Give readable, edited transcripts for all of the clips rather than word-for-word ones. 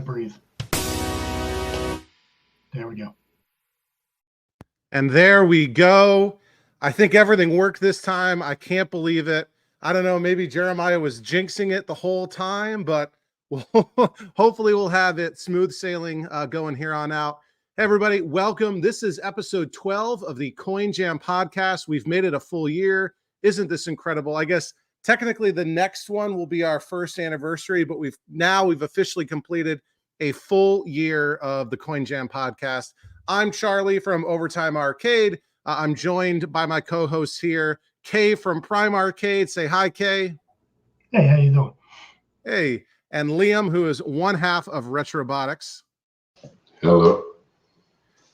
breathe. There we go. And there we go. I think everything worked this time. I can't believe it. I don't know. Maybe Jeremiah was jinxing it the whole time, but hopefully we'll have it smooth sailing going here on out. Hey, everybody, welcome. This is episode 12 of the Coin Jam podcast. We've made it a full year. Isn't this incredible? I guess technically the next one will be our first anniversary, but we've officially completed a full year of the Coin Jam podcast. I'm Charlie from Overtime Arcade. I'm joined by my co-hosts here, Kay from Prime Arcade. Say hi, Kay. Hey, how you doing? Hey, and Liam, who is one half of Retrobotics. Hello.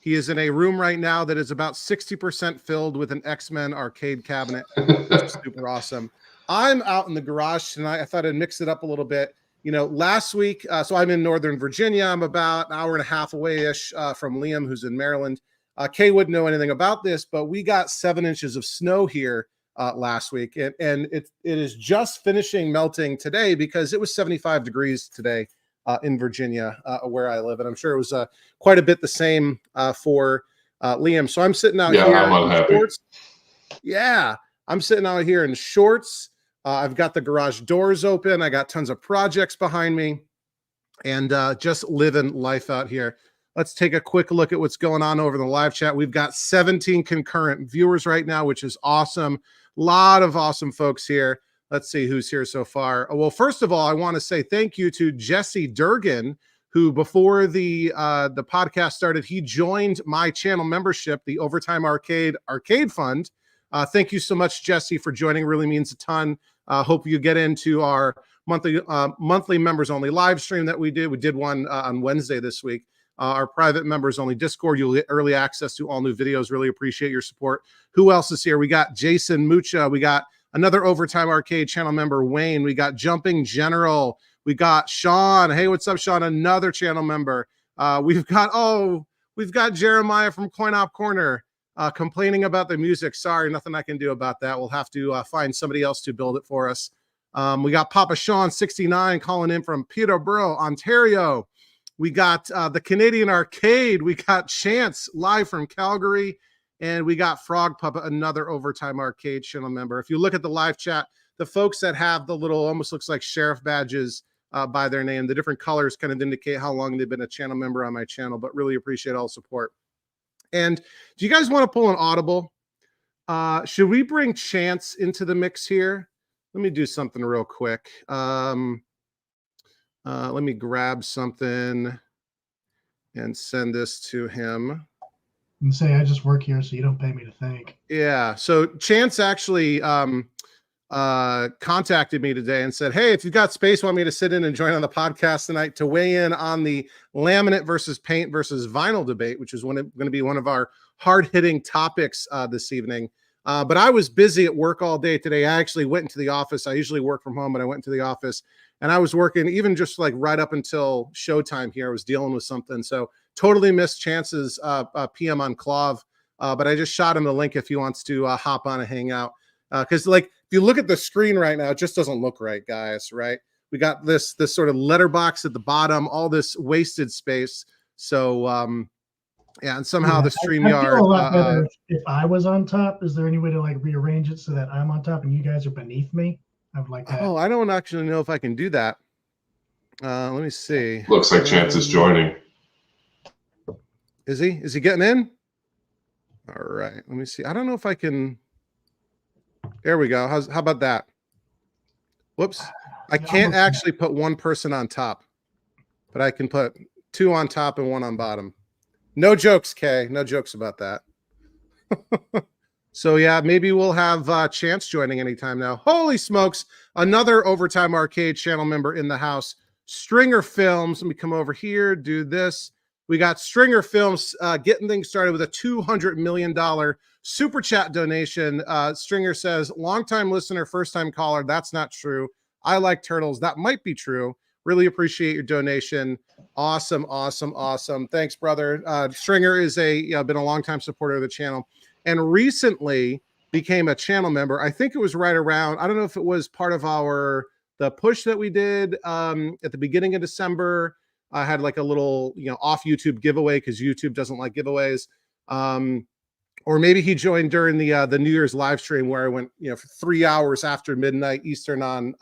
He is in a room right now that is about 60% filled with an X-Men arcade cabinet, which is super awesome. I'm out in the garage tonight. I thought I'd mix it up a little bit. You know, last week, so I'm in Northern Virginia. I'm about an hour and a half away-ish from Liam, who's in Maryland. Kay wouldn't know anything about this, but we got 7 inches of snow here last week. And it is just finishing melting today because it was 75 degrees today in Virginia, where I live. And I'm sure it was quite a bit the same for Liam. So I'm sitting out here in shorts. Yeah, I'm sitting out here in shorts. I've got the garage doors open. I got tons of projects behind me and just living life out here. Let's take a quick look at what's going on over the live chat. We've got 17 concurrent viewers right now, which is awesome. A lot of awesome folks here. Let's see who's here so far. Well, first of all, I want to say thank you to Jesse Durgan, who before the podcast started, he joined my channel membership, the Overtime Arcade Fund. Thank you so much, Jesse, for joining. Really means a ton. Hope you get into our monthly members only live stream that we did. We did one on Wednesday this week. Our private members only Discord. You'll get early access to all new videos. Really appreciate your support. Who else is here? We got Jason Mucha. We got another Overtime Arcade channel member, Wayne. We got Jumping General. We got Sean. Hey, what's up, Sean? Another channel member. We've got Jeremiah from Coin Op Corner. Complaining about the music. Sorry, nothing I can do about that. We'll have to find somebody else to build it for us. We got Papa Sean 69 calling in from Peterborough, Ontario. We got the Canadian Arcade. We got Chance live from Calgary. And we got Frog Puppet, another Overtime Arcade channel member. If you look at the live chat, the folks that have the little, almost looks like sheriff badges by their name, the different colors kind of indicate how long they've been a channel member on my channel, but really appreciate all the support. And do you guys want to pull an audible? Should we bring Chance into the mix here? Let me do something real quick. Let me grab something and send this to him. And say I just work here, so you don't pay me to think. Yeah. So Chance actually contacted me today and said, hey, if you've got space, want me to sit in and join on the podcast tonight to weigh in on the laminate versus paint versus vinyl debate, which is going to be one of our hard-hitting topics this evening. But I was busy at work all day today. I actually went into the office. I usually work from home, but I went into the office and I was working even just like right up until showtime here. I was dealing with something. So totally missed Chance's PM on Clav. But I just shot him the link if he wants to hop on and hang out. Because like, if you look at the screen right now, it just doesn't look right, guys, right? We got this sort of letterbox at the bottom, all this wasted space. So, yeah, and somehow the StreamYard. I feel a lot better if I was on top. Is there any way to like rearrange it so that I'm on top and you guys are beneath me? I would like that. Oh, I don't actually know if I can do that. Let me see. Looks like Chance is joining. Is he? Is he getting in? All right. Let me see. I don't know if I can. There we go. How about that? Whoops. I can't actually put one person on top, but I can put 2 on top and 1 on bottom. No jokes, Kay. No jokes about that. So, yeah, maybe we'll have Chance joining anytime now. Holy smokes. Another Overtime Arcade channel member in the house. Stringer Films. Let me come over here, do this. We got Stringer Films getting things started with a $200 million super chat donation. Stringer says, longtime listener, first-time caller. That's not true. I like turtles. That might be true. Really appreciate your donation. Awesome, awesome, awesome. Thanks, brother. Stringer is been a longtime supporter of the channel and recently became a channel member. I think it was right around, I don't know if it was part of the push that we did at the beginning of December I had like a little, off YouTube giveaway because YouTube doesn't like giveaways. Or maybe he joined during the New Year's live stream where I went, for 3 hours after midnight Eastern on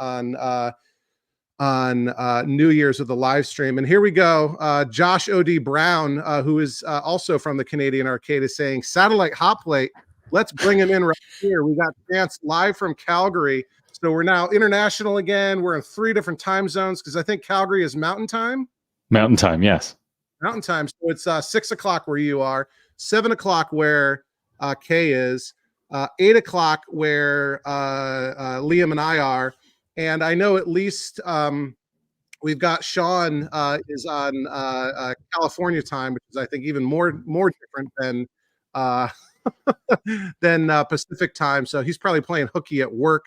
New Year's with the live stream. And here we go. Josh O.D. Brown, who is also from the Canadian Arcade, is saying, satellite hot plate, let's bring him in right here. We got Chance live from Calgary. So we're now international again. We're in 3 different time zones because I think Calgary is mountain time. Mountain time, yes. Mountain time. So it's 6 o'clock where you are, 7 o'clock where Kay is, 8 o'clock where Liam and I are. And I know at least we've got Sean is on California time, which is I think even more different than Pacific time. So he's probably playing hooky at work.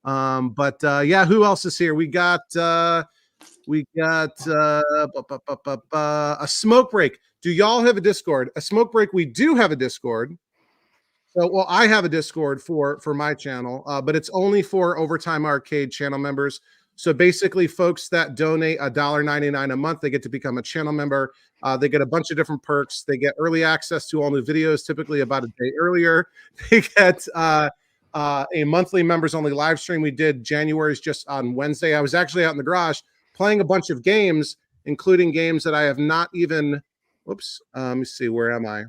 But yeah, who else is here? We got a smoke break. Do y'all have a Discord? A smoke break. We do have a Discord. So, well, I have a Discord for my channel, but it's only for Overtime Arcade channel members. So basically, folks that donate $1.99 a month, they get to become a channel member. They get a bunch of different perks. They get early access to all new videos, typically about a day earlier. They get a monthly members-only live stream. We did January's just on Wednesday. I was actually out in the garage playing a bunch of games, including games that I have not even. Whoops. Let me see. Where am I?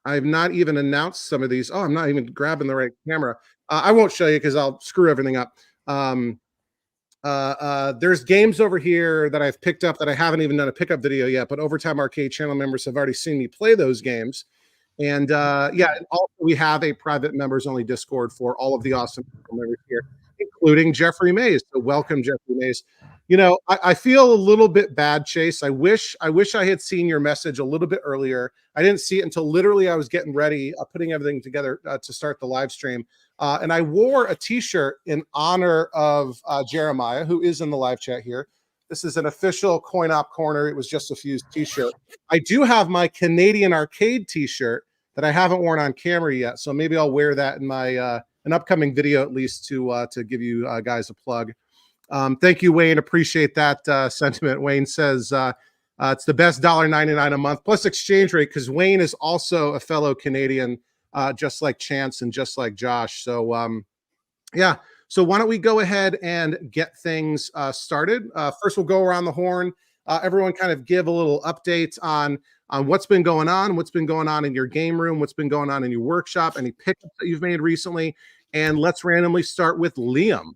I have not even announced some of these. Oh, I'm not even grabbing the right camera. I won't show you because I'll screw everything up. There's games over here that I've picked up that I haven't even done a pickup video yet, but Overtime Arcade channel members have already seen me play those games. And yeah, and also we have a private members only Discord for all of the awesome members here, including Jeffrey Mays. So welcome, Jeffrey Mays. I feel a little bit bad, Chase. I wish I had seen your message a little bit earlier. I didn't see it until literally I was getting ready, putting everything together to start the live stream. And I wore a t-shirt in honor of Jeremiah, who is in the live chat here. This is an official Coin Op Corner. It was just a fused t-shirt. I do have my Canadian Arcade t-shirt that I haven't worn on camera yet. So maybe I'll wear that in my an upcoming video at least to give you guys a plug. Thank you, Wayne. Appreciate that sentiment. Wayne says it's the best $1.99 a month plus exchange rate because Wayne is also a fellow Canadian, just like Chance and just like Josh. So yeah. So why don't we go ahead and get things started? First, we'll go around the horn. Everyone kind of give a little update on what's been going on in your game room, what's been going on in your workshop, any pickups that you've made recently. And let's randomly start with Liam.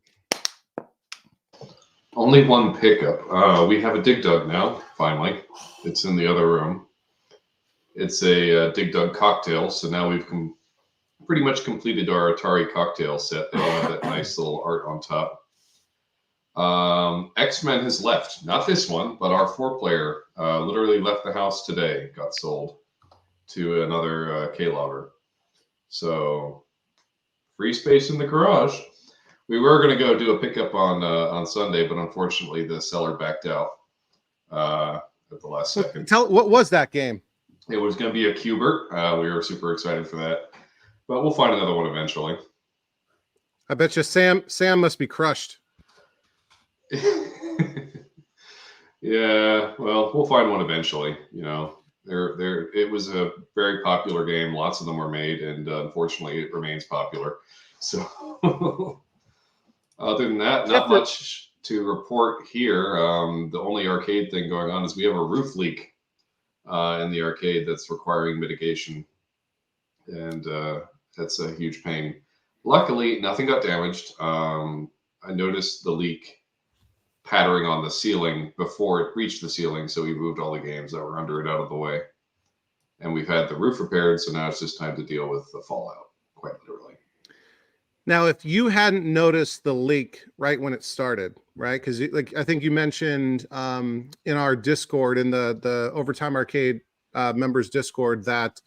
Only one pickup. We have a Dig Dug now, finally. It's in the other room. It's a Dig Dug cocktail, so now we've pretty much completed our Atari cocktail set. They all have that nice little art on top. X-Men has left. Not this one, but our 4-player literally left the house today. Got sold to another K-Lobber. So, free space in the garage. We were going to go do a pickup on Sunday, but unfortunately the seller backed out at the last second. What was that game? It was going to be a Cubert. We were super excited for that, but we'll find another one eventually. I bet you Sam must be crushed. Yeah, well, we'll find one eventually. It was a very popular game. Lots of them were made, and unfortunately, it remains popular. So, other than that, not much to report here. The only arcade thing going on is we have a roof leak in the arcade that's requiring mitigation, and that's a huge pain. Luckily, nothing got damaged. I noticed the leak pattering on the ceiling before it reached the ceiling, so we moved all the games that were under it out of the way. And we've had the roof repaired, so now it's just time to deal with the fallout, quite literally. Now, if you hadn't noticed the leak right when it started, right? Because I think you mentioned in our Discord, in the Overtime Arcade members Discord, that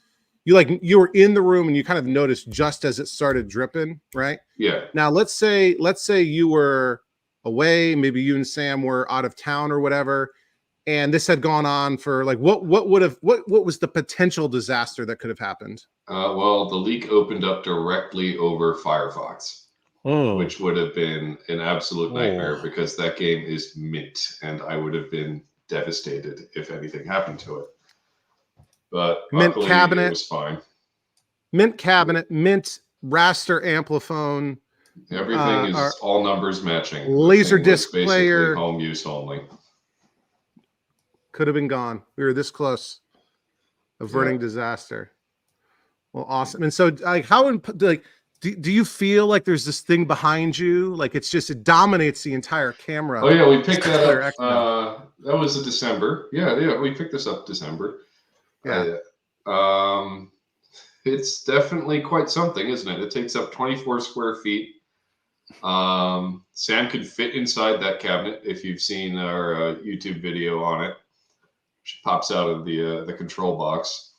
you were in the room and you kind of noticed just as it started dripping, right? Yeah. Now, let's say you were away, maybe you and Sam were out of town or whatever, and this had gone on for what was the potential disaster that could have happened? Well, the leak opened up directly over Firefox, which would have been an absolute nightmare because that game is mint, and I would have been devastated if anything happened to it. But Mint luckily, cabinet. it was fine. Mint cabinet, mint raster ampliphone. Everything is all numbers matching. Laser The thing was disc basically player. home use only. Could have been gone. We were this close. Averting disaster. Well, awesome. And so, like, do you feel like there's this thing behind you? Like it dominates the entire camera. Oh yeah, we picked that up. That was in December. Yeah, we picked this up December. Yeah. It's definitely quite something, isn't it? It takes up 24 square feet. Sam could fit inside that cabinet if you've seen our YouTube video on it. She pops out of the control box.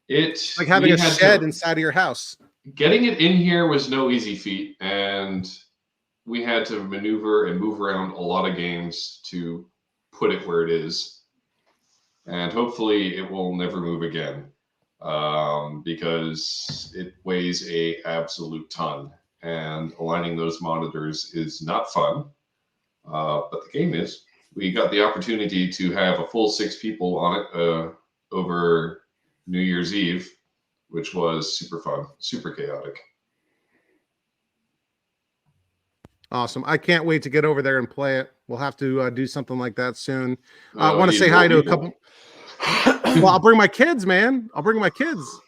It's like having a shed inside of your house. Getting it in here was no easy feat, and we had to maneuver and move around a lot of games to put it where it is. And hopefully it will never move again, because it weighs an absolute ton, and aligning those monitors is not fun, but the game is. We got the opportunity to have a full 6 people on it over New Year's Eve, which was super fun, super chaotic. Awesome. I can't wait to get over there and play it. We'll have to do something like that soon. I want to say hi to a couple. Well, I'll bring my kids, man. I'll bring my kids.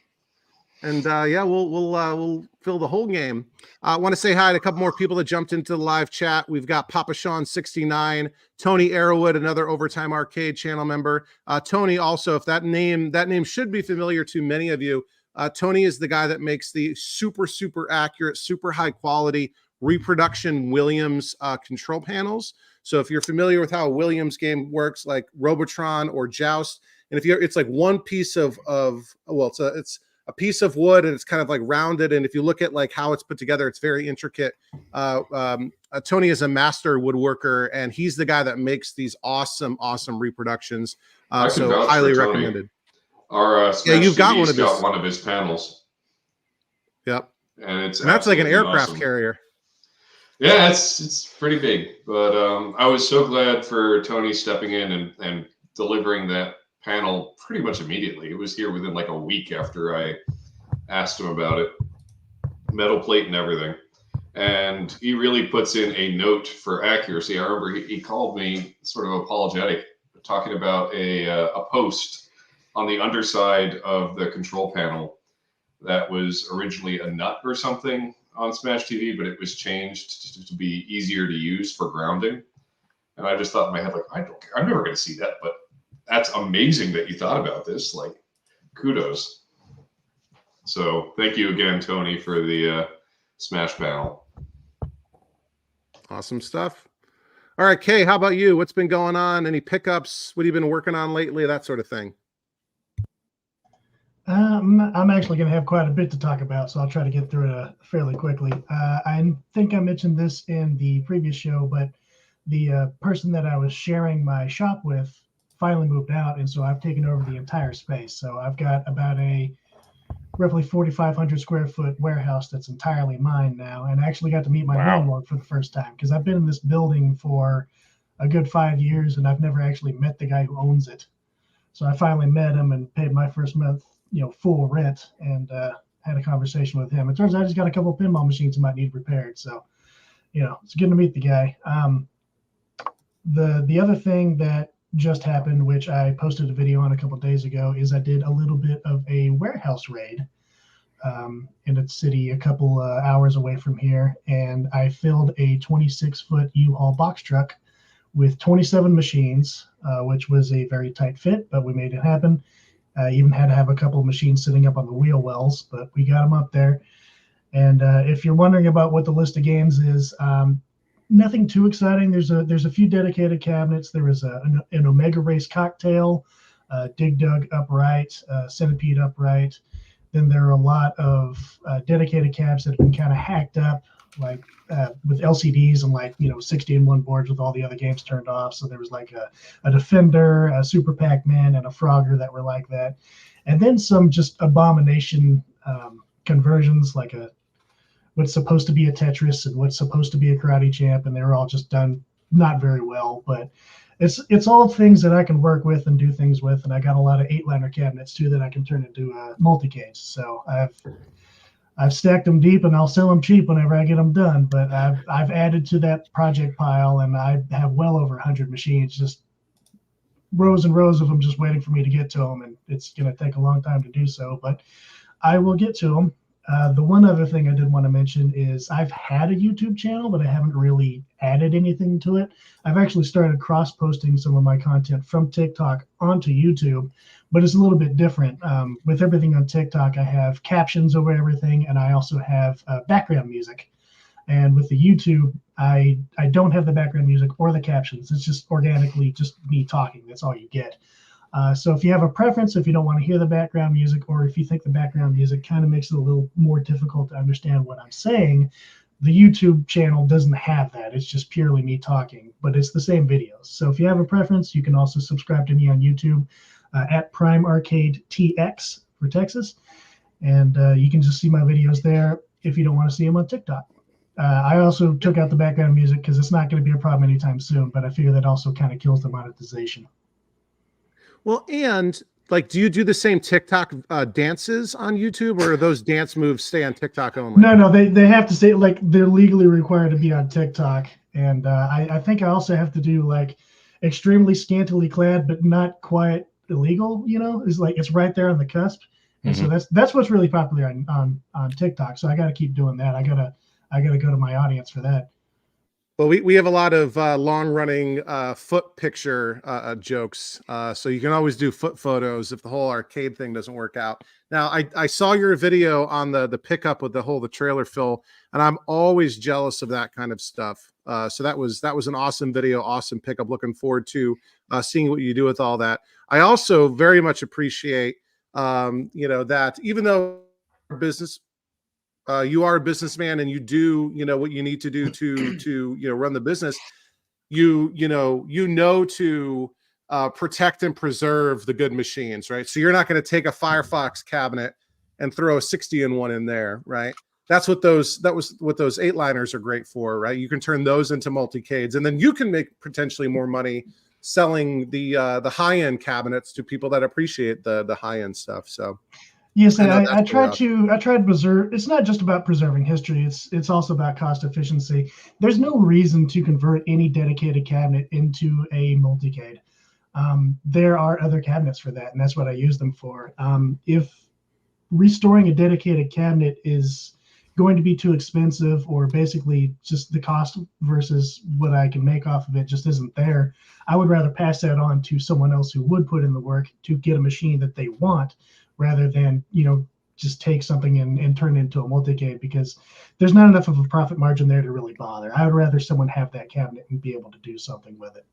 And yeah, we'll fill the whole game. I want to say hi to a couple more people that jumped into the live chat. We've got Papa Sean 69, Tony Arrowwood, another Overtime Arcade channel member. Tony, also, if that name should be familiar to many of you. Tony is the guy that makes the super accurate, super high quality reproduction Williams control panels. So if you're familiar with how a Williams game works, like Robotron or Joust, and it's like one piece of it's a piece of wood and it's kind of like rounded. And if you look at like how it's put together, it's very intricate. Tony is a master woodworker, and he's the guy that makes these awesome reproductions. So highly recommended. Our you've got one of his panels. Yep. And that's like an aircraft awesome. Carrier. Yeah, it's pretty big. But I was so glad for Tony stepping in and delivering that panel pretty much immediately. It was here within like a week after I asked him about it. Metal plate and everything. And he really puts in a note for accuracy. I remember he called me sort of apologetic, talking about a post on the underside of the control panel that was originally a nut or something on Smash TV, but it was changed to be easier to use for grounding. And I just thought in my head, like, I don't care. I'm never going to see that, but that's amazing that you thought about this. Like, kudos. So thank you again, Tony, for the Smash panel. Awesome stuff. All right, Kay, how about you? What's been going on? Any pickups? What have you been working on lately? That sort of thing. I'm actually going to have quite a bit to talk about, so I'll try to get through it fairly quickly. I think I mentioned this in the previous show, but the person that I was sharing my shop with finally moved out, and so I've taken over the entire space. So I've got about a roughly 4,500 square foot warehouse that's entirely mine now, and I actually got to meet my landlord for the first time, because I've been in this building for a good 5 years, and I've never actually met the guy who owns it. So I finally met him and paid my first month, full rent, and had a conversation with him. It turns out he's got a couple of pinball machines he might need repaired. So, it's good to meet the guy. The other thing that just happened, which I posted a video on a couple of days ago, is I did a little bit of a warehouse raid in a city a couple hours away from here, and I filled a 26-foot U-Haul box truck with 27 machines, which was a very tight fit, but we made it happen. Even had to have a couple of machines sitting up on the wheel wells, but we got them up there. And if you're wondering about what the list of games is, nothing too exciting. There's a few dedicated cabinets. There was an Omega Race Cocktail, Dig Dug Upright, Centipede Upright. Then there are a lot of dedicated cabs that have been kind of hacked up, like with LCDs and 60-in-1 boards with all the other games turned off. So there was like a Defender, a Super Pac-Man, and a Frogger that were like that. And then some just abomination conversions, like what's supposed to be a Tetris and what's supposed to be a Karate Champ, and they were all just done not very well. But it's all things that I can work with and do things with, and I got a lot of 8-liner cabinets too that I can turn into multi-cage. So I've stacked them deep, and I'll sell them cheap whenever I get them done. But I've added to that project pile, and I have well over 100 machines, just rows and rows of them, just waiting for me to get to them. And it's going to take a long time to do so, but I will get to them. The one other thing I did want to mention is I've had a YouTube channel, but I haven't really added anything to it. I've actually started cross-posting some of my content from TikTok onto YouTube, but it's a little bit different. With everything on TikTok, I have captions over everything, and I also have background music. And with the YouTube, I don't have the background music or the captions. It's just organically just me talking. That's all you get. So if you have a preference, if you don't want to hear the background music, or if you think the background music kind of makes it a little more difficult to understand what I'm saying, the YouTube channel doesn't have that. It's just purely me talking, but it's the same videos. So if you have a preference, you can also subscribe to me on YouTube at Prime Arcade TX for Texas. And you can just see my videos there if you don't want to see them on TikTok. I also took out the background music because it's not going to be a problem anytime soon, but I figure that also kind of kills the monetization. Well, and like, do you do the same TikTok dances on YouTube, or those dance moves stay on TikTok only? No, they have to say, like, they're legally required to be on TikTok. And I think I also have to do like extremely scantily clad, but not quite illegal, it's like, it's right there on the cusp. And so that's what's really popular on TikTok. So I got to keep doing that. I gotta go to my audience for that. Well, we have a lot of long-running foot picture jokes, so you can always do foot photos if the whole arcade thing doesn't work out. Now, I saw your video on the pickup with the trailer fill, and I'm always jealous of that kind of stuff. So that was an awesome video, awesome pickup. Looking forward to seeing what you do with all that. I also very much appreciate, that even though business. You are a businessman, and you do, what you need to do to run the business. You to protect and preserve the good machines, right? So you're not going to take a Firefox cabinet and throw a 60-in-1 in there, right? That's what those 8-liners are great for, right? You can turn those into multi-cades, and then you can make potentially more money selling the high-end cabinets to people that appreciate the high-end stuff. So. Yes, I try to preserve. It's not just about preserving history. It's also about cost efficiency. There's no reason to convert any dedicated cabinet into a multicade. There are other cabinets for that, and that's what I use them for. If restoring a dedicated cabinet is going to be too expensive, or basically just the cost versus what I can make off of it just isn't there, I would rather pass that on to someone else who would put in the work to get a machine that they want, rather than, just take something and turn it into a multicade, because there's not enough of a profit margin there to really bother. I would rather someone have that cabinet and be able to do something with it.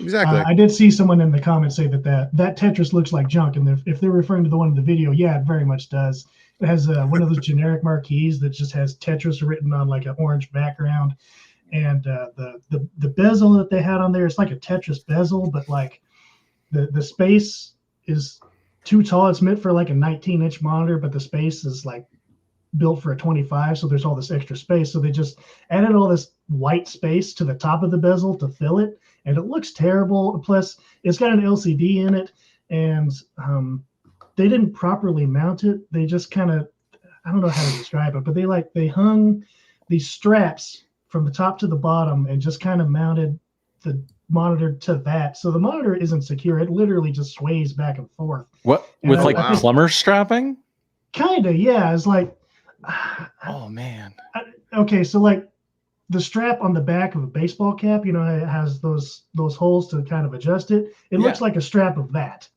Exactly. I did see someone in the comments say that Tetris looks like junk, and if they're referring to the one in the video, yeah, it very much does. It has one of those generic marquees that just has Tetris written on like an orange background, and the bezel that they had on there is like a Tetris bezel, but like the space is too tall. It's meant for like a 19-inch monitor, but the space is like built for a 25, so there's all this extra space. So they just added all this white space to the top of the bezel to fill it, and it looks terrible. Plus, it's got an LCD in it, and they didn't properly mount it. They just kind of, I don't know how to describe it, but they hung these straps from the top to the bottom and just kind of mounted the monitor to that. So the monitor isn't secure. It literally just sways back and forth. What, with like plumber strapping? Kind of, yeah. It's like, oh man. Okay, so like the strap on the back of a baseball cap, it has those holes to kind of adjust it. It looks like a strap of that,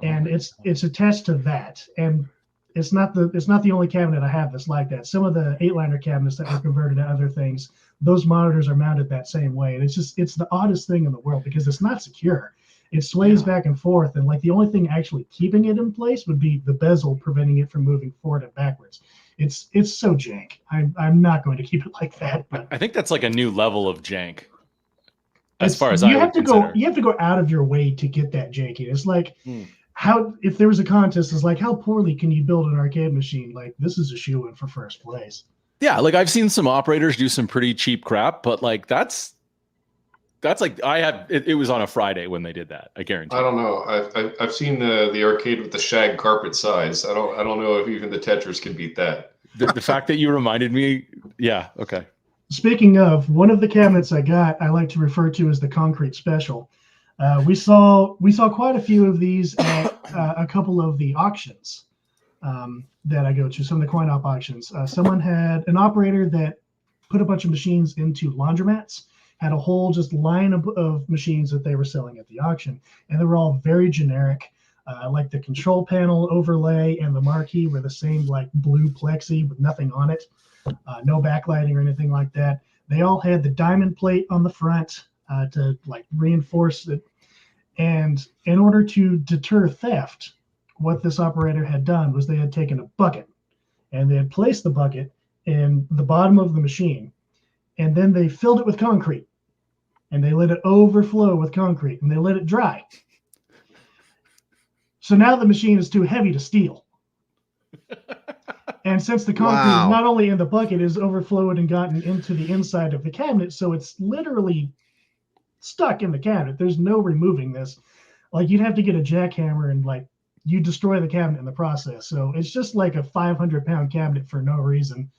and it's attached to that. And it's not the only cabinet I have that's like that. Some of the 8-liner cabinets that were converted to other things, those monitors are mounted that same way. And it's the oddest thing in the world, because it's not secure. It sways back and forth, and like the only thing actually keeping it in place would be the bezel, preventing it from moving forward and backwards. It's so jank. I'm not going to keep it like that. But I think that's like a new level of jank. As far as you have to go out of your way to get that janky. It's like how, if there was a contest, it's like, how poorly can you build an arcade machine? Like, this is a shoo-in for first place. Yeah, like I've seen some operators do some pretty cheap crap, but like that's That's like it was on a Friday when they did that. I guarantee. I don't know. I've seen the arcade with the shag carpet size. I don't know if even the Tetris can beat that. The fact that you reminded me, yeah, okay. Speaking of, one of the cabinets I got, I like to refer to as the concrete special. We saw quite a few of these at a couple of the auctions that I go to, some of the coin op auctions. Someone had an operator that put a bunch of machines into laundromats, had a whole just line of machines that they were selling at the auction, and they were all very generic. Like the control panel overlay and the marquee were the same, like blue plexi with nothing on it, no backlighting or anything like that. They all had the diamond plate on the front to like reinforce it. And in order to deter theft, what this operator had done was they had taken a bucket and they had placed the bucket in the bottom of the machine, and then they filled it with concrete and they let it overflow with concrete and they let it dry. So now the machine is too heavy to steal. And since the concrete is not only in the bucket, is overflowed and gotten into the inside of the cabinet, so it's literally stuck in the cabinet. There's no removing this. Like, you'd have to get a jackhammer and like you destroy the cabinet in the process. So it's just like a 500-pound cabinet for no reason.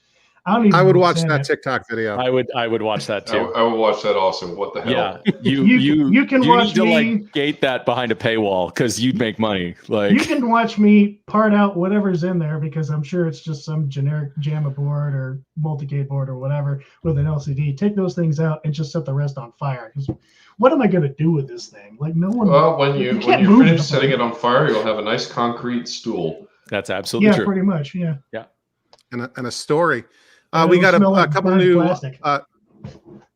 I would watch that TikTok video. I would watch that too. I would watch that also. What the hell? Yeah, you can watch need to me, like gate that behind a paywall because you'd make money. Like, you can watch me part out whatever's in there, because I'm sure it's just some generic JAMA board or multicade board or whatever with an LCD. Take those things out and just set the rest on fire. Because what am I going to do with this thing? Like, no one. Well, when you finish setting it on fire, you'll have a nice concrete stool. That's absolutely true. Yeah, pretty much. Yeah. Yeah. And a story. We got a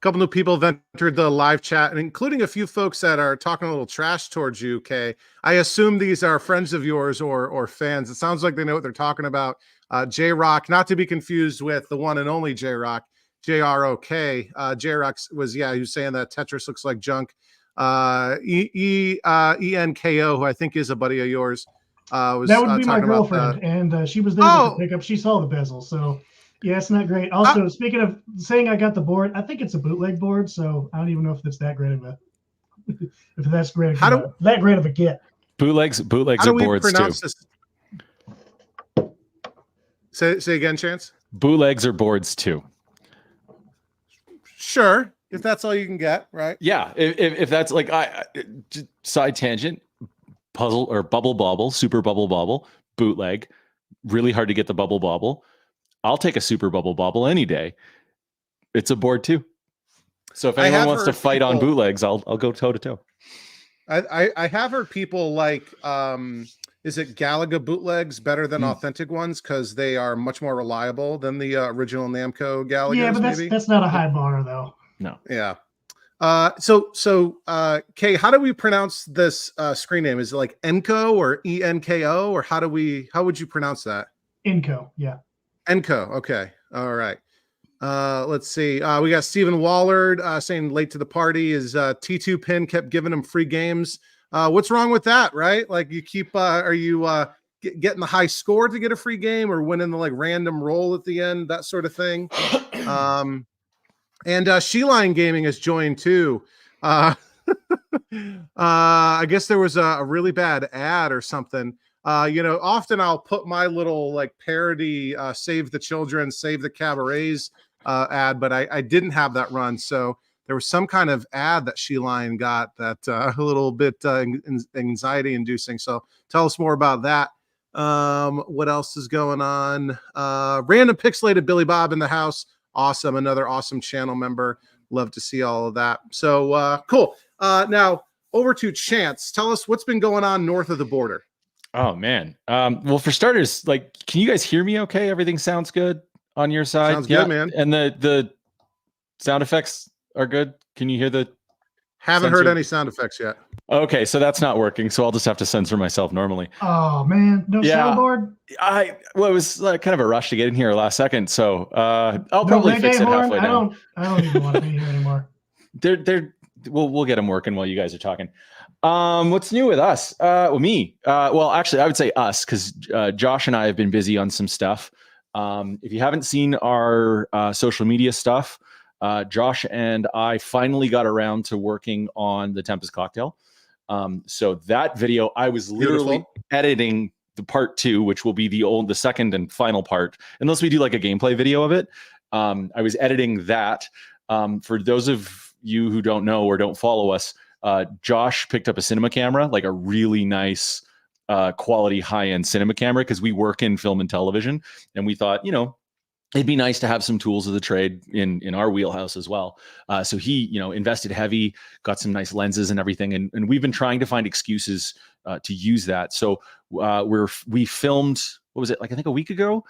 couple new people have entered the live chat, and including a few folks that are talking a little trash towards you, Kay. I assume these are friends of yours or fans. It sounds like they know what they're talking about. J-Rock, not to be confused with the one and only J-Rock, J-R-O-K. J-Rock was, he was saying that Tetris looks like junk. E-N-K-O, who I think is a buddy of yours. That would be my girlfriend, and she was there to pick up. She saw the bezel, so... Yeah, it's not great. Also, speaking of saying I got the board, I think it's a bootleg board, so I don't even know if it's that great of a that great of a get. Bootlegs are boards too. Say again, Chance. Bootlegs are boards too. Sure, if that's all you can get, right? Yeah, if that's like side tangent, puzzle or bubble bobble, super bubble bobble, bootleg, really hard to get the bubble bobble. I'll take a super bubble bobble any day. It's a board too. So if anyone wants to fight on bootlegs, I'll go toe to toe. I have heard people like, is it Galaga bootlegs better than authentic ones because they are much more reliable than the original Namco Galagas? Yeah, but that's not a high bar though. No. Yeah. So Kay, how do we pronounce this screen name? Is it like Enco or E-N-K-O, or how would you pronounce that? Enco, yeah. Enco. Okay. All right. Let's see. We got Stephen Wallard saying late to the party. Is T2 Pin kept giving him free games. What's wrong with that, right? Like, you keep, are you getting the high score to get a free game, or winning the like random roll at the end, that sort of thing? And She-Line Gaming has joined too. I guess there was a really bad ad or something. Often I'll put my little like parody, Save the Children, Save the Cabarets ad, but I didn't have that run. So there was some kind of ad that She-Line got that a little bit anxiety inducing. So tell us more about that. What else is going on? Random pixelated Billy Bob in the house. Awesome. Another awesome channel member. Love to see all of that. So cool. Now over to Chance. Tell us what's been going on north of the border. Oh man. Well, for starters, like, can you guys hear me okay? Everything sounds good on your side? Sounds good, man. And the sound effects are good. Can you hear the Haven't heard any sound effects yet. Okay, so that's not working. So I'll just have to censor myself normally. Oh man, no soundboard. It was kind of a rush to get in here last second, so I'll probably fix it halfway down. I don't even want to be here anymore. We'll get them working while you guys are talking. What's new with us? Me. Well, actually, I would say us, because Josh and I have been busy on some stuff. If you haven't seen our social media stuff, Josh and I finally got around to working on the Tempest cocktail. So that video, I was literally editing the part 2, which will be the second and final part, unless we do like a gameplay video of it. I was editing that. For those of you who don't know or don't follow us, Josh picked up a cinema camera, like a really nice quality high-end cinema camera, because we work in film and television, and we thought, it'd be nice to have some tools of the trade in our wheelhouse as well. So he, invested heavy, got some nice lenses and everything. And we've been trying to find excuses to use that. So we filmed, what was it? Like, I think a week ago,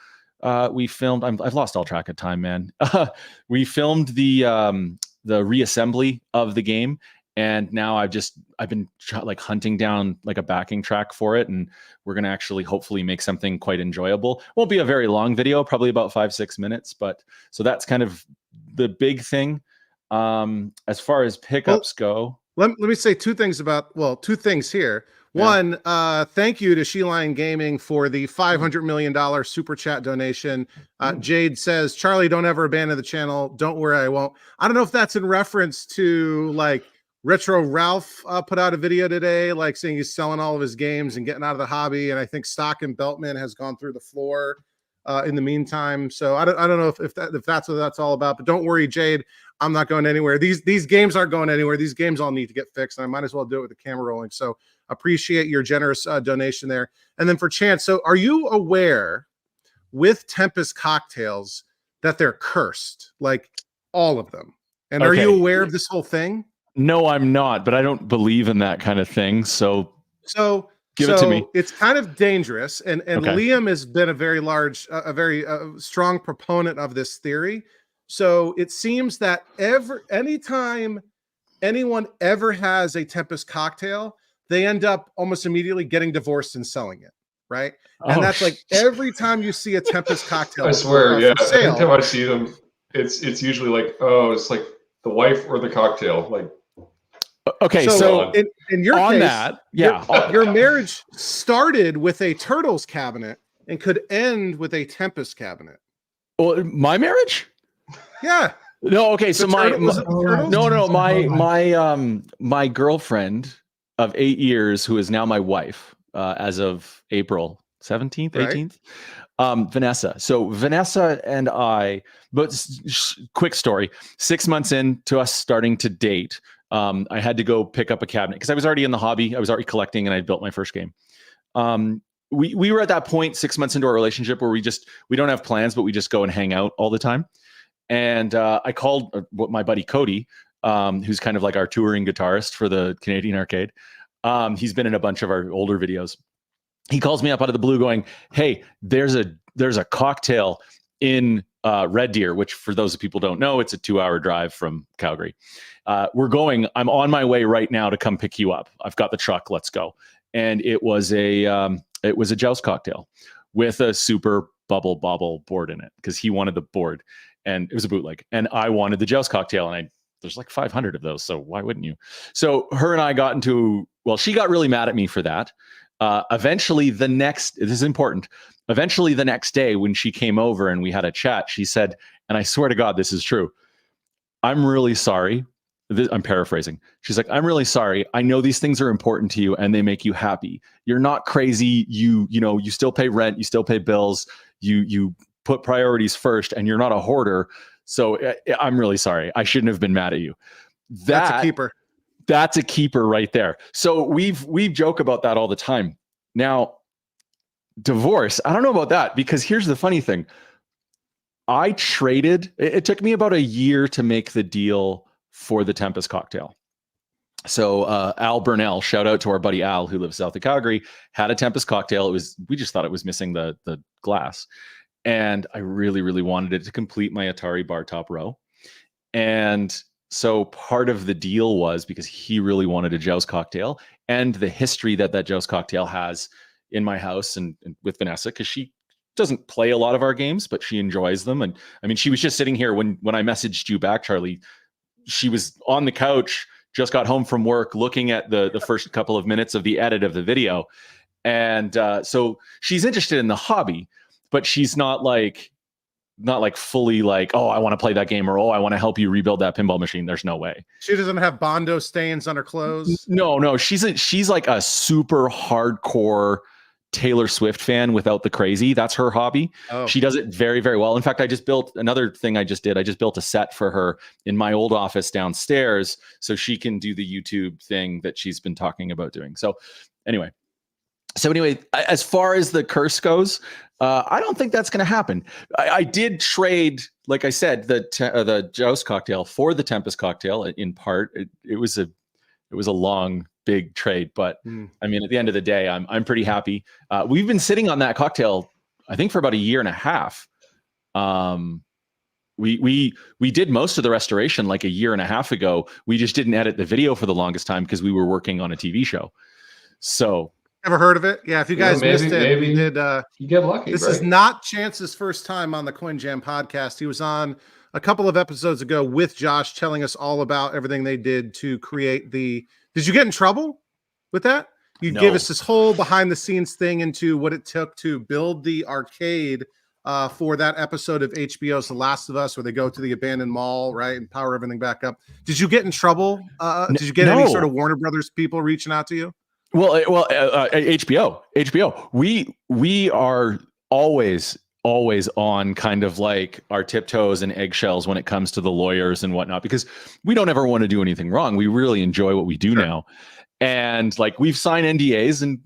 we filmed, I've lost all track of time, man. We filmed the reassembly of the game. And now I've been like hunting down like a backing track for it. And we're going to actually hopefully make something quite enjoyable. Won't be a very long video, probably about 5-6 minutes. But so that's kind of the big thing. As far as pickups go. Let me say two things here. One, thank you to She-Lion Gaming for the $500 million super chat donation. Jade says, Charlie, don't ever abandon the channel. Don't worry, I won't. I don't know if that's in reference to like Retro Ralph put out a video today, like saying he's selling all of his games and getting out of the hobby. And I think Stock and Beltman has gone through the floor in the meantime. So I don't know if that's what that's all about. But don't worry, Jade, I'm not going anywhere. These games aren't going anywhere. These games all need to get fixed. And I might as well do it with the camera rolling. So appreciate your generous donation there. And then for Chance, so are you aware with Tempest cocktails that they're cursed, like all of them? And are you aware of this whole thing? No, I'm not, but I don't believe in that kind of thing. So give it to me. It's kind of dangerous. And Liam has been a very strong proponent of this theory. So it seems that anytime anyone ever has a Tempest cocktail, they end up almost immediately getting divorced and selling it. Right. And that's like every time you see a Tempest cocktail. I swear. Yeah. Every time I see them, it's usually like, it's like the wife or the cocktail. Like, okay, so in your on case, that, your marriage started with a Turtles cabinet and could end with a Tempest cabinet. Well, my marriage? Yeah. No, okay. So my girlfriend of 8 years, who is now my wife, as of April 17th, 18th, Vanessa. So Vanessa and I, but quick story, 6 months into us starting to date, I had to go pick up a cabinet because I was already in the hobby. I was already collecting and I built my first game. We were at that point 6 months into our relationship where we don't have plans, but we just go and hang out all the time. And I called my buddy Cody, who's kind of like our touring guitarist for the Canadian Arcade. He's been in a bunch of our older videos. He calls me up out of the blue going, hey, there's a cocktail in Red Deer, which for those of people who don't know, it's a 2-hour drive from Calgary. I'm on my way right now to come pick you up. I've got the truck. Let's go. And it was a Joust cocktail with a super bubble bobble board in it because he wanted the board and it was a bootleg and I wanted the Joust cocktail and there's like 500 of those. So why wouldn't you? So her and I she got really mad at me for that. Eventually this is important. Eventually the next day when she came over and we had a chat, she said, and I swear to God, this is true. I'm really sorry. I'm paraphrasing. She's like, I'm really sorry. I know these things are important to you and they make you happy. You're not crazy. You still pay rent. You still pay bills. You put priorities first and you're not a hoarder. So I'm really sorry. I shouldn't have been mad at you. That's a keeper. That's a keeper right there. So we joke about that all the time. Now, divorce, I don't know about that because here's the funny thing. I traded, it took me about a year to make the deal for the Tempest cocktail. So Al Burnell, shout out to our buddy Al who lives south of Calgary, had a Tempest cocktail. We just thought it was missing the glass. And I really, really wanted it to complete my Atari bar top row. And so part of the deal was because he really wanted a Joust cocktail and the history that Joust cocktail has in my house and with Vanessa, because she doesn't play a lot of our games, but she enjoys them. And I mean, she was just sitting here when I messaged you back, Charlie. She was on the couch, just got home from work, looking at the first couple of minutes of the edit of the video. And so she's interested in the hobby, but she's not like like fully like, oh, I want to play that game, or oh, I want to help you rebuild that pinball machine. There's no way. She doesn't have bondo stains on her clothes. No, she's like a super hardcore Taylor Swift fan without the crazy. That's her hobby. Oh. She does it very, very well. In fact, I just built another thing I just built a set for her in my old office downstairs so she can do the YouTube thing that she's been talking about doing. So anyway, as far as the curse goes, I don't think that's going to happen. I did trade, like I said, the Joust cocktail for the Tempest cocktail in part. It was a long, big trade, but I mean, at the end of the day, I'm pretty happy. We've been sitting on that cocktail, I think, for about a year and a half. We did most of the restoration like a year and a half ago. We just didn't edit the video for the longest time because we were working on a TV show. So. Ever heard of it? Yeah, if you guys missed it, maybe did, you get lucky. This is not Chance's first time on the Coin Jam podcast. He was on a couple of episodes ago with Josh telling us all about everything they did to create the... Did you get in trouble with that? You gave us this whole behind the scenes thing into what it took to build the arcade for that episode of HBO's The Last of Us, where they go to the abandoned mall, right, and power everything back up. Did you get in trouble? Did you get any sort of Warner Brothers people reaching out to you? Well, HBO. We are always on kind of like our tiptoes and eggshells when it comes to the lawyers and whatnot, because we don't ever want to do anything wrong. We really enjoy what we do now. And like, we've signed NDAs, and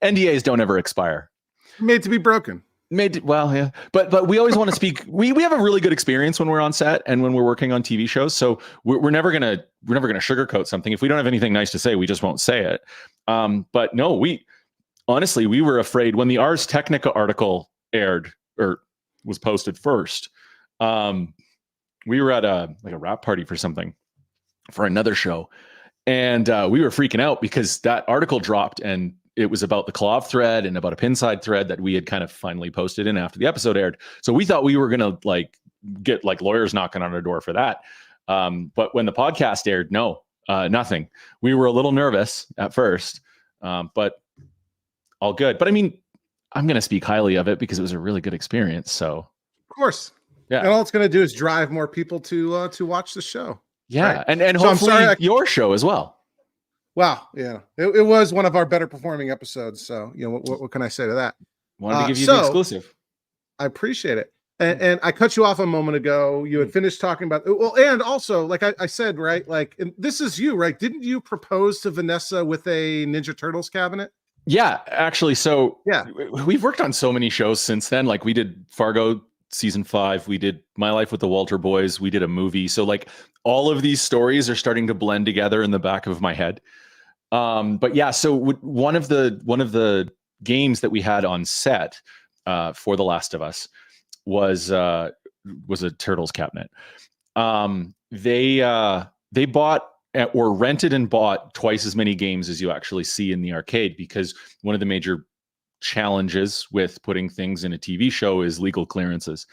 NDAs don't ever expire. Made to be broken. Well, yeah, but we always want to speak. We have a really good experience when we're on set and when we're working on TV shows. So we're never gonna sugarcoat something. If we don't have anything nice to say, we just won't say it. But no, we were afraid when the Ars Technica article aired or was posted first. We were at a wrap party for something for another show, and we were freaking out because that article dropped, and it was about the Clove thread and about a Pinside thread that we had kind of finally posted in after the episode aired. So we thought we were going to get lawyers knocking on our door for that. But when the podcast aired, nothing. We were a little nervous at first, but all good. But I mean, I'm going to speak highly of it because it was a really good experience. So of course. Yeah. And all it's going to do is drive more people to watch the show. Yeah. Right? And so hopefully your show as well. Wow, yeah, it was one of our better performing episodes. So, what can I say to that? Wanted to give you the exclusive. I appreciate it. And I cut you off a moment ago. You had finished talking about, well, and also, like I said, right, like, and this is you, right? Didn't you propose to Vanessa with a Ninja Turtles cabinet? Yeah, actually. So yeah, we've worked on so many shows since then. Like, we did Fargo season 5. We did My Life with the Walter Boys. We did a movie. So like, all of these stories are starting to blend together in the back of my head. But yeah, so one of the games that we had on set for The Last of Us was a Turtles cabinet. They bought or rented and bought twice as many games as you actually see in the arcade, because one of the major challenges with putting things in a TV show is legal clearances.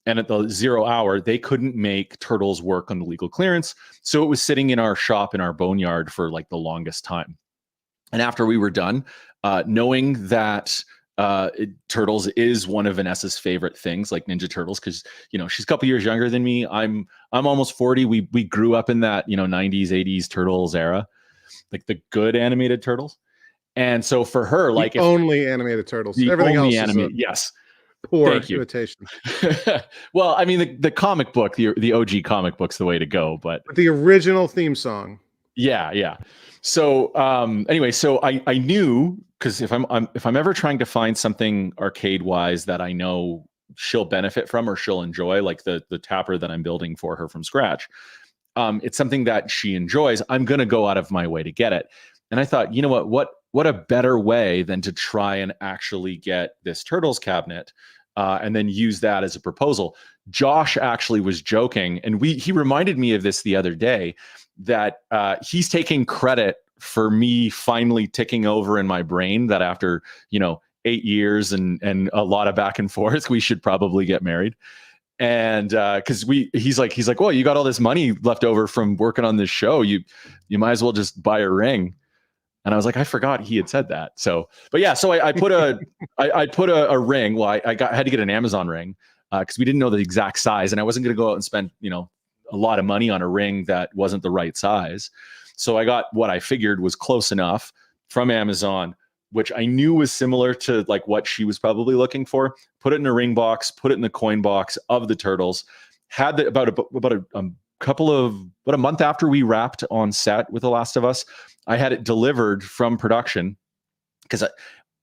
And at the 0 hour, they couldn't make Turtles work on the legal clearance. So it was sitting in our shop in our boneyard for like the longest time. And after we were done, knowing that Turtles is one of Vanessa's favorite things, like Ninja Turtles, because she's a couple years younger than me. I'm almost 40. We grew up in that 90s, 80s Turtles era, like the good animated Turtles. And so for her, like only animated Turtles, everything else is yes. Poor imitation. Well, I mean, the comic book, the OG comic book's the way to go, but the original theme song. Yeah. So anyway, so I knew, because if I'm ever trying to find something arcade wise that I know she'll benefit from or she'll enjoy, like the tapper that I'm building for her from scratch, it's something that she enjoys, I'm gonna go out of my way to get it. And I thought, you know what a better way than to try and actually get this Turtles cabinet and then use that as a proposal. Josh actually was joking, and he reminded me of this the other day, that he's taking credit for me finally ticking over in my brain that after 8 years and a lot of back and forth, we should probably get married. And because he's like, well, you got all this money left over from working on this show, you might as well just buy a ring. And I was like, I forgot he had said that. So, but yeah, so I put I put a ring. Well, I had to get an Amazon ring because we didn't know the exact size, and I wasn't going to go out and spend, a lot of money on a ring that wasn't the right size. So I got what I figured was close enough from Amazon, which I knew was similar to like what she was probably looking for. Put it in a ring box, put it in the coin box of the turtles. Had about a month after we wrapped on set with The Last of Us, I had it delivered from production because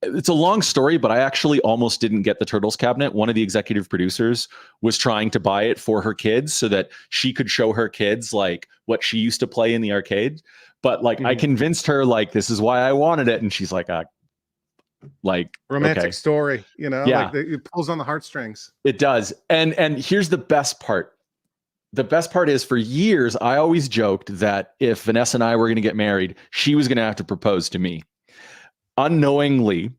it's a long story, but I actually almost didn't get the Turtles cabinet. One of the executive producers was trying to buy it for her kids so that she could show her kids like what she used to play in the arcade. But like, I convinced her like, this is why I wanted it. And she's like, romantic story, Yeah. like it pulls on the heartstrings. It does. And here's the best part. The best part is for years, I always joked that if Vanessa and I were going to get married, she was going to have to propose to me. Unknowingly,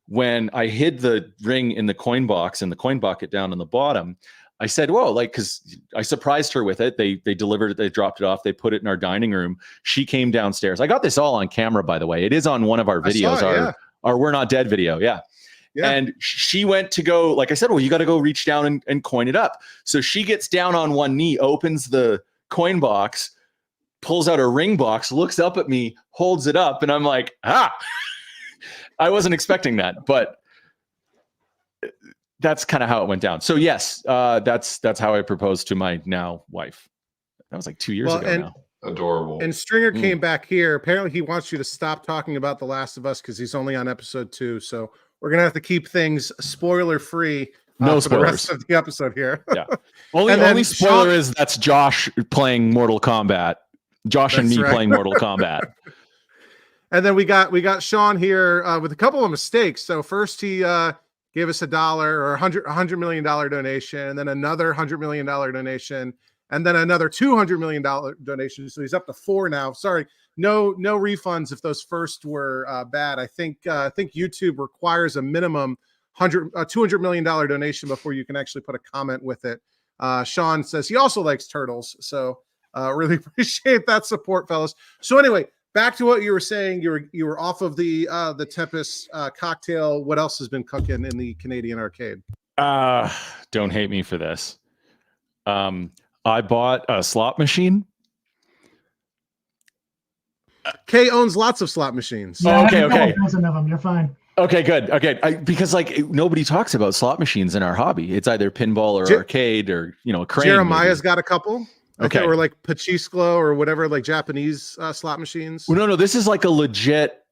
when I hid the ring in the coin box and the coin bucket down on the bottom, I said, whoa, like, because I surprised her with it. They delivered it, they dropped it off, they put it in our dining room. She came downstairs. I got this all on camera, by the way. It is on one of our videos, our We're Not Dead video. Yeah. And she went to go, like I said, well, you got to go reach down and coin it up. So she gets down on one knee, opens the coin box, pulls out a ring box, looks up at me, holds it up. And I'm like, I wasn't expecting that, but that's kind of how it went down. So yes, that's how I proposed to my now wife. That was like 2 years ago now. Adorable. And Stringer came back here. Apparently he wants you to stop talking about The Last of Us because he's only on episode 2. So we're going to have to keep things spoiler free. No for spoilers. the rest of the episode here. Yeah. Only spoiler is that's Josh playing Mortal Kombat. Josh and me playing Mortal Kombat. And then we got Sean here with a couple of mistakes. So first he gave us $1 or $100 million donation, and then another $100 million donation, and then another $200 million donation. So he's up to 4 now. Sorry, no refunds if those first were bad. I think YouTube requires a minimum $200 million donation before you can actually put a comment with it. Sean says he also likes turtles, so really appreciate that support, fellas. So anyway, back to what you were saying. You were off of the Tempest cocktail. What else has been cooking in the Canadian arcade? Don't hate me for this. I bought a slot machine. Kay owns lots of slot machines. Yeah, okay. A dozen of them. You're fine. Okay, good. Okay, because like nobody talks about slot machines in our hobby. It's either pinball or arcade or a crane. Jeremiah's got a couple. Okay, or like Pachisco or whatever, like Japanese slot machines. Well, no, this is like a legit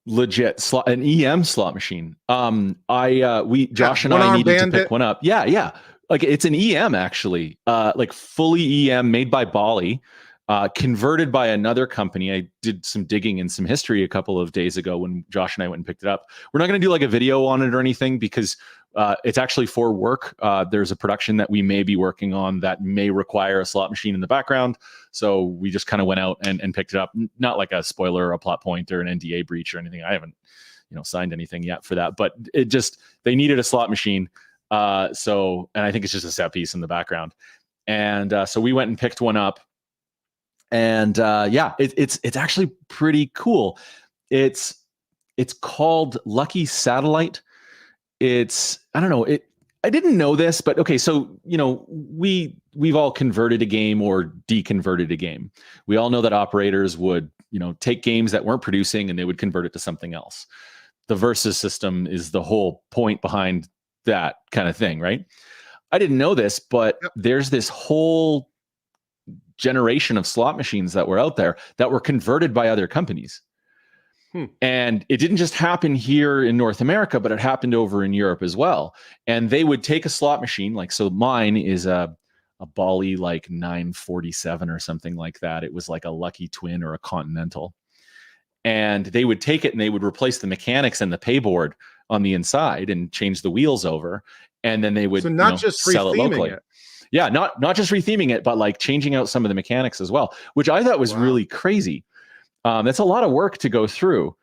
slot, an EM slot machine. Josh and I needed to pick one up. Yeah. Like it's an EM actually, like fully EM, made by Bali, converted by another company. I did some digging and some history a couple of days ago when Josh and I went and picked it up. We're not going to do like a video on it or anything because it's actually for work. There's a production that we may be working on that may require a slot machine in the background. So we just kind of went out and picked it up. Not like a spoiler or a plot point or an NDA breach or anything. I haven't, signed anything yet for that, but they needed a slot machine. And I think it's just a set piece in the background. And so we went and picked one up. And it's actually pretty cool. It's called Lucky Satellite. I don't know. I didn't know this, but okay. So, we've all converted a game or deconverted a game. We all know that operators would, take games that weren't producing and they would convert it to something else. The Versus system is the whole point behind that kind of thing, right? I didn't know this, but there's this whole generation of slot machines that were out there that were converted by other companies. And it didn't just happen here in North America, but it happened over in Europe as well. And they would take a slot machine, so mine is a Bali like 947 or something like that. It was like a Lucky Twin or a Continental. And they would take it and they would replace the mechanics and the payboard on the inside and change the wheels over. And then they would just sell it locally. Yeah, not just retheming it, but like changing out some of the mechanics as well, which I thought was really crazy. That's a lot of work to go through.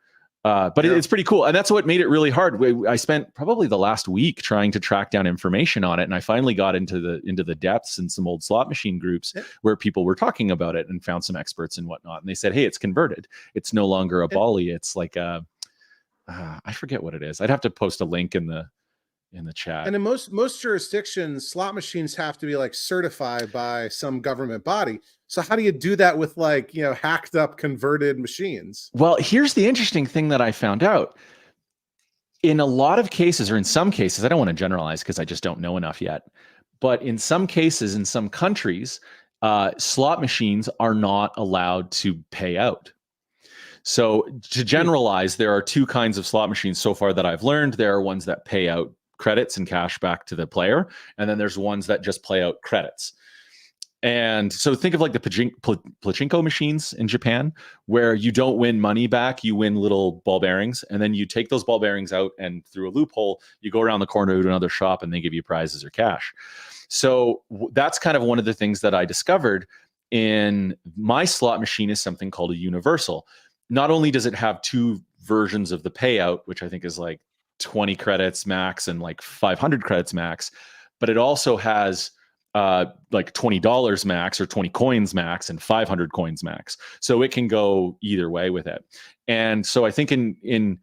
But Yeah. it's pretty cool. And that's what made it really hard. I spent probably the last week trying to track down information on it. And I finally got into the depths in some old slot machine groups where people were talking about it and found some experts and whatnot. And they said, hey, it's converted. It's no longer a Bali. It's like I forget what it is. I'd have to post a link in the chat. And in most jurisdictions, slot machines have to be like certified by some government body. So how do you do that with like, hacked up converted machines? Well, here's the interesting thing that I found out. In a lot of cases, or in some cases, I don't want to generalize because I just don't know enough yet. But in some cases, in some countries, slot machines are not allowed to pay out. So to generalize, there are two kinds of slot machines so far that I've learned. There are ones that pay out credits and cash back to the player. And then there's ones that just play out credits. And so think of like the pachinko machines in Japan, where you don't win money back, you win little ball bearings. And then you take those ball bearings out and through a loophole, you go around the corner to another shop and they give you prizes or cash. So that's kind of one of the things that I discovered in my slot machine is something called a universal. Not only does it have two versions of the payout, which I think is like 20 credits max and like 500 credits max, but it also has like $20 max or 20 coins max and 500 coins max. So it can go either way with it. And so I think in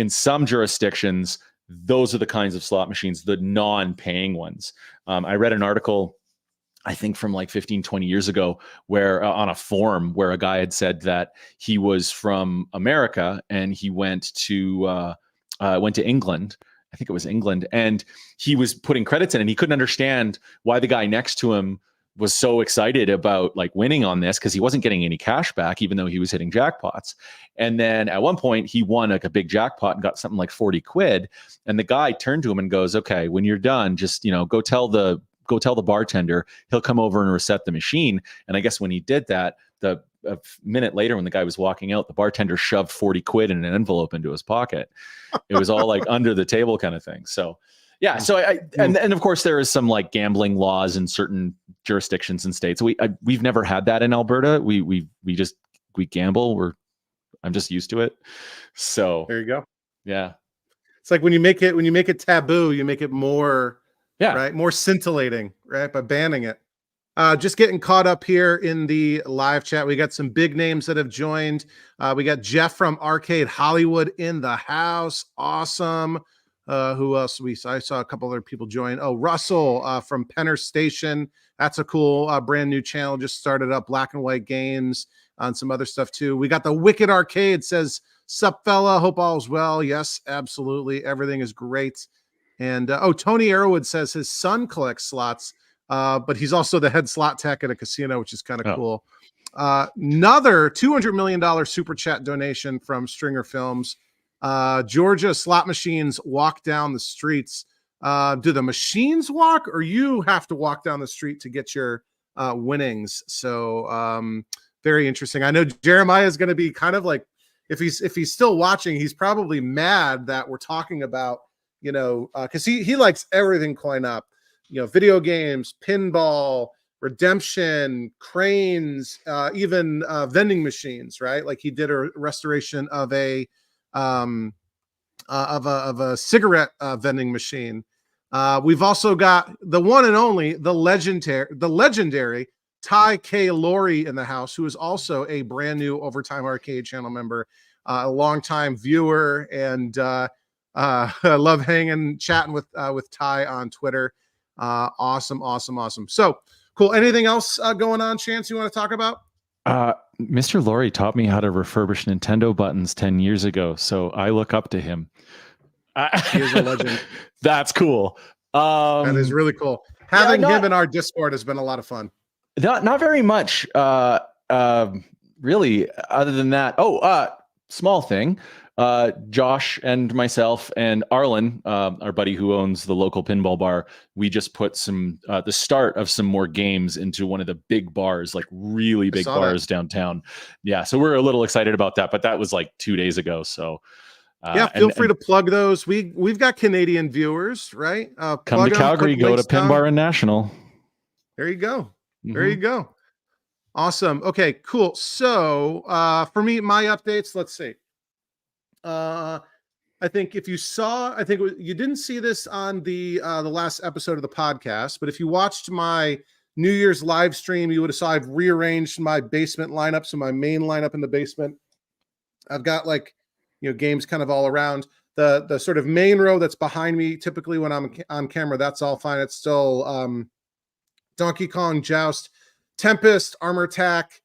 some jurisdictions, those are the kinds of slot machines, the non-paying ones. I read an article, I think from like 15, 20 years ago, where on a forum where a guy had said that he was from America and he went to England. I think it was England, and he was putting credits in and he couldn't understand why the guy next to him was so excited about like winning on this, because he wasn't getting any cash back, even though he was hitting jackpots. And then at one point he won like a big jackpot and got something like 40 quid. And the guy turned to him and goes, okay, when you're done, just, go tell the bartender, he'll come over and reset the machine. And I guess when he did that, a minute later, when the guy was walking out, the bartender shoved 40 quid in an envelope into his pocket. It was all like under the table kind of thing. So yeah. So and of course there is some like gambling laws in certain jurisdictions and states. We've never had that in Alberta. We gamble. I'm just used to it. So there you go. Yeah. It's like when you make it taboo, you make it more, yeah, right, more scintillating, right, by banning it. Just getting caught up here in the live chat. We got some big names that have joined. We got Jeff from Arcade Hollywood in the house. Awesome. Who else? I saw a couple other people join. Oh, Russell from Penner Station. That's a cool brand new channel. Just started up. Black and White Games on some other stuff too. We got the Wicked Arcade. Says, sup fella, hope all's well. Yes, absolutely. Everything is great. And Tony Arrowwood says his son collects slots. But he's also the head slot tech at a casino, which is kind of cool. Another $200 million super chat donation from Stringer Films. Georgia slot machines walk down the streets. Do the machines walk, or you have to walk down the street to get your winnings? So very interesting. I know Jeremiah is going to be kind of like, if he's still watching, he's probably mad that we're talking about, because he likes everything coin up. Video games, pinball, redemption, cranes, even vending machines, right? Like he did a restoration of a cigarette vending machine. We've also got the one and only, the legendary Ty K. Laurie in the house, who is also a brand new Overtime Arcade channel member, a longtime viewer, and I love chatting with Ty on Twitter. Awesome. So cool. Anything else going on, Chance, you want to talk about? Mr. Laurie taught me how to refurbish Nintendo buttons 10 years ago, so I look up to him. He is a legend. That's cool. That is really cool. Having him in our Discord has been a lot of fun. Not very much, really, other than that. Small thing. Josh and myself and Arlen, our buddy who owns the local pinball bar, we just put the start of some more games into one of the big bars, like really big bars downtown. Yeah. So we're a little excited about that, but that was like 2 days ago. So feel free to plug those. We've got Canadian viewers, right? Come to Calgary, go to Pin Bar and National. There you go. There you go. Awesome. Okay, cool. So for me, my updates, let's see. I think if you saw, I think you didn't see this on the last episode of the podcast, but if you watched my New Year's live stream, you would have saw I've rearranged my basement lineup. So my main lineup in the basement, I've got like, games kind of all around. The sort of main row that's behind me, typically when I'm on camera, that's all fine. It's still Donkey Kong Joust, Tempest, Armor Attack,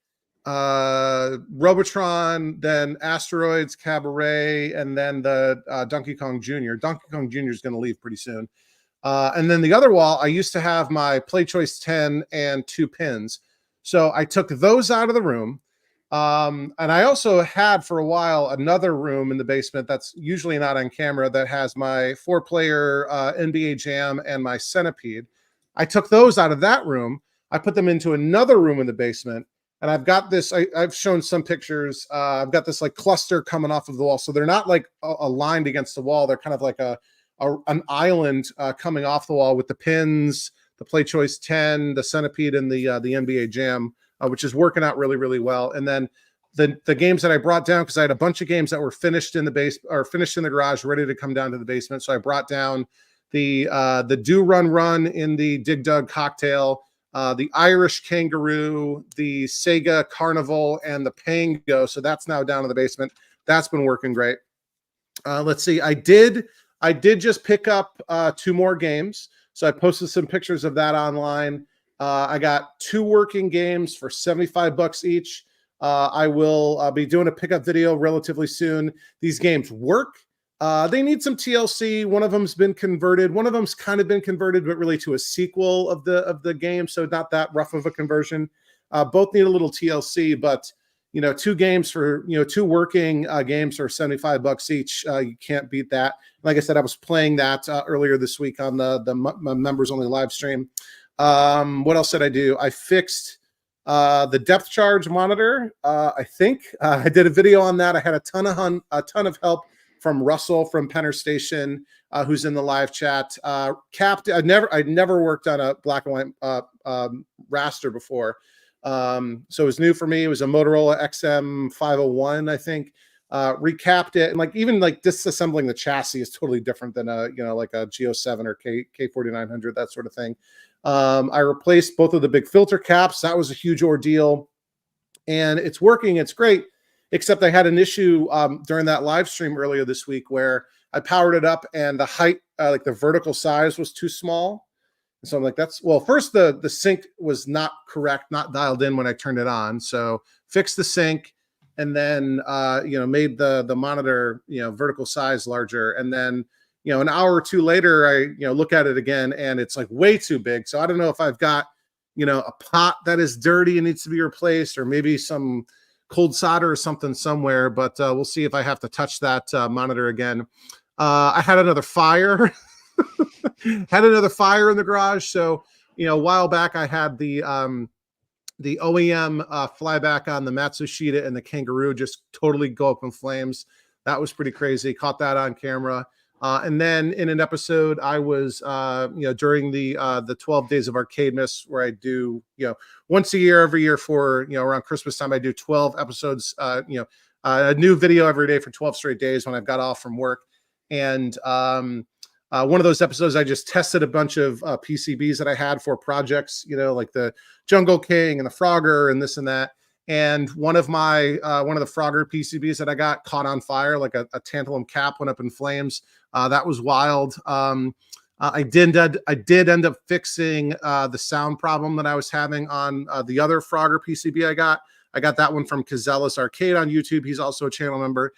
Robotron, then Asteroids, Cabaret, and then the Donkey Kong Jr. Donkey Kong Jr. is going to leave pretty soon. And then the other wall, I used to have my Play Choice 10 and 2 pins. So I took those out of the room. And I also had for a while another room in the basement that's usually not on camera that has my 4-player NBA Jam and my Centipede. I took those out of that room. I put them into another room in the basement. And I've got this, I've shown some pictures. I've got this like cluster coming off of the wall. So they're not like aligned against the wall. They're kind of like an island coming off the wall with the pins, the Play Choice 10, the Centipede, and the NBA Jam, which is working out really, really well. And then the games that I brought down, because I had a bunch of games that were finished in the base or finished in the garage, ready to come down to the basement. So I brought down the Do Run Run in the Dig Dug Cocktail, the Irish Kangaroo, the Sega Carnival, and the Pango. So that's now down in the basement. That's been working great. Let's see. I did just pick up 2 more games. So I posted some pictures of that online. I got 2 working games for $75 each. I will be doing a pickup video relatively soon. These games work. They need some TLC. One of them's been converted. One of them's kind of been converted, but really to a sequel of the game. So not that rough of a conversion. Both need a little TLC, but 2 games for, 2 working games for $75 each. You can't beat that. Like I said, I was playing that earlier this week on the members only live stream. What else did I do? I fixed the depth charge monitor. I think I did a video on that. I had a ton of help from Russell from Penner Station, who's in the live chat. I'd never worked on a black and white raster before. So it was new for me. It was a Motorola XM501, I think. Recapped it, and like even like disassembling the chassis is totally different than like a G07 or K4900, that sort of thing. I replaced both of the big filter caps. That was a huge ordeal, and it's working. It's great, except I had an issue during that live stream earlier this week where I powered it up and the height, like the vertical size, was too small. So I'm like, first the sync was not correct, not dialed in when I turned it on. So fixed the sync, and then made the monitor vertical size larger. And then an hour or 2 later, I look at it again, and it's like way too big. So I don't know if I've got a pot that is dirty and needs to be replaced, or maybe some cold solder or something somewhere. But we'll see if I have to touch that monitor again. I had another fire. Had another fire in the garage. So, a while back I had the OEM flyback on the Matsushita and the Kangaroo just totally go up in flames. That was pretty crazy. Caught that on camera. And then in an episode, I was, during the 12 days of Arcade Miss, where I do, once a year, every year for, around Christmas time, I do 12 episodes, a new video every day for 12 straight days when I've got off from work. And one of those episodes, I just tested a bunch of PCBs that I had for projects, like the Jungle King and the Frogger and this and that. And one of the Frogger PCBs that I got caught on fire, like a tantalum cap went up in flames. That was wild. I did end up fixing the sound problem that I was having on the other Frogger PCB I got. I got that one from Kazelis Arcade on YouTube. He's also a channel member.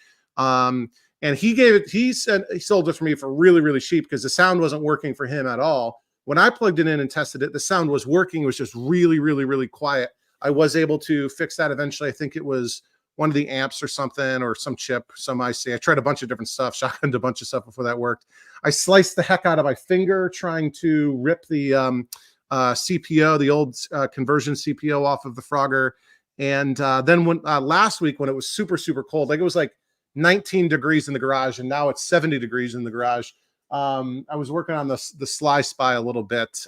And he sold it for me for really, really cheap because the sound wasn't working for him at all. When I plugged it in and tested it, the sound was working. It was just really, really, really quiet. I was able to fix that eventually. I think it was one of the amps or something, or some chip, some IC. I tried a bunch of different stuff, shotgunned a bunch of stuff before that worked. I sliced the heck out of my finger trying to rip the CPO, the old conversion CPO off of the Frogger. And then when last week when it was super, super cold, like it was like 19 degrees in the garage, and now it's 70 degrees in the garage. I was working on the Sly Spy a little bit.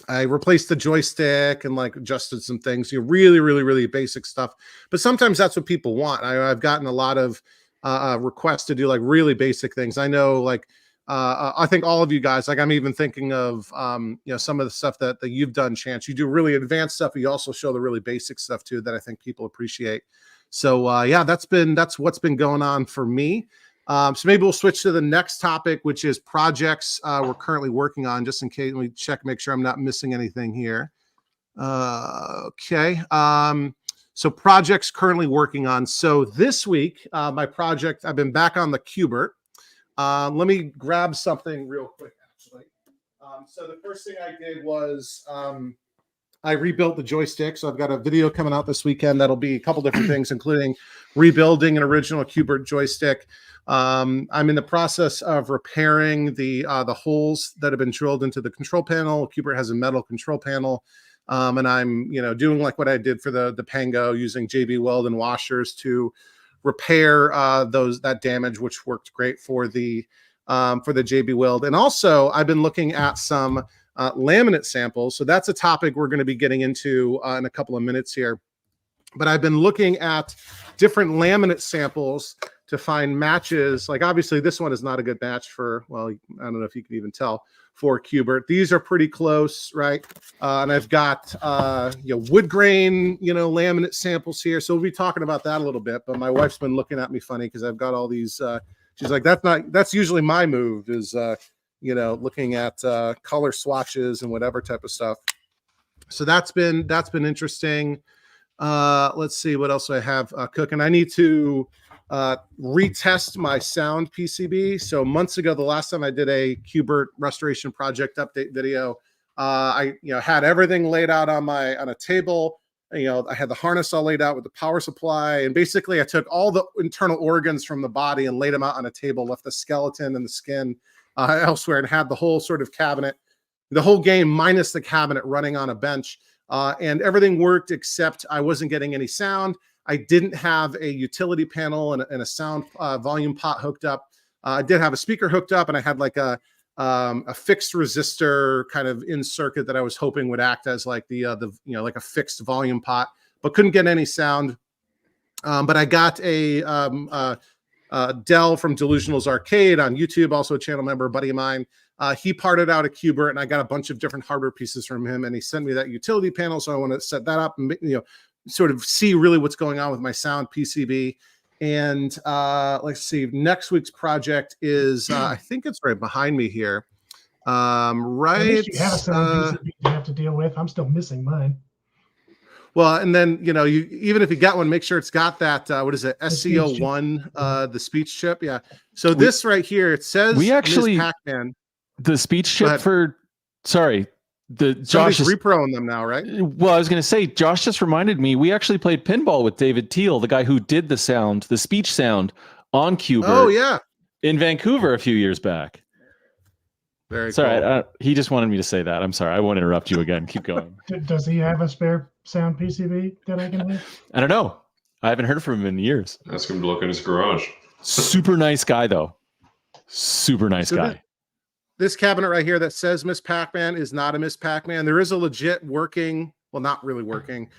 I replaced the joystick and like adjusted some things, really, really, really basic stuff. But sometimes that's what people want. I've gotten a lot of requests to do like really basic things. I know, like, I think all of you guys, like, I'm even thinking of, you know, some of the stuff that you've done, Chance. You do really advanced stuff, but you also show the really basic stuff too that I think people appreciate. So yeah, that's what's been going on for me. So maybe we'll switch to the next topic, which is projects we're currently working on, just in case. Let me check, make sure I'm not missing anything here. Okay. So projects currently working on. So this week, my project, I've been back on the Qbert. Let me grab something real quick, actually. So the first thing I did was I rebuilt the joystick. So I've got a video coming out this weekend that'll be a couple different things, including rebuilding an original Qbert joystick. I'm in the process of repairing the holes that have been drilled into the control panel. Qbert has a metal control panel. And I'm, you know, doing like what I did for the Pango, using JB Weld and washers to repair that damage, which worked great for the JB Weld. And also, I've been looking at some laminate samples. So that's a topic we're going to be getting into in a couple of minutes here. But I've been looking at different laminate samples to find matches. Like, obviously, this one is not a good match for, well, I don't know if you can even tell, for Qbert. These are pretty close, right? And I've got you know, wood grain, you know, laminate samples here. So we'll be talking about that a little bit. But my wife's been looking at me funny because I've got all these. She's like, that's usually my move, is you know, looking at color swatches and whatever type of stuff. So that's been interesting. Let's see what else I have cooking. I need to retest my sound PCB. So months ago, the last time I did a Qbert restoration project update video, I, you know, had everything laid out on a table. You know, I had the harness all laid out with the power supply, and basically I took all the internal organs from the body and laid them out on a table, left the skeleton and the skin elsewhere, and had the whole sort of cabinet, the whole game minus the cabinet, running on a bench. And everything worked, except I wasn't getting any sound. I didn't have a utility panel and a sound volume pot hooked up. I did have a speaker hooked up, and I had like a fixed resistor kind of in circuit that I was hoping would act as like the you know, like a fixed volume pot, but couldn't get any sound. But I got a Dell from Delusional's Arcade on YouTube, also a channel member, a buddy of mine. He parted out a Qbert, and I got a bunch of different hardware pieces from him, and he sent me that utility panel. So I want to set that up and, you know, sort of see really what's going on with my sound PCB. And let's see, next week's project is, I think it's right behind me here. Right. At least you have a sound PCB you have to deal with. I'm still missing mine. Well, and then, you know, even if you got one, make sure it's got that, what is it, SCO1, the speech chip. Yeah. So this right here, it says we actually, Ms. Pac-Man. The speech chip for, sorry, Josh is reproing them now, right? Well, I was going to say, Josh just reminded me, we actually played pinball with David Teal, the guy who did the sound, the speech sound on Qbert. Oh, yeah. In Vancouver a few years back. Very sorry, cool. He just wanted me to say that. I'm sorry. I won't interrupt you again. Keep going. Does he have a spare sound PCB that I can have? I don't know. I haven't heard from him in years. Ask him to look in his garage. Super nice guy, though. Super nice guy. This cabinet right here that says Miss Pac-Man is not a Miss Pac-Man. There is a legit working, well, not really working,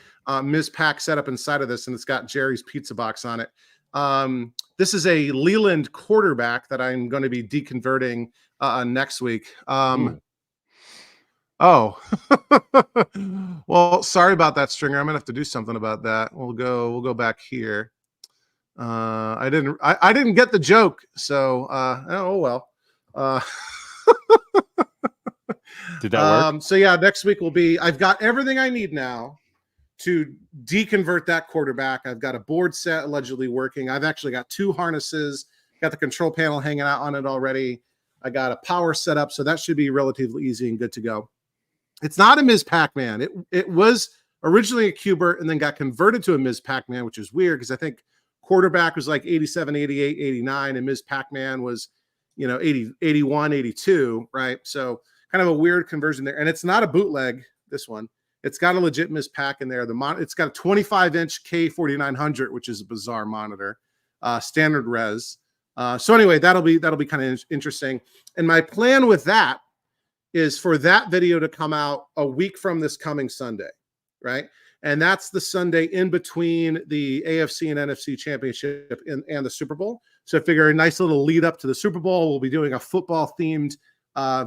Miss Pac setup inside of this, and it's got Jerry's Pizza Box on it. This is a Leland quarterback that I'm going to be deconverting next week. Oh, well, sorry about that, Stringer. I'm gonna have to do something about that. We'll go back here. I didn't get the joke, so oh well. Did that work? So yeah, next week will be, I've got everything I need now to deconvert that quarterback. I've got a board set allegedly working. I've actually got 2 harnesses, got the control panel hanging out on it already. I got a power setup, so that should be relatively easy and good to go. It's not a Ms. Pac-Man. It was originally a Qbert and then got converted to a Ms. Pac-Man, which is weird because I think quarterback was like 87, 88, 89, and Ms. Pac-Man was, you know, 80, 81, 82, right? So kind of a weird conversion there. And it's not a bootleg, this one. It's got a legit Ms. Pac in there. It's got a 25-inch K4900, which is a bizarre monitor, standard res. So anyway, that'll be kind of interesting. And my plan with that is for that video to come out a week from this coming Sunday. right? And that's the Sunday in between the AFC and NFC championship and the Super Bowl. So I figure a nice little lead up to the Super Bowl. We'll be doing a football themed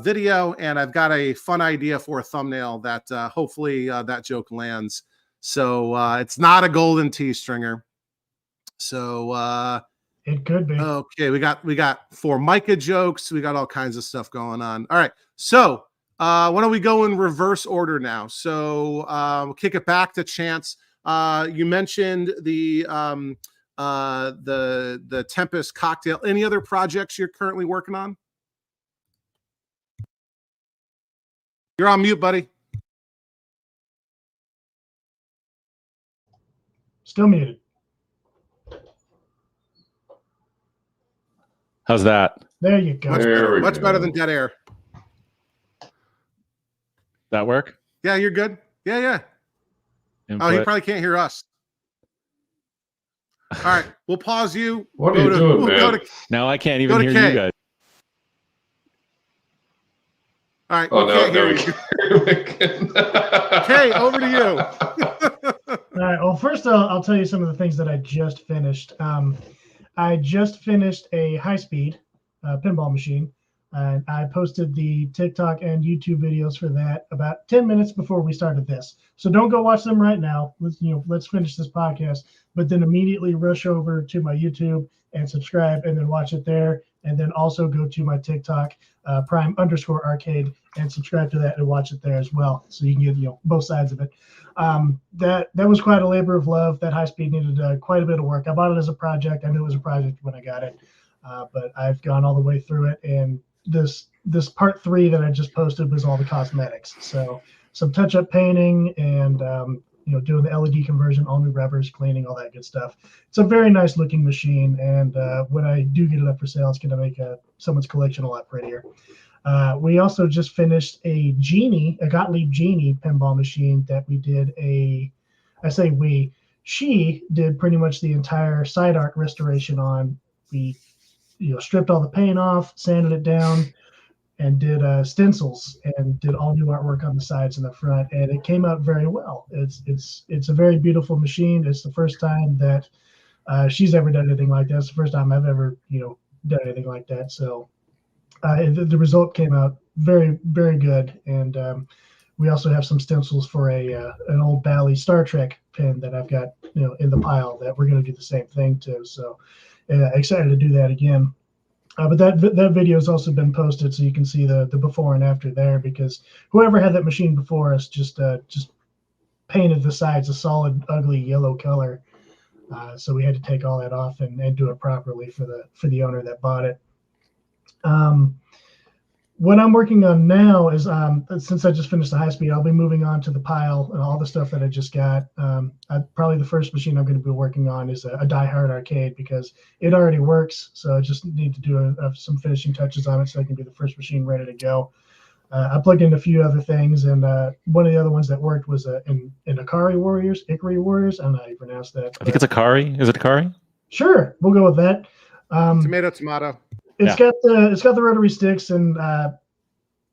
video, and I've got a fun idea for a thumbnail that hopefully that joke lands. So it's not a golden tee stringer. So it could be. Okay, we got Formica jokes. We got all kinds of stuff going on. All right, so why don't we go in reverse order now? So we'll kick it back to Chance. You mentioned the Tempest cocktail. Any other projects you're currently working on? You're on mute, buddy. Still muted. How's that? There you go. Much better than dead air. That work? Yeah, you're good. Yeah. Input. Oh, he probably can't hear us. All right, we'll pause you. What are you doing, man? Now I can't even hear K. you guys. All right, Oh, we no, can't hear you. Okay, over to you. All right. Well, first I'll tell you some of the things that I just finished. I just finished a high-speed pinball machine. And I posted the TikTok and YouTube videos for that about 10 minutes before we started this. So don't go watch them right now. Let's finish this podcast, but then immediately rush over to my YouTube and subscribe, and then watch it there. And then also go to my TikTok, prime_arcade, and subscribe to that and watch it there as well. So you can get both sides of it. That was quite a labor of love. That high speed needed quite a bit of work. I bought it as a project. I knew it was a project when I got it, but I've gone all the way through it. And this part 3 that I just posted was all the cosmetics. So some touch-up painting and doing the LED conversion, all new rubbers, cleaning, all that good stuff. It's a very nice looking machine, and when I do get it up for sale, it's going to make someone's collection a lot prettier. We also just finished a Gottlieb Genie pinball machine that we did she did pretty much the entire side arc restoration on. We stripped all the paint off, sanded it down, and did stencils and did all new artwork on the sides and the front, and it came out very well. It's a very beautiful machine. It's the first time that she's ever done anything like that. It's the first time I've ever done anything like that. So the result came out very, very good. And we also have some stencils for an old Bally Star Trek pin that I've got in the pile that we're going to do the same thing to. So excited to do that again. But that video has also been posted, so you can see the before and after there, because whoever had that machine before us just painted the sides a solid, ugly yellow color. So we had to take all that off and do it properly for the owner that bought it. What I'm working on now is, since I just finished the high speed, I'll be moving on to the pile and all the stuff that I just got. Probably the first machine I'm going to be working on is a Die Hard arcade, because it already works. So I just need to do some finishing touches on it so I can be the first machine ready to go. I plugged in a few other things, and one of the other ones that worked was in Ikari Warriors. I don't know how you pronounce that. I think it's Ikari. Is it Ikari? Sure, we'll go with that. Tomato. It's got the rotary sticks, and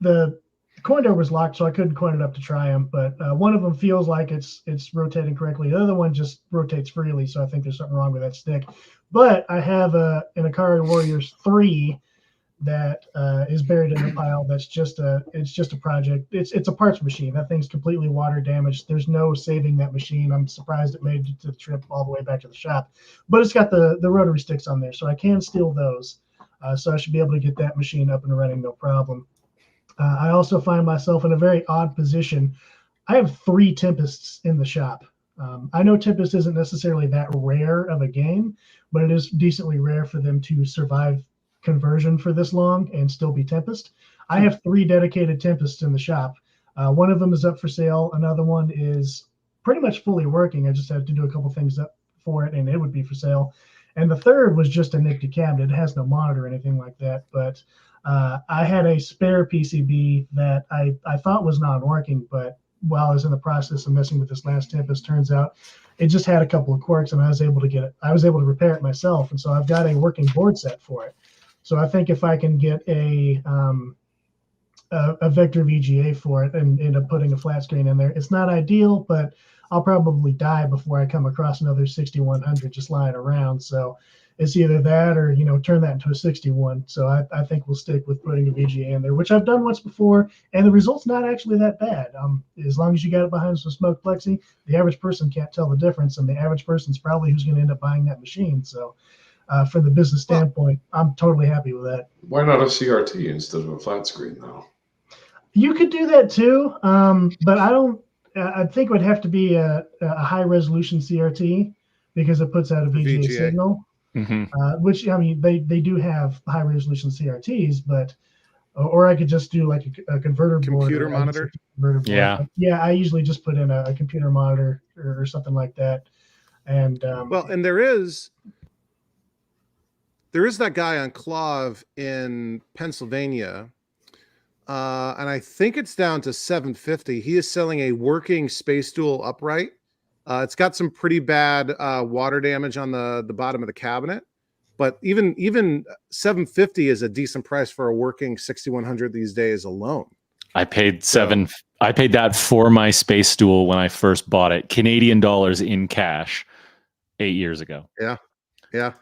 the coin door was locked, so I couldn't coin it up to try them. But one of them feels like it's rotating correctly. The other one just rotates freely, so I think there's something wrong with that stick. But I have an Ikari Warriors 3 that is buried in the pile. It's just a project. It's a parts machine. That thing's completely water damaged. There's no saving that machine. I'm surprised it made it to the trip all the way back to the shop. But it's got the rotary sticks on there, so I can steal those. So I should be able to get that machine up and running, no problem. I also find myself in a very odd position. I have 3 Tempests in the shop. I know Tempest isn't necessarily that rare of a game, but it is decently rare for them to survive conversion for this long and still be Tempest. I have 3 dedicated Tempests in the shop. One of them is up for sale. Another one is pretty much fully working. I just have to do a couple things up for it, and it would be for sale. And the third was just a nifty cabinet. It has no monitor or anything like that. But I had a spare PCB that I thought was non-working, but while I was in the process of messing with this last Tempest, turns out it just had a couple of quirks, and I was able to repair it myself. And so I've got a working board set for it. So I think if I can get a a vector VGA for it and end up putting a flat screen in there. It's not ideal, but I'll probably die before I come across another 6100 just lying around. So it's either that or, turn that into a 61. So I think we'll stick with putting a VGA in there, which I've done once before, and the result's not actually that bad. As long as you got it behind some smoke plexi, the average person can't tell the difference, and the average person's probably who's going to end up buying that machine. So from the business standpoint, I'm totally happy with that. Why not a CRT instead of a flat screen, though? You could do that too, but I think it would have to be a high resolution CRT because it puts out a VGA signal. Mm-hmm. Which, I mean, they do have high resolution CRTs, but or I could just do like a converter board. Computer monitor. Yeah. Yeah, I usually just put in a computer monitor or something like that. And and there is that guy on Clav in Pennsylvania. And I think it's down to $750. He is selling a working Space Duel upright. It's got some pretty bad water damage on the bottom of the cabinet, but even $750 is a decent price for a working 6100 these days alone. I paid that for my Space Duel when I first bought it, Canadian dollars in cash 8 years ago. Yeah.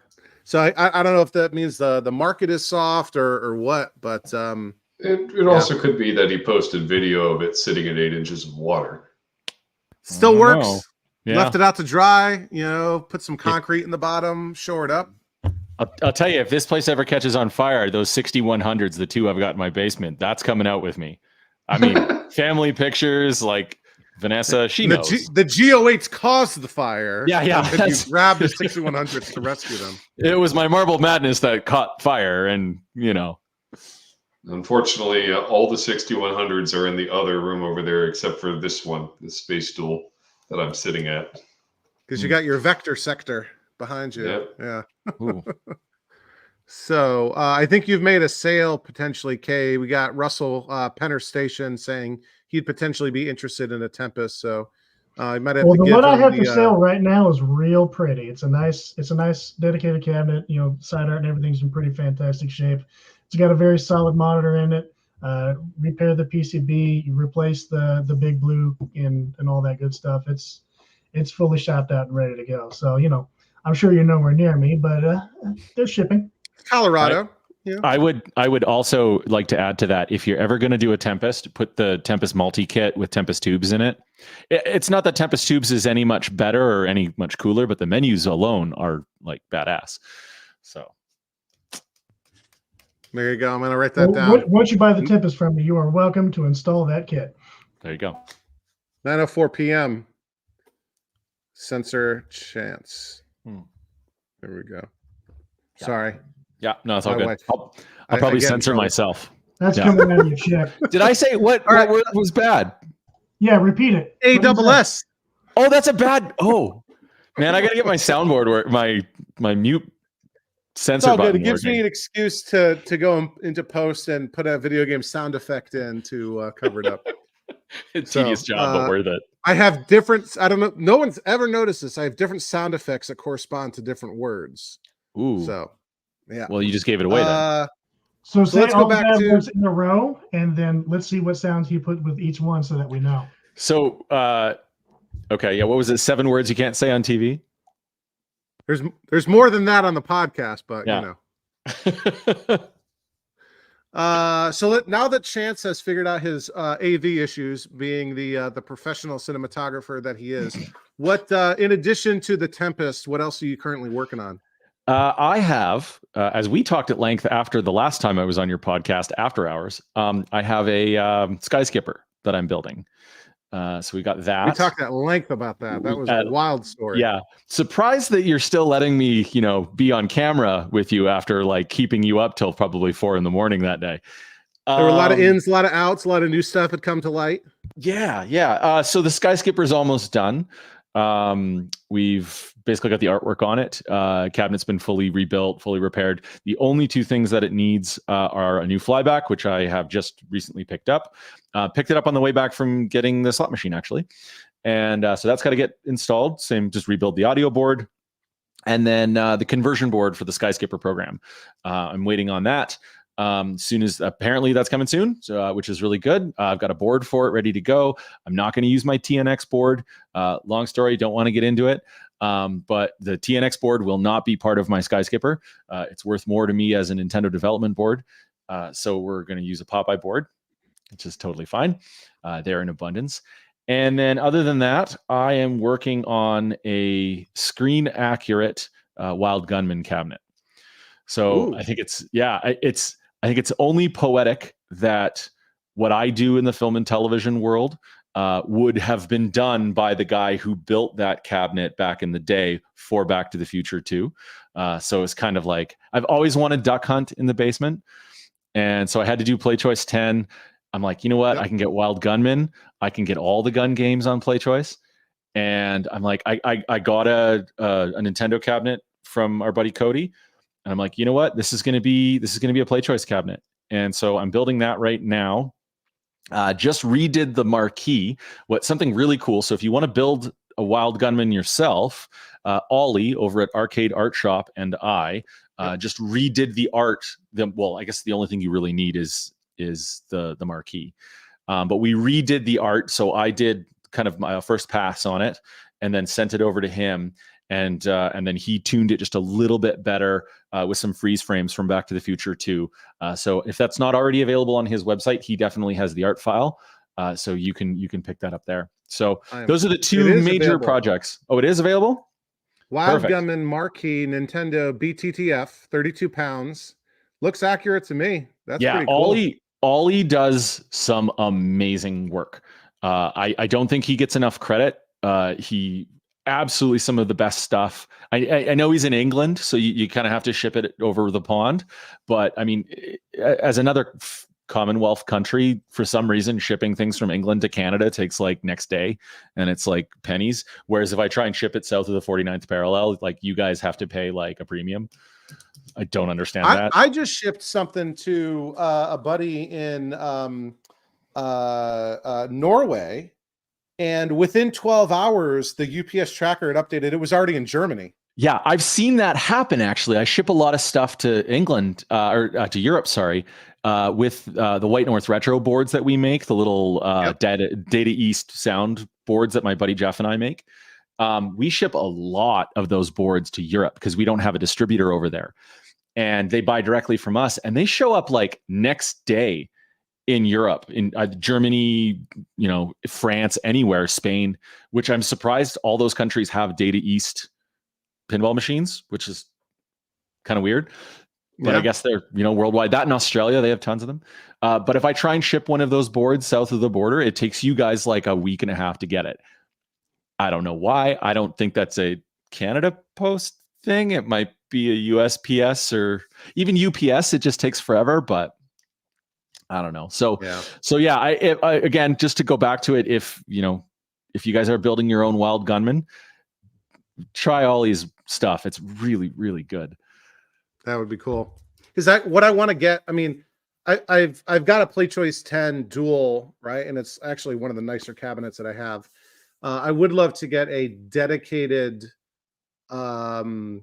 So I don't know if that means the market is soft or what, but it also could be that he posted video of it sitting at 8 inches of water. Still works. Yeah. Left it out to dry, put some concrete in the bottom, shore it up. I'll tell you, if this place ever catches on fire, those 6100s, the two I've got in my basement, that's coming out with me. I mean, family pictures, Vanessa, she knows. The GO8s caused the fire. Yeah. You grabbed the 6100s to rescue them. It was my Marble Madness that caught fire, and Unfortunately, all the 6100s are in the other room over there, except for this one, the Space Duel that I'm sitting at. Because you got your vector sector behind you. Yep. Yeah. Ooh. So I think you've made a sale potentially, Kay. We got Russell Penner Station saying he'd potentially be interested in a Tempest. So you might have to give the one I have the, for sale right now is real pretty. It's a nice dedicated cabinet. Side art and everything's in pretty fantastic shape. It's got a very solid monitor in it. Repair the PCB, you replace the big blue and all that good stuff. It's fully shopped out and ready to go. So I'm sure you're nowhere near me, but they're shipping. Colorado. I would also like to add to that, if you're ever going to do a Tempest, put the Tempest multi-kit with Tempest tubes in it. It's not that Tempest tubes is any much better or any much cooler, but the menus alone are badass. So there you go. I'm going to write that down. Once you buy the Tempest from me, you are welcome to install that kit. There you go. 9:04 p.m. Sensor chance. There we go. Yeah. Sorry. Yeah, no, it's all good. Wife. I'll probably censor myself. That's coming out of your check. Did I say what word was bad? Yeah, repeat it. ASS. Oh, that's a bad. Oh, man, I got to get my soundboard work. My mute sensor button. It gives me an excuse to go into post and put a video game sound effect in to cover it up. It's a tedious job, but worth it. I have different. I don't know. No one's ever noticed this. I have different sound effects that correspond to different words. Ooh. So, yeah. Well, you just gave it away then. So say let's all go back bad to words in a row, and then let's see what sounds you put with each one so that we know. So, okay, yeah. What was it? 7 words you can't say on TV? There's more than that on the podcast, but yeah. So now that Chance has figured out his AV issues, being the professional cinematographer that he is, what in addition to the Tempest, what else are you currently working on? I have, as we talked at length after the last time I was on your podcast, After Hours, I have a Sky Skipper that I'm building. So we got that. We talked at length about that. That was a wild story. Yeah. Surprised that you're still letting me, be on camera with you after keeping you up till probably 4 a.m. that day. There were a lot of ins, a lot of outs, a lot of new stuff had come to light. Yeah. So the Sky Skipper is almost done. We've basically got the artwork on it. Cabinet's been fully rebuilt, fully repaired. The only 2 things that it needs are a new flyback, which I have just recently picked up. Picked it up on the way back from getting the slot machine, actually. And so that's got to get installed. Same, just rebuild the audio board. And then the conversion board for the Sky Skipper program. I'm waiting on that. Soon as apparently that's coming soon, so, which is really good. I've got a board for it ready to go. I'm not going to use my TNX board. Long story, don't want to get into it. But the TNX board will not be part of my Skyskipper. It's worth more to me as a Nintendo development board. So we're going to use a Popeye board, which is totally fine. They're in abundance. And then other than that, I am working on a screen accurate Wild Gunman cabinet. So I think I think it's only poetic that what I do in the film and television world would have been done by the guy who built that cabinet back in the day for Back to the Future 2. So it's kind of like, I've always wanted Duck Hunt in the basement. And so I had to do Play Choice 10. I'm like, you know what? I can get Wild Gunman. I can get all the gun games on Play Choice. And I'm like, I got a Nintendo cabinet from our buddy Cody. And I'm like, you know what? This is going to be a Play Choice cabinet. And so I'm building that right now. Just redid the marquee. Something really cool. So if you want to build a Wild Gunman yourself, Ollie over at Arcade Art Shop and I just redid the art. Well, I guess the only thing you really need is the marquee. But we redid the art. So I did kind of my first pass on it and then sent it over to him. And then he tuned it just a little bit better with some freeze frames from Back to the Future 2. So if that's not already available on his website, he definitely has the art file. So you can pick that up there. So those are the two major projects. Oh, it is available? Wild Gunman marquee Nintendo BTTF, 32 pounds. Looks accurate to me. That's pretty cool. Ollie does some amazing work. I don't think he gets enough credit. He absolutely some of the best stuff. I know he's in England, so you kind of have to ship it over the pond. But I mean, as another Commonwealth country, for some reason, shipping things from England to Canada takes like next day, and it's like pennies. Whereas if I try and ship it south of the 49th parallel, like you guys have to pay like a premium. I don't understand that. I just shipped something to a buddy in Norway. And within 12 hours, the UPS tracker had updated. It was already in Germany. Yeah, I've seen that happen, actually. I ship a lot of stuff to England, or to Europe, sorry, with the White North Retro boards that we make, the little Data East sound boards that my buddy Jeff and I make. We ship a lot of those boards to Europe because we don't have a distributor over there. And they buy directly from us, and they show up like next day in Europe, in Germany, France, anywhere, Spain, which I'm surprised all those countries have Data East pinball machines, which is kind of weird. But I guess they're, worldwide. That in Australia, they have tons of them. But if I try and ship one of those boards south of the border, it takes you guys like a week and a half to get it. I don't know why. I don't think that's a Canada Post thing. It might be a USPS or even UPS. It just takes forever, but I don't know. So I again, just to go back to it, if you guys are building your own Wild Gunman, try Ollie's stuff. It's really, really good. That would be cool. Is that what I want to get? I mean, I've got a Play Choice 10 dual, right? And it's actually one of the nicer cabinets that I have. I would love to get a dedicated. There's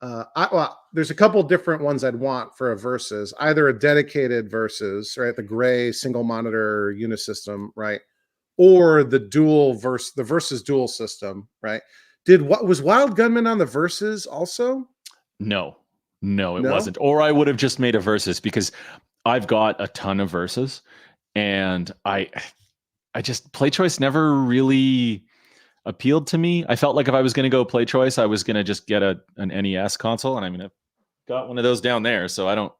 a couple different ones I'd want for a Versus, either a dedicated Versus, right, the gray single monitor unisystem, right, or the Versus dual system, right? Was Wild Gunman on the Versus also? No, it wasn't. Or I would have just made a Versus because I've got a ton of Versus, and I just Play Choice never really appealed to me. I felt like if I was going to go Play Choice, I was going to just get an NES console, and I mean, I've got one of those down there, so I don't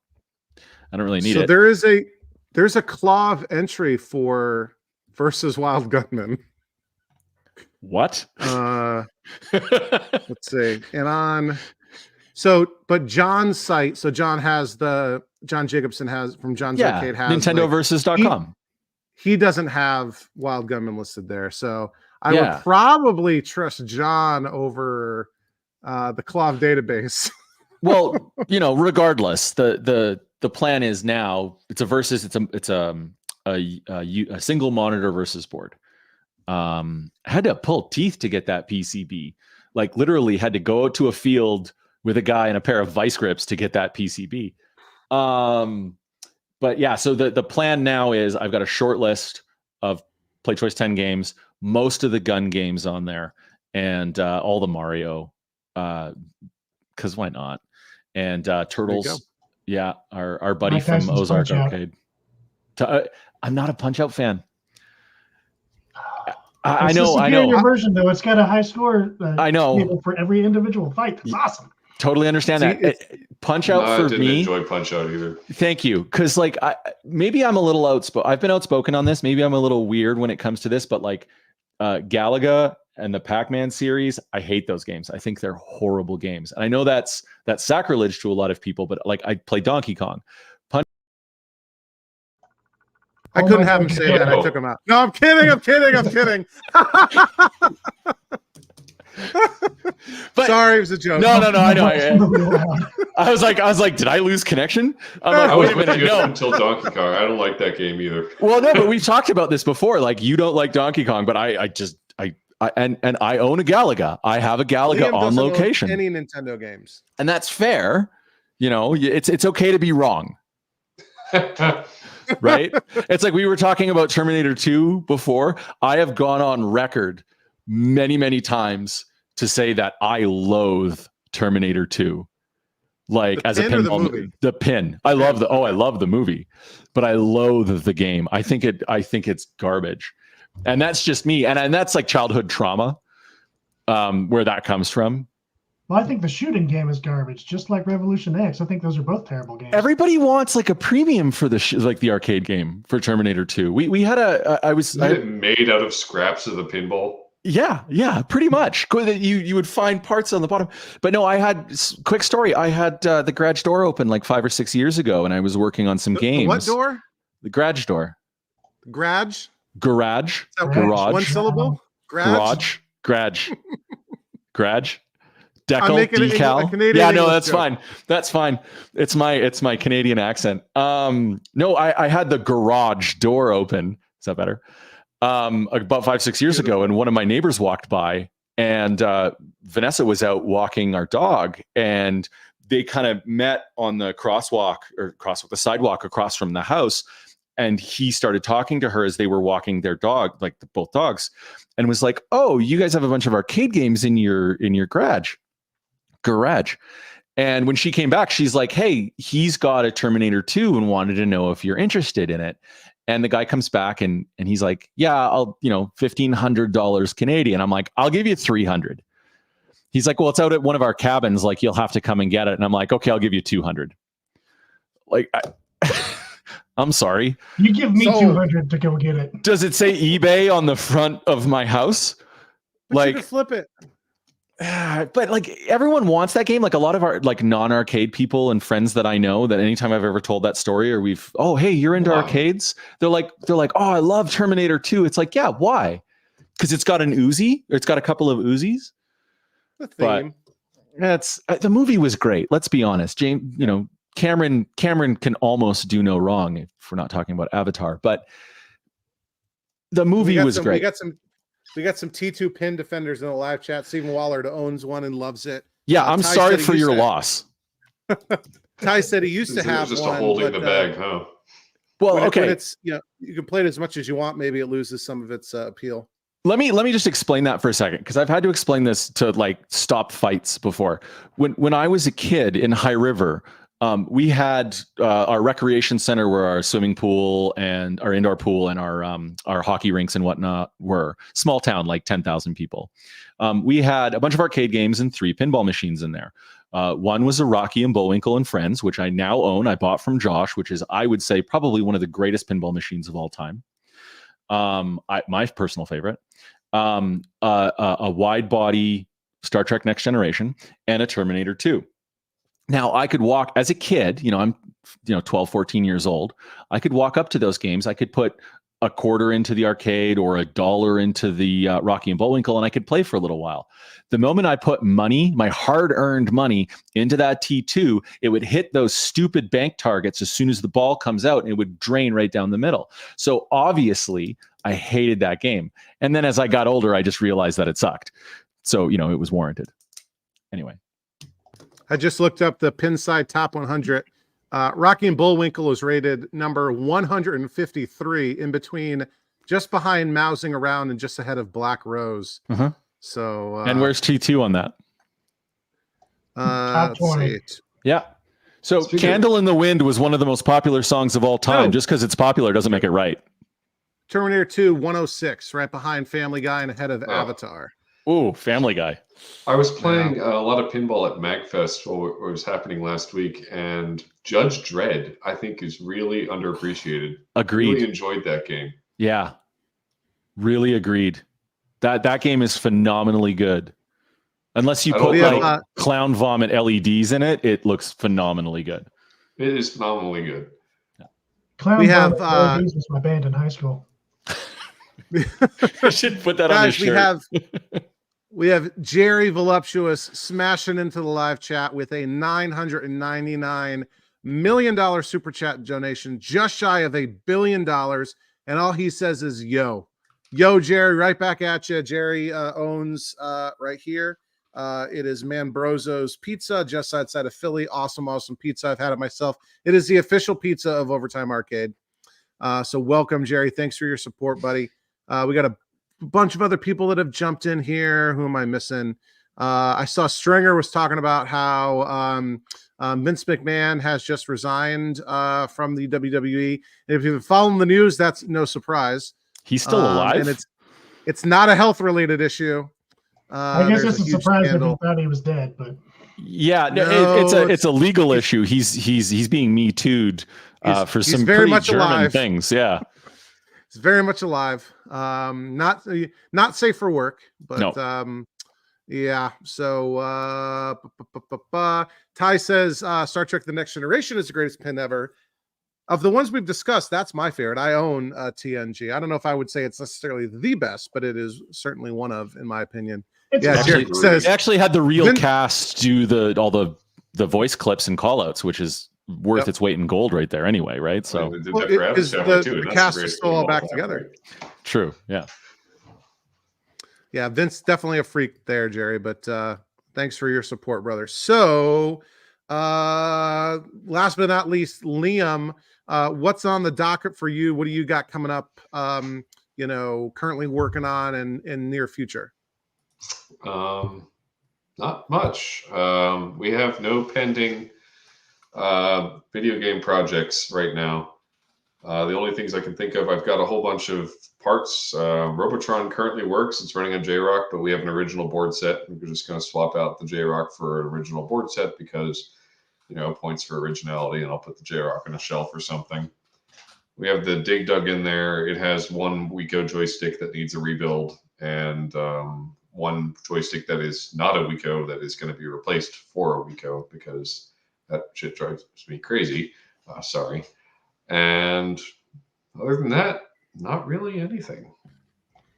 really need it. So there's a claw entry for Versus Wild Gunman. What? Let's see. And but John's site. So John Jacobson has from John's Arcade has NintendoVersus.com. He doesn't have Wild Gunman listed there, so I would probably trust John over the CLOV database. Well, regardless, the plan is now it's a Versus. It's a single monitor Versus board. I had to pull teeth to get that PCB. Like literally had to go out to a field with a guy and a pair of vice grips to get that PCB. But yeah, so the plan now is I've got a short list of Play Choice 10 games, most of the gun games on there, and all the Mario, because why not? And Turtles, yeah, our buddy Mike from Tyson's Ozark Punch-Out. Arcade. I'm not a Punch-Out fan. I It's know, the I know. superior version, though. It's got a high score I know. table for every individual fight. That's awesome. Totally understand that. Punch-Out I for didn't me. enjoy Punch-Out either. Thank you, because like maybe I'm a little outspoken. I've been outspoken on this. Maybe I'm a little weird when it comes to this, but like Galaga and the Pac-Man series, I hate those games. I think they're horrible games, and I know that's sacrilege to a lot of people. But like I play Donkey Kong. I couldn't have him say that. I took him out. No, I'm kidding. I'm kidding. But, sorry, it was a joke. No. I know. I was like, did I lose connection? I'm like, I was wait a with minute. you No. until Donkey Kong. I don't like that game either. Well, no, but we've talked about this before. Like, you don't like Donkey Kong, but I own a Galaga. I have a Galaga Liam on doesn't own location. any Nintendo games, and that's fair. You know, it's okay to be wrong. Right? It's like we were talking about Terminator 2 before. I have gone on record many times to say that I loathe Terminator 2. Like as a pinball movie. The pin. I love the movie, but I loathe the game. I think it's garbage. And that's just me. And that's like childhood trauma, where that comes from. Well, I think the shooting game is garbage, just like Revolution X. I think those are both terrible games. Everybody wants like a premium for like the arcade game for Terminator 2. We had Isn't it made out of scraps of the pinball? Yeah, pretty much. You would find parts on the bottom. But no, I had quick story. I had the garage door open like 5 or 6 years ago, and I was working on some games. The what door? The garage door. Garage. One syllable. Garage. I'm making decal. a Canadian Yeah, no, English that's joke. fine. That's fine. It's my Canadian accent. No, I had the garage door open. Is that better? About 5-6 years ago, and one of my neighbors walked by, and Vanessa was out walking our dog, and they kind of met on the the sidewalk across from the house, and he started talking to her as they were walking their dog, like both dogs, and was like, "Oh, you guys have a bunch of arcade games in your garage." And when she came back, she's like, "Hey, he's got a Terminator 2 and wanted to know if you're interested in it." And the guy comes back and he's like, "Yeah, I'll, $1,500 Canadian." I'm like, "I'll give you $300." He's like, "Well, it's out at one of our cabins. Like, you'll have to come and get it." And I'm like, "Okay, I'll give you $200." Like, I'm sorry. You give me $200 to go get it. Does it say eBay on the front of my house? But like, you could flip it. But like everyone wants that game. Like a lot of our like non-arcade people and friends that I know, that anytime I've ever told that story or hey, you're into arcades. They're like, "Oh, I love Terminator 2. It's like, yeah, why? Because it's got an Uzi. Or it's got a couple of Uzis. The theme. But the movie was great. Let's be honest. Cameron can almost do no wrong if we're not talking about Avatar. But the movie was great. We got some T2 pin defenders in the live chat. Stephen Waller owns one and loves it. Yeah, I'm sorry for your loss. Ty said he used to have just one. Just holding the bag, huh? Well, okay. You can play it as much as you want. Maybe it loses some of its appeal. Let me just explain that for a second, because I've had to explain this to like stop fights before. When I was a kid in High River, we had our recreation center where our swimming pool and our indoor pool and our hockey rinks and whatnot were. Small town, like 10,000 people. We had a bunch of arcade games and 3 pinball machines in there. One was a Rocky and Bullwinkle and Friends, which I now own. I bought from Josh, which is, I would say, probably one of the greatest pinball machines of all time. My personal favorite. A wide body Star Trek Next Generation and a Terminator 2. Now, I could walk as a kid, I'm 12, 14 years old. I could walk up to those games. I could put a quarter into the arcade or $1 into the Rocky and Bullwinkle, and I could play for a little while. The moment I put money, my hard-earned money, into that T2, it would hit those stupid bank targets as soon as the ball comes out, and it would drain right down the middle. So obviously, I hated that game. And then as I got older, I just realized that it sucked. So, it was warranted. Anyway. I just looked up the Pinside Top 100. Rocky and Bullwinkle is rated number 153 in between, just behind Mousing Around and just ahead of Black Rose. Uh-huh. So, and where's T2 on that? Top 20. Yeah. So Speaking Candle in the Wind was one of the most popular songs of all time. Oh. Just because it's popular doesn't make it right. Terminator 2, 106, right behind Family Guy and ahead of Avatar. Ooh, Family Guy. I was playing a lot of pinball at MagFest while it was happening last week, and Judge Dredd, I think, is really underappreciated. Agreed. Really enjoyed that game. Yeah. Really agreed. That game is phenomenally good. Unless you put like clown vomit LEDs in it, it looks phenomenally good. It is phenomenally good. Clown We have LEDs was my band in high school. You should put that on your shirt. We have Jerry Voluptuous smashing into the live chat with a $999 million super chat donation, just shy of $1 billion. And all he says is, yo, Jerry, right back at you. Jerry owns right here. It is Manbrozo's Pizza, just outside of Philly. Awesome pizza. I've had it myself. It is the official pizza of Overtime Arcade. So welcome, Jerry. Thanks for your support, buddy. We got a bunch of other people that have jumped in here. Who am I missing? I saw Stringer was talking about how Vince McMahon has just resigned from the WWE. And if you've been following the news, that's no surprise. He's still alive? And it's not a health-related issue. I guess it's a surprise that he thought he was dead, but yeah, it's a legal issue. He's being Me Too'd for some very pretty German alive. things. Yeah, he's very much alive. Not safe for work, but no. Yeah. So Ty says Star Trek: The Next Generation is the greatest pin ever. Of the ones we've discussed, that's my favorite. I own TNG. I don't know if I would say it's necessarily the best, but it is certainly one of, in my opinion. They actually had the real cast do all the voice clips and callouts, which is worth its weight in gold right there anyway, right? So the cast is still all back together. True. Yeah. Yeah, Vince definitely a freak there, Jerry, but thanks for your support, brother. So last but not least, Liam, what's on the docket for you? What do you got coming up, currently working on and in near future? Not much. We have no pending video game projects right now. The only things I can think of, I've got a whole bunch of parts. Robotron currently works. It's running on J-Rock, but we have an original board set. We're just going to swap out the J-Rock for an original board set because, points for originality, and I'll put the J-Rock on a shelf or something. We have the Dig Dug in there. It has one Wiko joystick that needs a rebuild and one joystick that is not a Wiko that is going to be replaced for a Wiko because that shit drives me crazy. Sorry. And other than that, not really anything.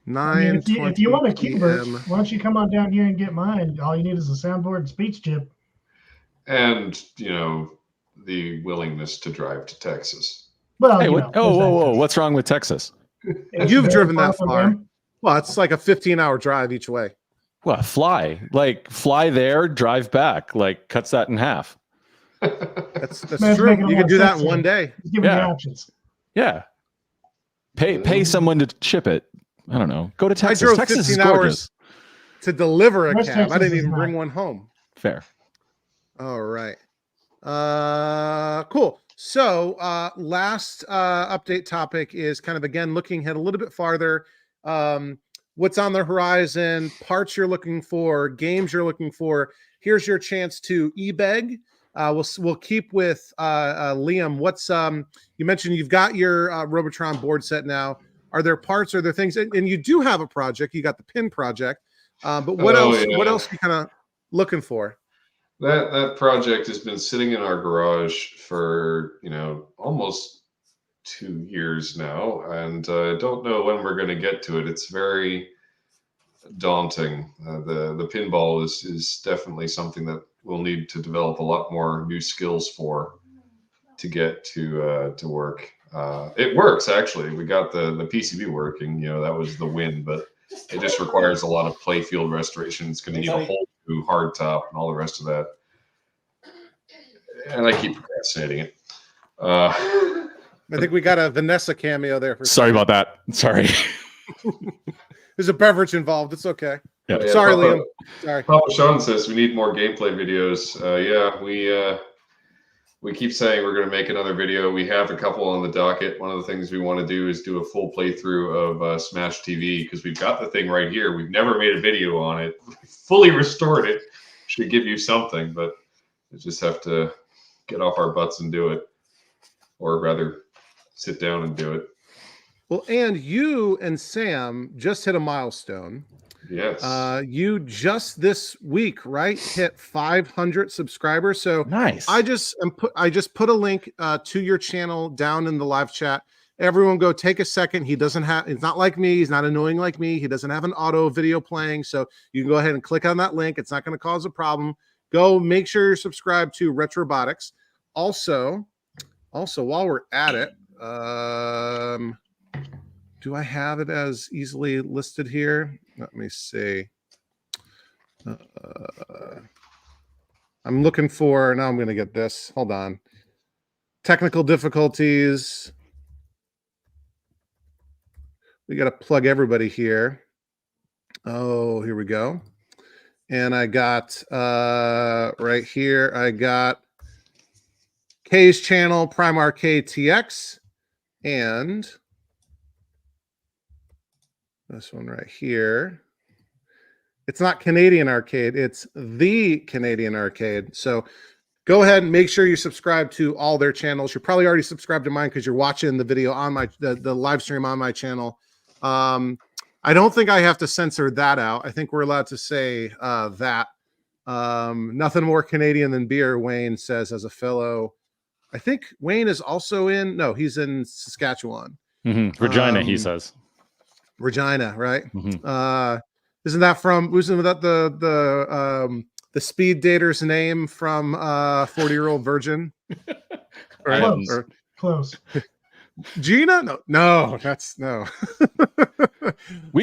If you want a keyboard, why don't you come on down here and get mine? All you need is a soundboard and speech chip. And, the willingness to drive to Texas. Well, hey, whoa. What's wrong with Texas? You've driven that far. Well, it's like a 15-hour drive each way. Well, fly there, drive back, cuts that in half. That's true. You can do that in one day. Give me options. Yeah. Pay someone to ship it. I don't know. Go to Texas. I drove Texas 15 hours to deliver a cab. Texas I didn't even bring one home. Fair. All right. Cool. So last update topic is kind of, again, looking ahead a little bit farther. What's on the horizon, parts you're looking for, games you're looking for. Here's your chance to e-beg. We'll keep with Liam. What's you mentioned you've got your Robotron board set now. Are there parts? Are there things? And you do have a project. You got the pin project. But what else? Yeah. What else are you kind of looking for? That project has been sitting in our garage for almost 2 years now, and I don't know when we're going to get to it. It's very daunting. The pinball is definitely something that we'll need to develop a lot more new skills for to get to work. It works, actually. We got the PCB working. That was the win, but it just requires a lot of playfield restoration. It's going to need a whole new hard top and all the rest of that. And I keep procrastinating it. I think we got a Vanessa cameo there. Sorry about that. Sorry. There's a beverage involved. It's okay. Yeah. Sorry, Papa, Liam. Sorry. Papa Sean says we need more gameplay videos. Yeah, we keep saying we're going to make another video. We have a couple on the docket. One of the things we want to do is do a full playthrough of Smash TV because we've got the thing right here. We've never made a video on it. We fully restored it. Should give you something, but we just have to get off our butts and do it, or rather, sit down and do it. Well, and you and Sam just hit a milestone. Yes. You just this week, right, hit 500 subscribers. So Nice. I just put a link to your channel down in the live chat. Everyone go take a second. It's not like me. He's not annoying like me. He doesn't have an auto video playing. So you can go ahead and click on that link. It's not going to cause a problem. Go make sure you're subscribed to Retrobotics. Also, while we're at it, do I have it as easily listed here? Let me see. I'm looking for, now I'm going to get this. Hold on. Technical difficulties. We got to plug everybody here. Oh, here we go. And I got right here, I got K's channel, Prime Arcade TX, and this one right here. It's not Canadian Arcade, it's the Canadian Arcade. So go ahead and make sure you subscribe to all their channels. You're probably already subscribed to mine because you're watching the video on the live stream on my channel. I don't think I have to censor that out. I think we're allowed to say that. Nothing more Canadian than beer, Wayne says, as a fellow. I think Wayne is also he's in Saskatchewan. Regina, he says. Regina, right? Mm-hmm. Isn't that the speed dater's name from 40-Year-Old Virgin? Close. Gina? No, that's no.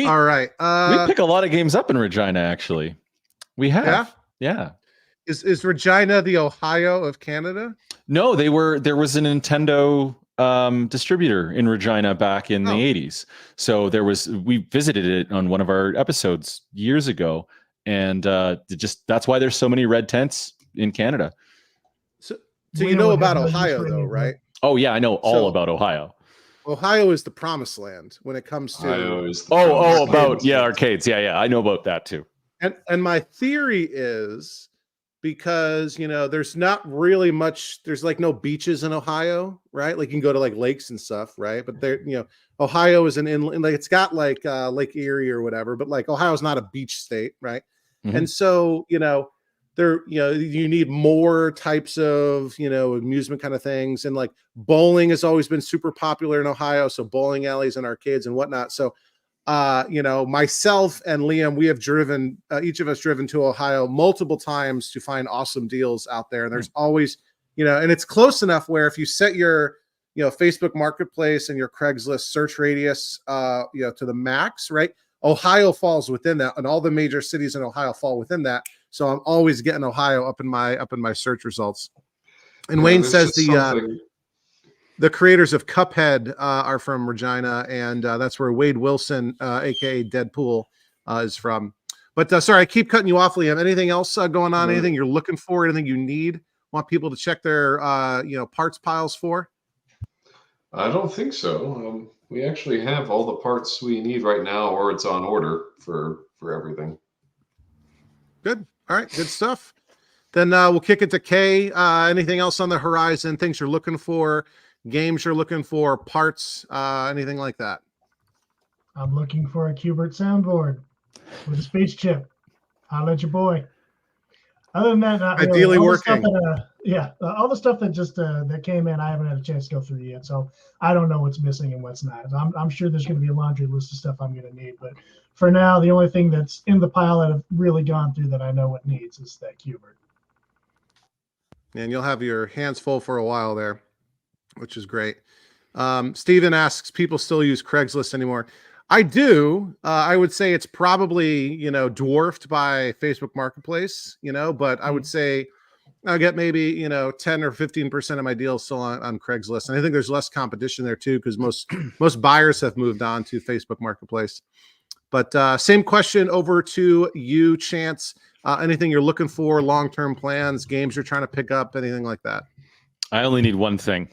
All right. We pick a lot of games up in Regina, actually. We have. Yeah. Is Regina the Ohio of Canada? No, there was a Nintendo distributor in Regina back in the 80s. So we visited it on one of our episodes years ago, and that's why there's so many red tents in Canada. So you know about Ohio though, right? Oh yeah, I know all about Ohio. Ohio is the promised land when it comes to arcades. Yeah, I know about that too. And my theory is because there's not really much, there's like no beaches in Ohio, right? Like you can go to like lakes and stuff, right? But Ohio is an inland, like it's got like Lake Erie or whatever, but like Ohio's not a beach state, right? Mm-hmm. And so you need more types of amusement kind of things, and like bowling has always been super popular in Ohio, so bowling alleys and arcades and whatnot. So myself and Liam, we have driven, each of us driven to Ohio multiple times to find awesome deals out there. And there's always, and it's close enough where if you set your, Facebook Marketplace and your Craigslist search radius, to the max, right? Ohio falls within that, and all the major cities in Ohio fall within that. So I'm always getting Ohio up in my search results. And Wayne says the creators of Cuphead are from Regina, and that's where Wade Wilson, aka Deadpool, is from. But sorry, I keep cutting you off, Liam. Anything else going on? Anything you're looking for? Anything you need? Want people to check their parts piles for? I don't think so. We actually have all the parts we need right now, or it's on order for everything. Good. All right. Good stuff. Then we'll kick it to Kay. Anything else on the horizon? Things you're looking for? Games you're looking for? Parts? Anything like that? I'm looking for a Qbert soundboard with a speech chip. I'll let your boy. Other than that, not ideally really. Working. All the stuff that just that came in, I haven't had a chance to go through yet, so I don't know what's missing and what's not. I'm sure there's going to be a laundry list of stuff I'm going to need, but for now, the only thing that's in the pile that I've really gone through that I know what needs is that Qbert. And you'll have your hands full for a while there, which is great. Steven asks, people still use Craigslist anymore? I do. I would say it's probably, dwarfed by Facebook Marketplace, but I would say I'll get maybe 10 or 15% of my deals still on Craigslist, and I think there's less competition there too because most buyers have moved on to Facebook Marketplace. But same question over to you, Chance. Anything you're looking for, long-term plans, games you're trying to pick up, anything like that? I only need one thing: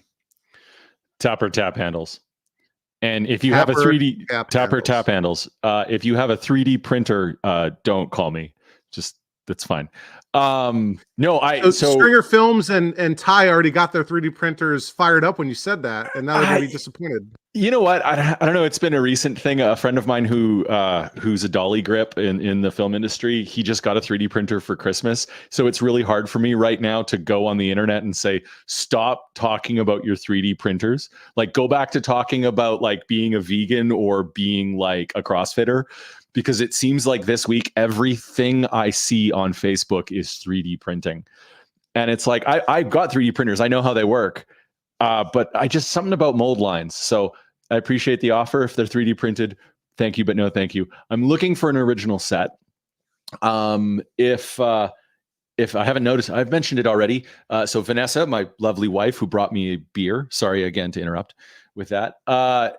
tap handles. And if you have a 3D tap handles, if you have a 3D printer, don't call me. Just that's fine. So Stringer Films and Ty already got their 3D printers fired up when you said that, and now they're gonna be disappointed. You know what? I don't know. It's been a recent thing. A friend of mine who's a dolly grip in the film industry, he just got a 3D printer for Christmas. So it's really hard for me right now to go on the internet and say, stop talking about your 3D printers. Like, go back to talking about like being a vegan or being like a CrossFitter. Because it seems like this week, everything I see on Facebook is 3D printing. And it's like, I've got 3D printers. I know how they work. But I just, something about mold lines. So I appreciate the offer. If they're 3D printed, thank you, but no thank you. I'm looking for an original set. If I haven't noticed, I've mentioned it already. So Vanessa, my lovely wife who brought me a beer, sorry again to interrupt with that.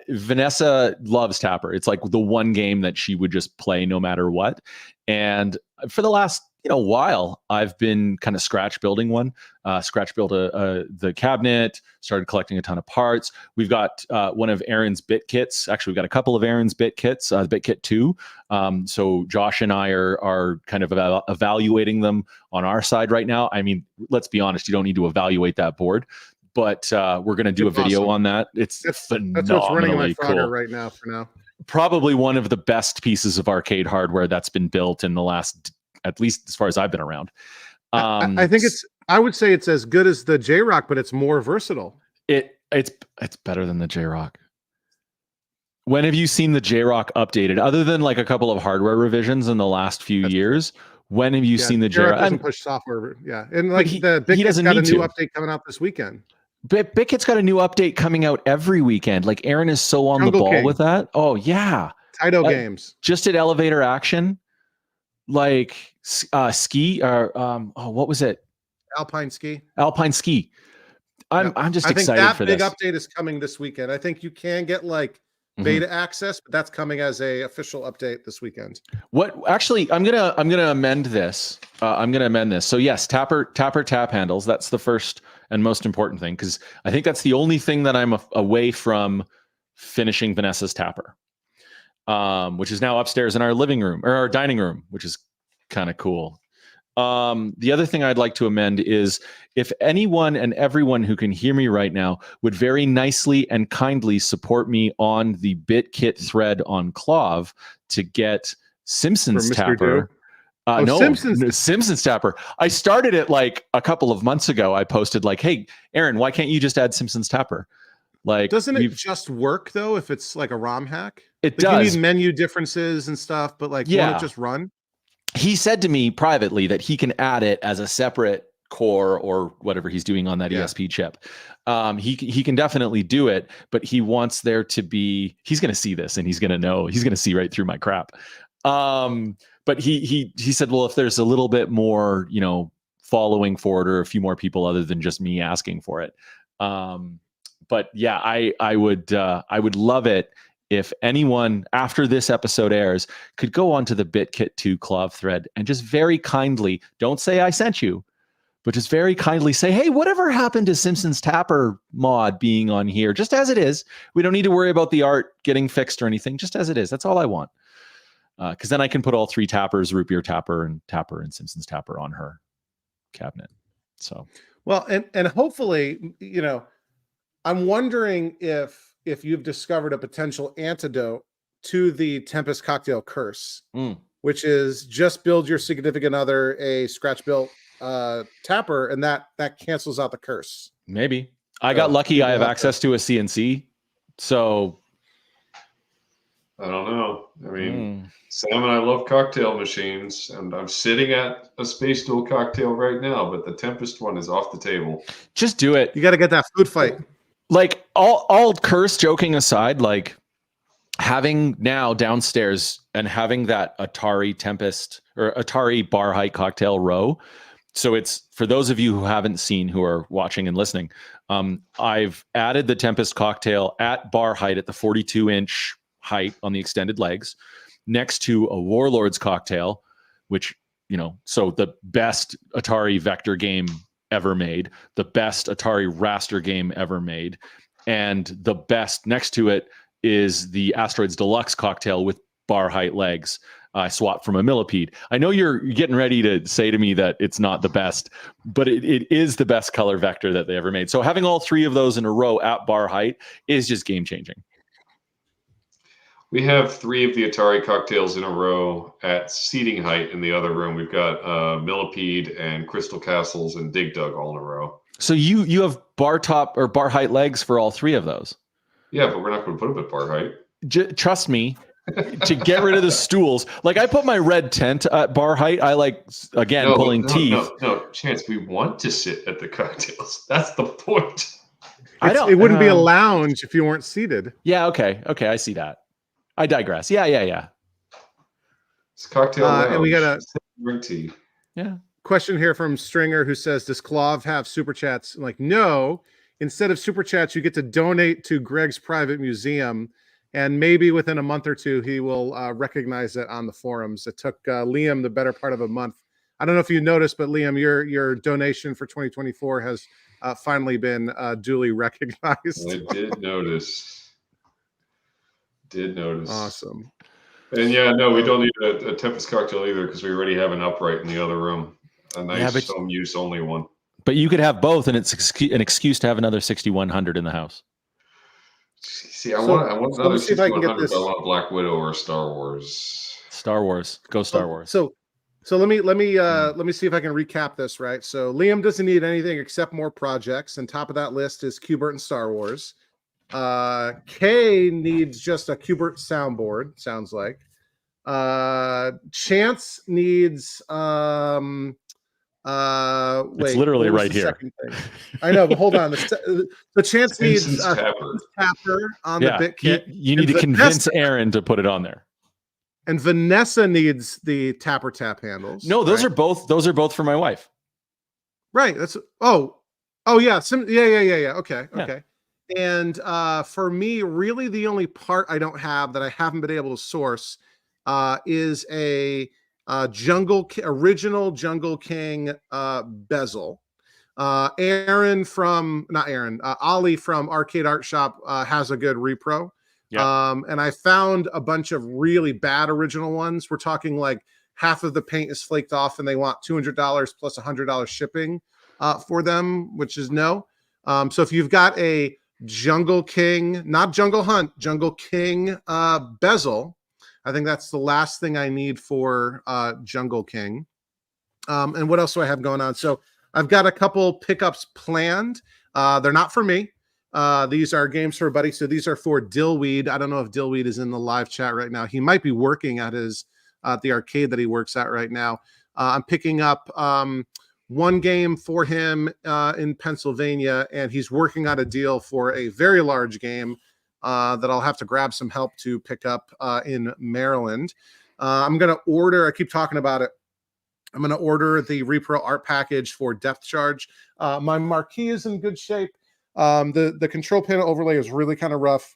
Vanessa loves Tapper. It's like the one game that she would just play no matter what. And for the last while, I've been kind of scratch building one. Scratch built the cabinet, started collecting a ton of parts. We've got one of Aaron's bit kits. Actually, we've got a couple of Aaron's bit kits, the bit kit 2. So Josh and I are kind of evaluating them on our side right now. I mean, let's be honest, you don't need to evaluate that board. But we're going to do a video on that. That's what's running in my Frogger right now for now. Probably one of the best pieces of arcade hardware that's been built in the last, at least as far as I've been around. I think I would say it's as good as the J-Rock, but it's more versatile. It's better than the J-Rock. When have you seen the J-Rock updated, other than like a couple of hardware revisions in the last few years? When have you seen the J-Rock? Doesn't push software. Yeah. And like the Big Kit's got a new update coming out this weekend. BitKit's got a new update coming out every weekend. Like, Aaron is so on the ball with that. Oh yeah, Taito Games just at Elevator Action, like ski or what was it? Alpine Ski. I'm just excited for this. I think that big update is coming this weekend. I think you can get like beta access, but that's coming as a official update this weekend. What actually? I'm gonna amend this. So yes, Tapper tap handles. That's the first and most important thing, because I think that's the only thing that I'm away from finishing Vanessa's Tapper, which is now upstairs in our living room or our dining room, which is kind of cool. The other thing I'd like to amend is if anyone and everyone who can hear me right now would very nicely and kindly support me on the BitKit thread on Clove to get Simpsons Tapper. Simpsons Tapper. I started it like a couple of months ago. I posted like, hey, Aaron, why can't you just add Simpsons Tapper? Like, doesn't it just work though if it's like a ROM hack? It does. You need menu differences and stuff, but like, won't it just run? He said to me privately that he can add it as a separate core or whatever he's doing on that ESP chip. He can definitely do it, but he wants there to be. He's going to see this and he's going to know. He's going to see right through my crap. But he said, well, if there's a little bit more, following for it or a few more people other than just me asking for it. But yeah, I would love it if anyone after this episode airs could go onto the BitKit 2 Clove thread and just very kindly, don't say I sent you, but just very kindly say, hey, whatever happened to Simpsons Tapper mod being on here, just as it is. We don't need to worry about the art getting fixed or anything, just as it is. That's all I want. Because then I can put all 3 Tappers, Root Beer Tapper and Simpsons Tapper on her cabinet. So, well, and hopefully, I'm wondering if you've discovered a potential antidote to the Tempest Cocktail curse, which is just build your significant other a scratch-built Tapper, and that cancels out the curse. Maybe. I got lucky. I have access to a CNC, so I don't know. I mean, Sam and I love cocktail machines, and I'm sitting at a Space Duel cocktail right now, but the Tempest one is off the table. Just do it. You got to get that food fight. Like, all curse joking aside, like having now downstairs and having that Atari Tempest or Atari bar height cocktail row so it's for those of you who haven't seen, who are watching and listening. I've added the Tempest cocktail at bar height at the 42-inch height on the extended legs, next to a Warlords cocktail, which, you know, so the best Atari vector game ever made, the best Atari raster game ever made, and the best next to it is the Asteroids Deluxe cocktail with bar height legs. I swapped from a millipede. I know you're getting ready to say to me that it's not the best, but it is the best color vector that they ever made. So having all three of those in a row at bar height is just game changing. We have 3 of the Atari cocktails in a row at seating height in the other room. We've got Millipede and Crystal Castles and Dig Dug all in a row. So you have bar top or bar height legs for all 3 of those. Yeah, but we're not going to put them at bar height. Trust me, to get rid of the stools. Like I put my red tent at bar height. I pulling teeth. No, Chance, we want to sit at the cocktails. That's the point. It wouldn't be a lounge if you weren't seated. Yeah, okay, I see that. I digress. Yeah. It's cocktail lounge. And we got a drink tea. Yeah. Question here from Stringer, who says, "Does Clav have super chats?" I'm like, no. Instead of super chats, you get to donate to Greg's private museum, and maybe within a month or two, he will recognize it on the forums. It took Liam the better part of a month. I don't know if you noticed, but Liam, your donation for 2024 has finally been duly recognized. I did notice. Awesome. And yeah, no, we don't need a Tempest cocktail either because we already have an upright in the other room. A nice home use only one. But you could have both, and it's an excuse to have another 6100 in the house. See, I want another 6100. I want a Black Widow or a Star Wars. Star Wars. Go Star Wars. So let me see if I can recap this, right? So Liam doesn't need anything except more projects, and top of that list is Qbert and Star Wars. Kay needs just a Qbert soundboard, sounds like. Chance needs it's literally right here. I know, but hold on. The Chance needs tapper on the bit kit. You need to convince Aaron to put it on there. And Vanessa needs the tapper tap handles. No, those are both for my wife. Right. That's yeah. Yeah. Okay. Yeah. Okay. And for me, really the only part I don't have that I haven't been able to source is a original Jungle King bezel. Ollie from Arcade Art Shop has a good repro. Yeah. And I found a bunch of really bad original ones. We're talking like half of the paint is flaked off and they want $200 plus $100 shipping for them, which is no. So if you've got a Jungle King, not Jungle Hunt, Jungle King bezel, I think that's the last thing I need for Jungle King. And what else do I have going on? So I've got a couple pickups planned. They're not for me. These are games for a buddy. So these are for Dillweed. I don't know if Dillweed is in the live chat right now. He might be working at the arcade that he works at right now. I'm picking up one game for him in Pennsylvania, and he's working out a deal for a very large game that I'll have to grab some help to pick up in Maryland. I'm going to order, I keep talking about it, I'm going to order the Repro art package for Depth Charge. My marquee is in good shape. The control panel overlay is really kind of rough.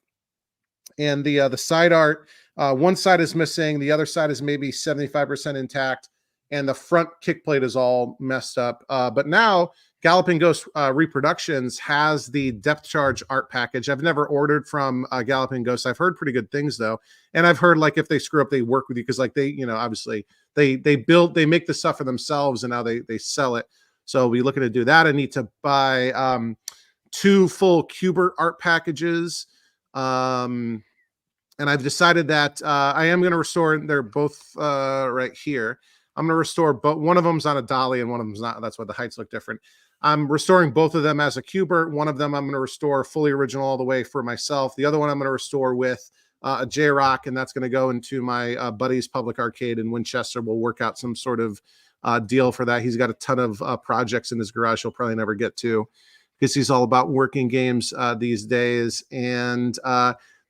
And the side art, one side is missing. The other side is maybe 75% intact. And the front kick plate is all messed up. But now Galloping Ghost Reproductions has the Depth Charge art package. I've never ordered from Galloping Ghost. I've heard pretty good things though. And I've heard like if they screw up, they work with you. Cause like they, obviously they make the stuff for themselves and now they sell it. So we looking to do that. I need to buy 2 full Qbert art packages. And I've decided that I am going to restore, they're both right here. I'm going to restore, but one of them's on a dolly and one of them's not. That's why the heights look different. I'm restoring both of them as a Qbert. One of them I'm going to restore fully original all the way for myself. The other one I'm going to restore with a J-Rock, and that's going to go into my buddy's public arcade in Winchester. We'll work out some sort of deal for that. He's got a ton of projects in his garage he'll probably never get to because he's all about working games these days. And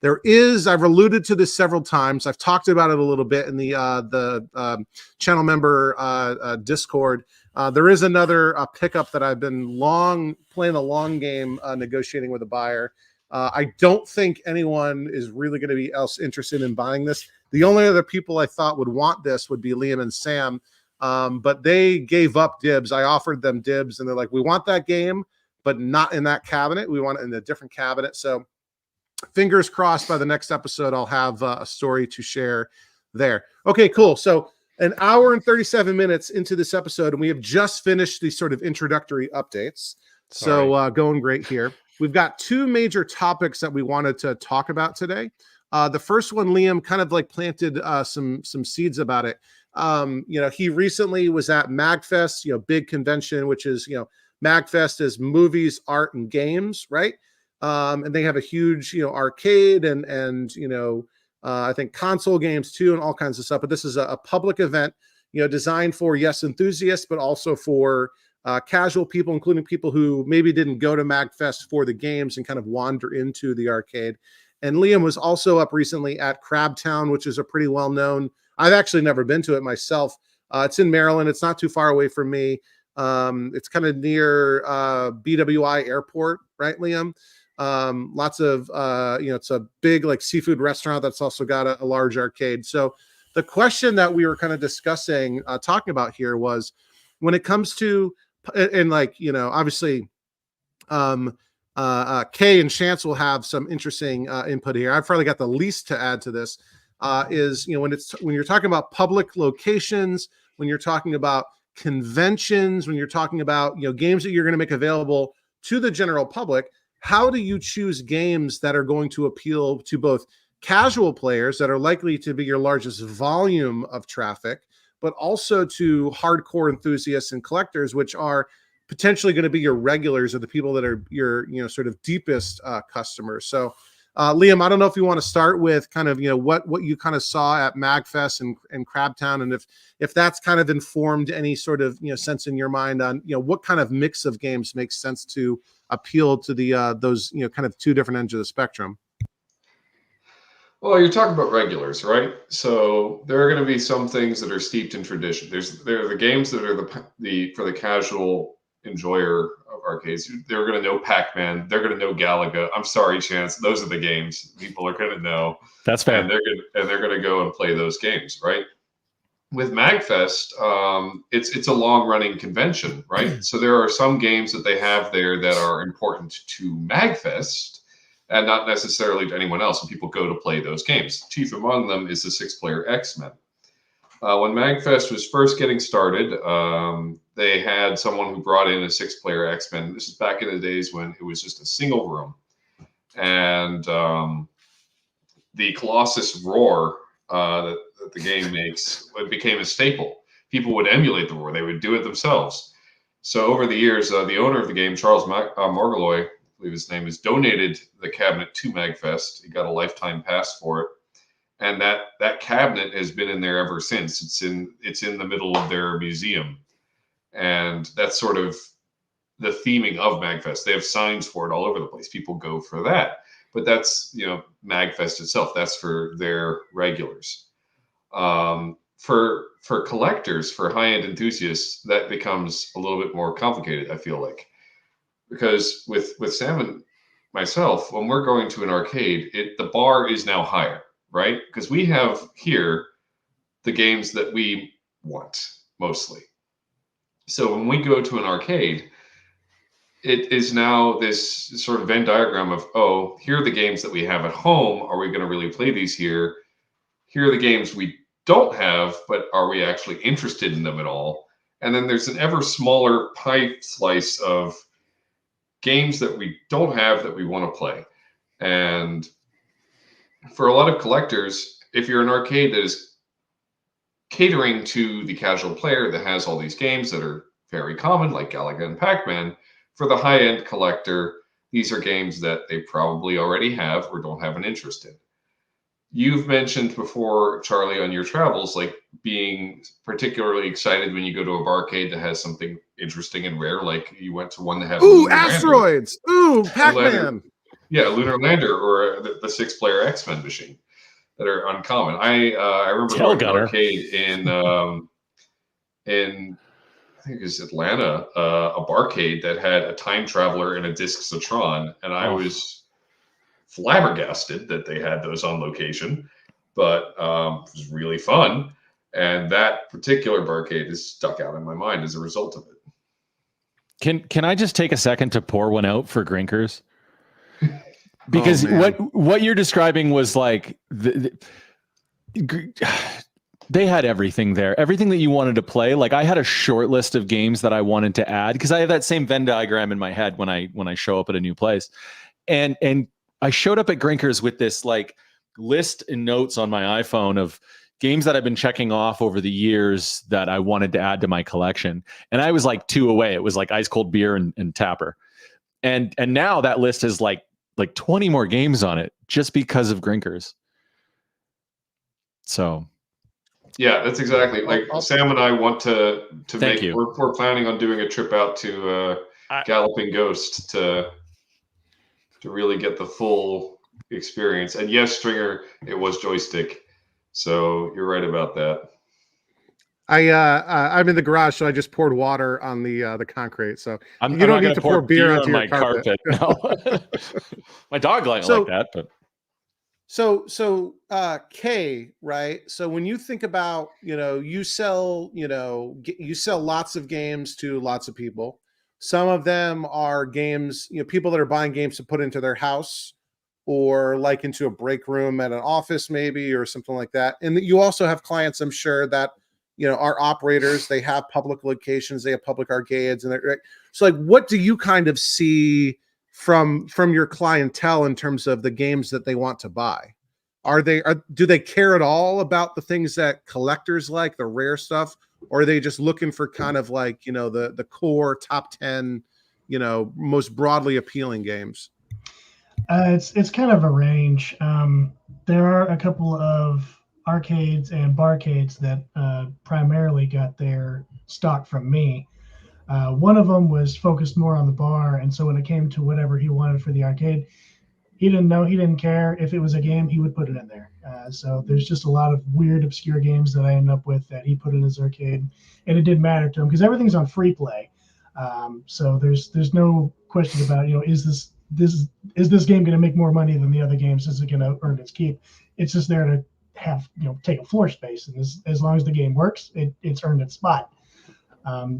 I've alluded to this several times. I've talked about it a little bit in the channel member Discord. There is another pickup that I've been playing a long game negotiating with a buyer. I don't think anyone is really going to be else interested in buying this. The only other people I thought would want this would be Liam and Sam, but they gave up dibs. I offered them dibs, and they're like, we want that game, but not in that cabinet. We want it in a different cabinet. So fingers crossed by the next episode, I'll have a story to share there. Okay, cool. So an hour and 37 minutes into this episode, and we have just finished the sort of introductory updates. So going great here. We've got two major topics that we wanted to talk about today. The first one, Liam kind of like planted some seeds about it. He recently was at MagFest, big convention, which is, MagFest is movies, art, and games, right? And they have a huge, arcade and I think console games too, and all kinds of stuff. But this is a public event, designed for, yes, enthusiasts, but also for casual people, including people who maybe didn't go to MagFest for the games and kind of wander into the arcade. And Liam was also up recently at Crabtown, which is a pretty well-known. I've actually never been to it myself. It's in Maryland. It's not too far away from me. It's kind of near BWI Airport, right, Liam? Lots of, it's a big like seafood restaurant that's also got a large arcade. So the question that we were kind of discussing, talking about here was when it comes to, and like, obviously, Kay and Chance will have some interesting input here. I've probably got the least to add to this. Is when you're talking about public locations, when you're talking about conventions, when you're talking about games that you're going to make available to the general public, how do you choose games that are going to appeal to both casual players that are likely to be your largest volume of traffic, but also to hardcore enthusiasts and collectors, which are potentially going to be your regulars or the people that are your sort of deepest customers. So Liam, I don't know if you want to start with kind of what you kind of saw at MagFest and Crabtown, and if that's kind of informed any sort of sense in your mind on what kind of mix of games makes sense to appeal to the those kind of two different ends of the spectrum. Well, you're talking about regulars, right? So there are going to be some things that are steeped in tradition. There are the games that are the for the casual enjoyer of arcades. They're going to know Pac-Man. They're going to know Galaga. I'm sorry, Chance. Those are the games people are going to know. That's fair. And they're going to go and play those games, right? With MagFest, it's a long-running convention, right? So there are some games that they have there that are important to MagFest and not necessarily to anyone else, and people go to play those games. Chief among them is the 6-player X-Men. When MagFest was first getting started, they had someone who brought in a 6-player X-Men. This is back in the days when it was just a single room. And the Colossus roar that the game makes, it became a staple. People would emulate the roar. They would do it themselves. So over the years, the owner of the game, Charles Morgaloy, I believe his name is, donated the cabinet to MagFest. He got a lifetime pass for it. And that cabinet has been in there ever since. It's in the middle of their museum. And that's sort of the theming of MagFest. They have signs for it all over the place. People go for that. But that's, MagFest itself. That's for their regulars. For collectors, for high-end enthusiasts, that becomes a little bit more complicated, I feel like. Because with Sam and myself, when we're going to an arcade, the bar is now higher, right? Because we have here the games that we want, mostly. So when we go to an arcade, it is now this sort of Venn diagram of, oh, here are the games that we have at home. Are we going to really play these here? Here are the games we don't have, but are we actually interested in them at all? And then there's an ever smaller pie slice of games that we don't have that we want to play. And for a lot of collectors, if you're an arcade that is catering to the casual player that has all these games that are very common, like Galaga and Pac-Man, for the high-end collector, these are games that they probably already have or don't have an interest in. You've mentioned before, Charlie, on your travels, like being particularly excited when you go to a barcade that has something interesting and rare, like you went to one that had asteroids. Pac-Man. Yeah, Lunar Lander or the 6-player X-Men machine that are uncommon. I remember going to an arcade in I think it was Atlanta, a barcade that had a time traveler and a Disc-Satron, and I was flabbergasted that they had those on location, but it was really fun. And that particular barcade is stuck out in my mind as a result of it. Can I just take a second to pour one out for Grinkers? Because what you're describing was like they had everything there, everything that you wanted to play. Like I had a short list of games that I wanted to add because I have that same Venn diagram in my head when I show up at a new place, and I showed up at Grinkers with this like list and notes on my iPhone of games that I've been checking off over the years that I wanted to add to my collection, and I was like 2 away. It was like Ice Cold Beer and Tapper, and now that list is like 20 more games on it just because of Grinkers. So yeah, that's exactly like Sam and I want to make. We're planning on doing a trip out to Galloping Ghost to really get the full experience. And yes, Stringer, it was joystick, so you're right about that. I'm in the garage, so I just poured water on the concrete. So you don't need to pour beer onto your carpet. No. My dog likes like that, but so Kay, right? So when you think about, you sell lots of games to lots of people. Some of them are games, people that are buying games to put into their house or like into a break room at an office maybe or something like that. And you also have clients, I'm sure, that are operators. They have public locations, they have public arcades, and so like, what do you kind of see from your clientele in terms of the games that they want to buy? Do they care at all about the things that collectors like, the rare stuff, or are they just looking for kind of like the core top 10, most broadly appealing games? It's kind of a range. There are a couple of arcades and barcades that primarily got their stock from me. One of them was focused more on the bar, and so when it came to whatever he wanted for the arcade, he didn't care. If it was a game, he would put it in there. So there's just a lot of weird, obscure games that I end up with that he put in his arcade, and it didn't matter to him because everything's on free play. So there's no question about, is this game going to make more money than the other games? Is it going to earn its keep? It's just there to have, take a floor space, and as long as the game works, it's earned its spot.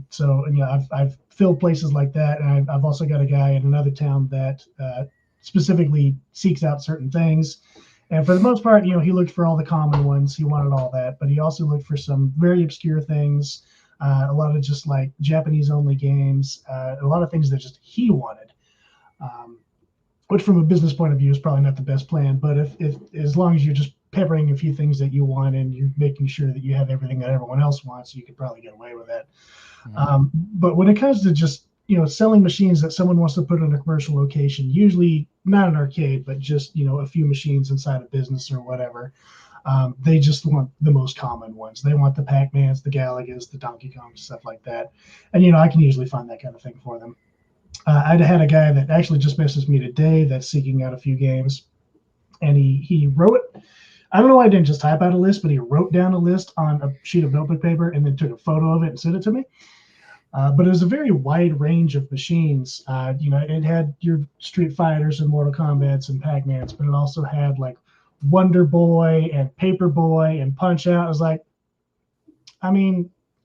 So I've filled places like that, and I've also got a guy in another town that specifically seeks out certain things, and for the most part, he looked for all the common ones. He wanted all that, but he also looked for some very obscure things, a lot of just like Japanese only games, a lot of things that just he wanted, which from a business point of view is probably not the best plan, but if as long as you're just peppering a few things that you want and you're making sure that you have everything that everyone else wants, you could probably get away with that. But when it comes to just selling machines that someone wants to put in a commercial location, usually not an arcade, but just a few machines inside a business or whatever, they just want the most common ones. They want the Pac-Mans, the Galagas, the Donkey Kongs, stuff like that. And I can usually find that kind of thing for them. I'd had a guy that actually just messaged me today that's seeking out a few games, and he wrote, I don't know why I didn't just type out a list, but he wrote down a list on a sheet of notebook paper and then took a photo of it and sent it to me. But it was a very wide range of machines. It had your Street Fighters and Mortal Kombats and Pac-Mans, but it also had like Wonder Boy and Paper Boy and Punch Out. I was like,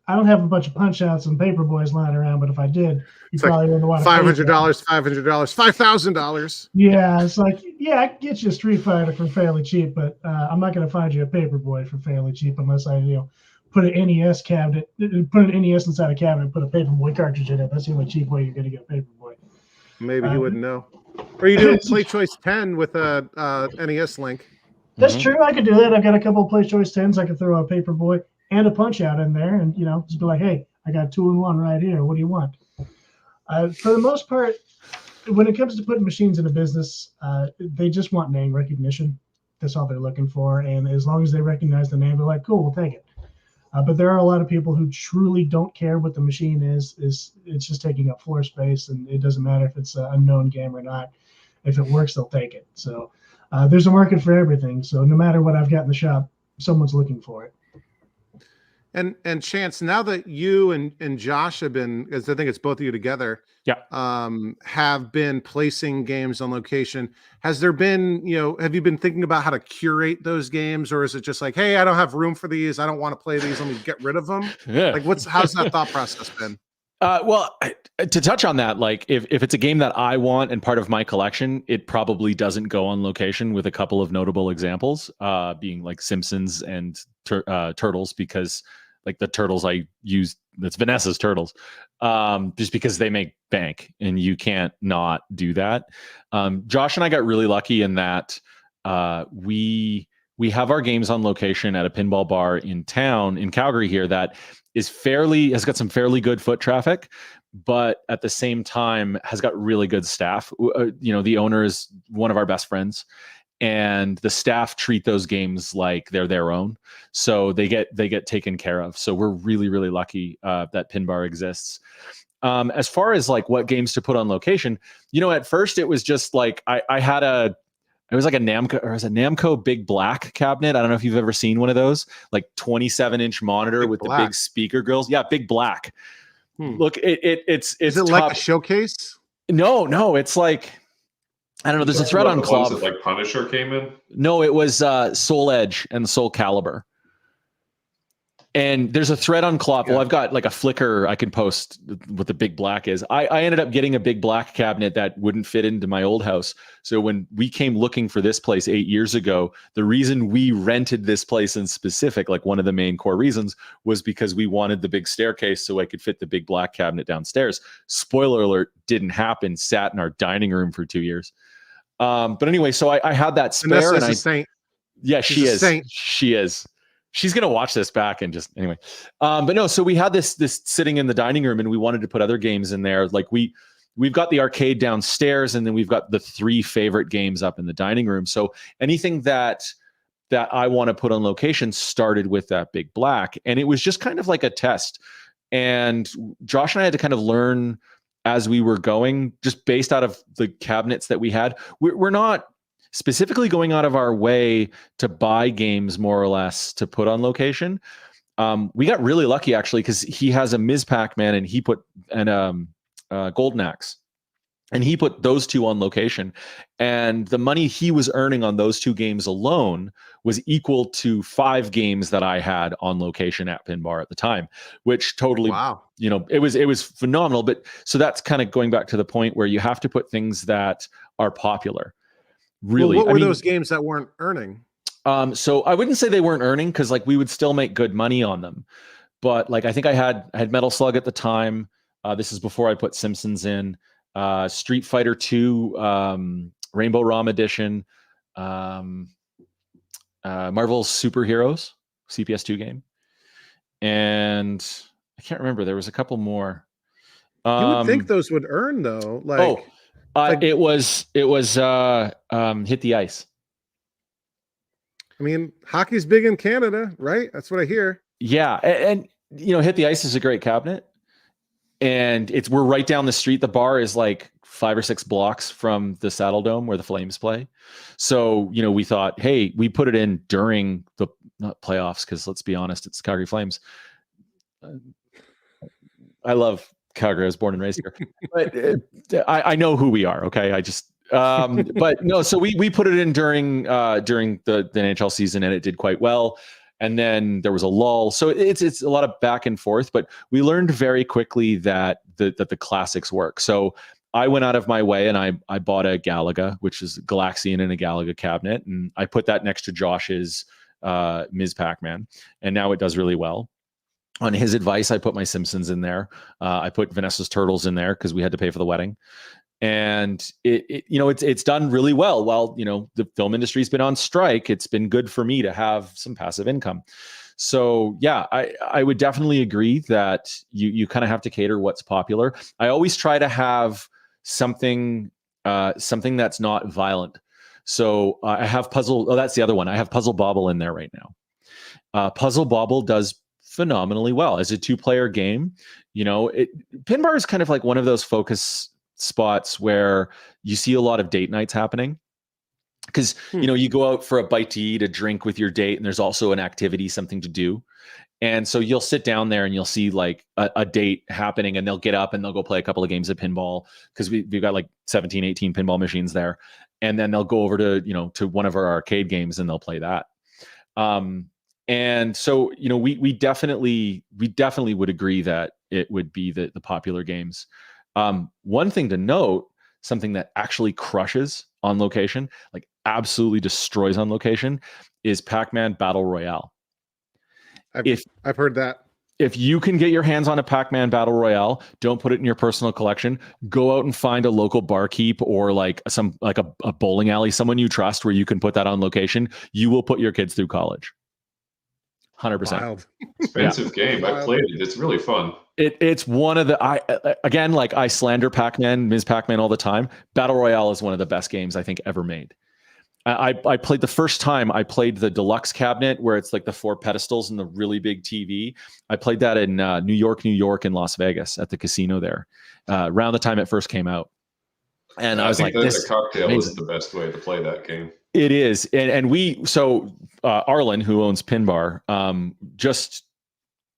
I don't have a bunch of Punch Outs and Paper Boys lying around, but if I did, you probably wouldn't want to $500, $5,000. Yeah, it's like, yeah, I can get you a Street Fighter for fairly cheap, but I'm not going to find you a Paper Boy for fairly cheap unless I, put an NES cabinet, put an NES inside a cabinet, and put a Paper Boy cartridge in it. That's the only cheap way you're going to get a Paper Boy. Maybe he wouldn't know. Or you do Play Choice 10 with a NES link. That's true. I could do that. I've got a couple of Play Choice 10s. I could throw a Paper Boy and a Punch Out in there, and just be like, hey, I got 2-in-1 right here. What do you want? For the most part, when it comes to putting machines in a business, they just want name recognition. That's all they're looking for, and as long as they recognize the name, they're like, cool, we'll take it. But there are a lot of people who truly don't care what the machine is. It's just taking up floor space, and it doesn't matter if it's a known game or not. If it works, they'll take it. So there's a market for everything. So no matter what I've got in the shop, someone's looking for it. And Chance, now that you and Josh have been, because I think it's both of you together, have been placing games on location, has there been, have you been thinking about how to curate those games, or is it just like, hey, I don't have room for these, I don't want to play these, let me get rid of them? Yeah. Like, how's that thought process been? Well, to touch on that, like if it's a game that I want and part of my collection, it probably doesn't go on location, with a couple of notable examples being like Simpsons and Turtles, because like the turtles I use, that's Vanessa's turtles, just because they make bank and you can't not do that. Josh and I got really lucky in that we have our games on location at a pinball bar in town in Calgary here that has got some fairly good foot traffic, but at the same time has got really good staff. The owner is one of our best friends, and the staff treat those games like they're their own, so they get taken care of. So we're really, really lucky that Pin Bar exists. As far as like what games to put on location, at first it was just like I had it was like a Namco Big Black cabinet. I don't know if you've ever seen one of those, like 27-inch monitor Big with Black. The big speaker grills. Yeah, Big Black. Look, it's is it like a showcase? No, it's like, I don't know. There's a thread on Club. That like Punisher came in. No, it was Soul Edge and Soul Calibur. And there's a thread on Clop. Well, I've got like a Flickr I can post what the Big Black is. I ended up getting a Big Black cabinet that wouldn't fit into my old house. So when we came looking for this place 8 years ago, the reason we rented this place in specific, like one of the main core reasons, was because we wanted the big staircase so I could fit the Big Black cabinet downstairs. Spoiler alert, didn't happen. Sat in our dining room for 2 years. But anyway, so I had that spare, and saint. Yeah, she is. Saint. She is. She's gonna watch this back and just anyway. But no, so we had this sitting in the dining room, and we wanted to put other games in there. Like we've got the arcade downstairs, and then we've got the 3 favorite games up in the dining room. So anything that I want to put on location started with that Big Black, and it was just kind of like a test. And Josh and I had to kind of learn as we were going, just based out of the cabinets that we had. We're not specifically going out of our way to buy games more or less to put on location. We got really lucky actually, because he has a Ms. Pac-Man and he put Golden Axe, and he put those 2 on location, and the money he was earning on those 2 games alone was equal to 5 games that I had on location at Pin Bar at the time, which totally, wow, it was phenomenal. But so that's kind of going back to the point where you have to put things that are popular. Really, what were those games that weren't earning? So I wouldn't say they weren't earning, because like we would still make good money on them. But like I think I had Metal Slug at the time. This is before I put Simpsons in. Street Fighter 2, Rainbow ROM Edition, Marvel's Superheroes, CPS2 game, and I can't remember. There was a couple more. You would think those would earn though. It was Hit the Ice. I mean, hockey's big in Canada, right? That's what I hear. Yeah, and Hit the Ice is a great cabinet, and we're right down the street. The bar is like 5 or 6 blocks from the Saddle Dome where the Flames play. So we thought, hey, we put it in during the not playoffs, because let's be honest, it's Calgary Flames. I love Calgary. I was born and raised here, but I know who we are. Okay. I just, but no, so we put it in during the NHL season, and it did quite well. And then there was a lull. So it's a lot of back and forth, but we learned very quickly that the classics work. So I went out of my way and I bought a Galaga, which is Galaxian in a Galaga cabinet. And I put that next to Josh's Ms. Pac-Man. And now it does really well. On his advice, I put my Simpsons in there. I put Vanessa's Turtles in there because we had to pay for the wedding, and it's done really well. While the film industry's been on strike, it's been good for me to have some passive income. So yeah, I would definitely agree that you kind of have to cater what's popular. I always try to have something that's not violent. So I have Puzzle. Oh, that's the other one. I have Puzzle Bobble in there right now. Puzzle Bobble does phenomenally well as a 2-player game. Pin Bar is kind of like one of those focus spots where you see a lot of date nights happening. Because, you know, you go out for a bite to eat, a drink with your date, and there's also an activity, something to do. And so you'll sit down there and you'll see like a date happening, and they'll get up and they'll go play a couple of games of pinball, because we've got like 17, 18 pinball machines there. And then they'll go over to, you know, to one of our arcade games and they'll play that. And so, you know, we definitely would agree that it would be the popular games. One thing to note, something that actually crushes on location, like absolutely destroys on location, is Pac-Man Battle Royale. I've heard that. If you can get your hands on a Pac-Man Battle Royale, don't put it in your personal collection. Go out and find a local barkeep or like a bowling alley, someone you trust, where you can put that on location. You will put your kids through college. 100%. Wild. Expensive game. I played it. It's really fun. It's one of the, I slander Pac-Man, Ms. Pac-Man all the time. Battle Royale is one of the best games I think ever made. I played the first time, I played the deluxe cabinet where it's like the 4 pedestals and the really big TV. I played that in New York, and Las Vegas at the casino there, around the time it first came out. And I was like, this cocktail is the best way to play that game. It is. And Arlen, who owns Pin Bar, just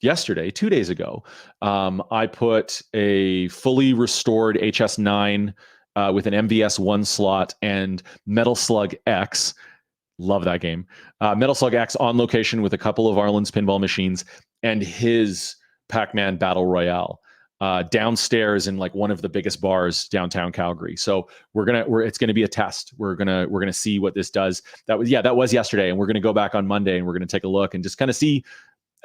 yesterday, 2 days ago, I put a fully restored HS9 with an MVS1 slot and Metal Slug X. Love that game. Metal Slug X on location with a couple of Arlen's pinball machines and his Pac-Man Battle Royale downstairs in like one of the biggest bars downtown Calgary. So it's gonna be a test. We're gonna see what this does. That was yesterday, and we're gonna go back on Monday and we're gonna take a look and just kind of see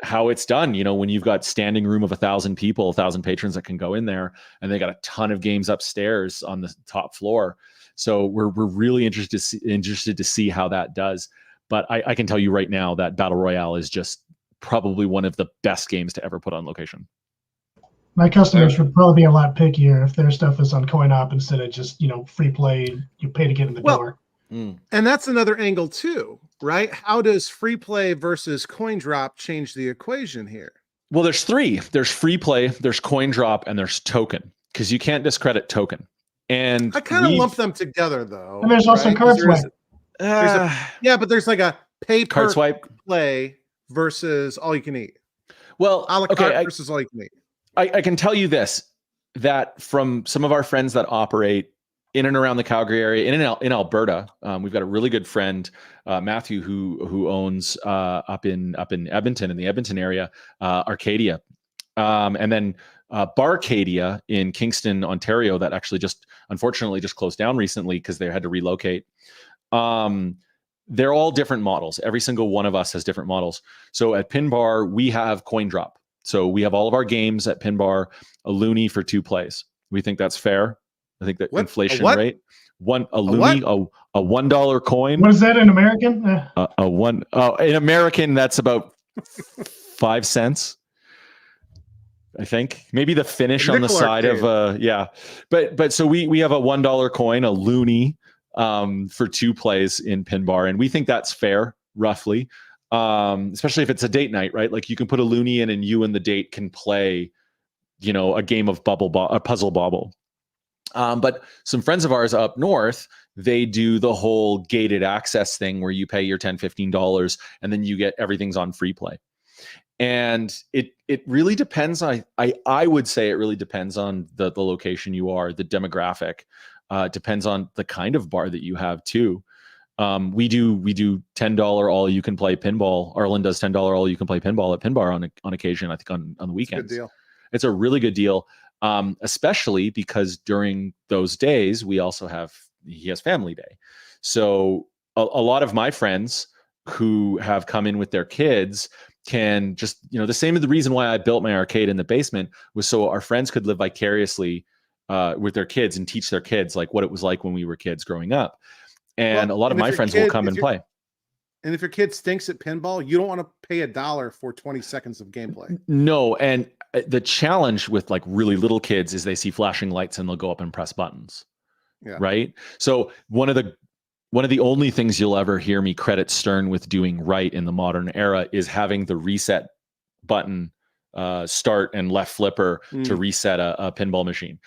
how it's done. You know, when you've got standing room of 1,000 people, 1,000 patrons that can go in there, and they got a ton of games upstairs on the top floor. So we're really interested to see how that does. But I can tell you right now that Battle Royale is just probably one of the best games to ever put on location. My customers would probably be a lot pickier if their stuff is on coin op instead of just, you know, free play. You pay to get in the door. And that's another angle too, right? How does free play versus coin drop change the equation here? Well, there's 3. There's free play, there's coin drop, and there's token, because you can't discredit token. And I kind of lump them together though. And there's also card swipe. But there's like a pay per card swipe play versus all you can eat. Well, a la carte versus all you can eat. I can tell you this, that from some of our friends that operate in and around the Calgary area, in Alberta, we've got a really good friend, Matthew, who owns up in Edmonton, in the Edmonton area, Arcadia, and then Barcadia in Kingston, Ontario, that actually unfortunately just closed down recently because they had to relocate. They're all different models. Every single one of us has different models. So at Pin Bar, we have coin drop. So we have all of our games at Pin Bar, a loonie for 2 plays. We think that's fair. I think that inflation rate, a loonie, a $1 coin. What is that in American? In American, that's about 5 cents. I think maybe the finish on the side of but so we have a $1 coin, a loonie, for 2 plays in Pin Bar, and we think that's fair, roughly. Especially if it's a date night, right? Like you can put a loonie in and you and the date can play, you know, a game of puzzle bobble. But some friends of ours up north, they do the whole gated access thing where you pay your $10, $15 and then you get everything's on free play. And it really depends. I would say it really depends on the location you are, the demographic. Depends on the kind of bar that you have too. We do $10 all you can play pinball. Arlen does $10 all you can play pinball at Pin Bar on occasion. I think on the weekends. Good deal. It's a really good deal, especially because during those days he has family day. So a lot of my friends who have come in with their kids can just, you know, the reason why I built my arcade in the basement was so our friends could live vicariously with their kids and teach their kids like what it was like when we were kids growing up. And a lot of my friends will come and play. And if your kid stinks at pinball, you don't want to pay $1 for 20 seconds of gameplay. No. And the challenge with like really little kids is they see flashing lights and they'll go up and press buttons. Yeah. Right. So one of the only things you'll ever hear me credit Stern with doing right in the modern era is having the reset button, start and left flipper to reset a pinball machine.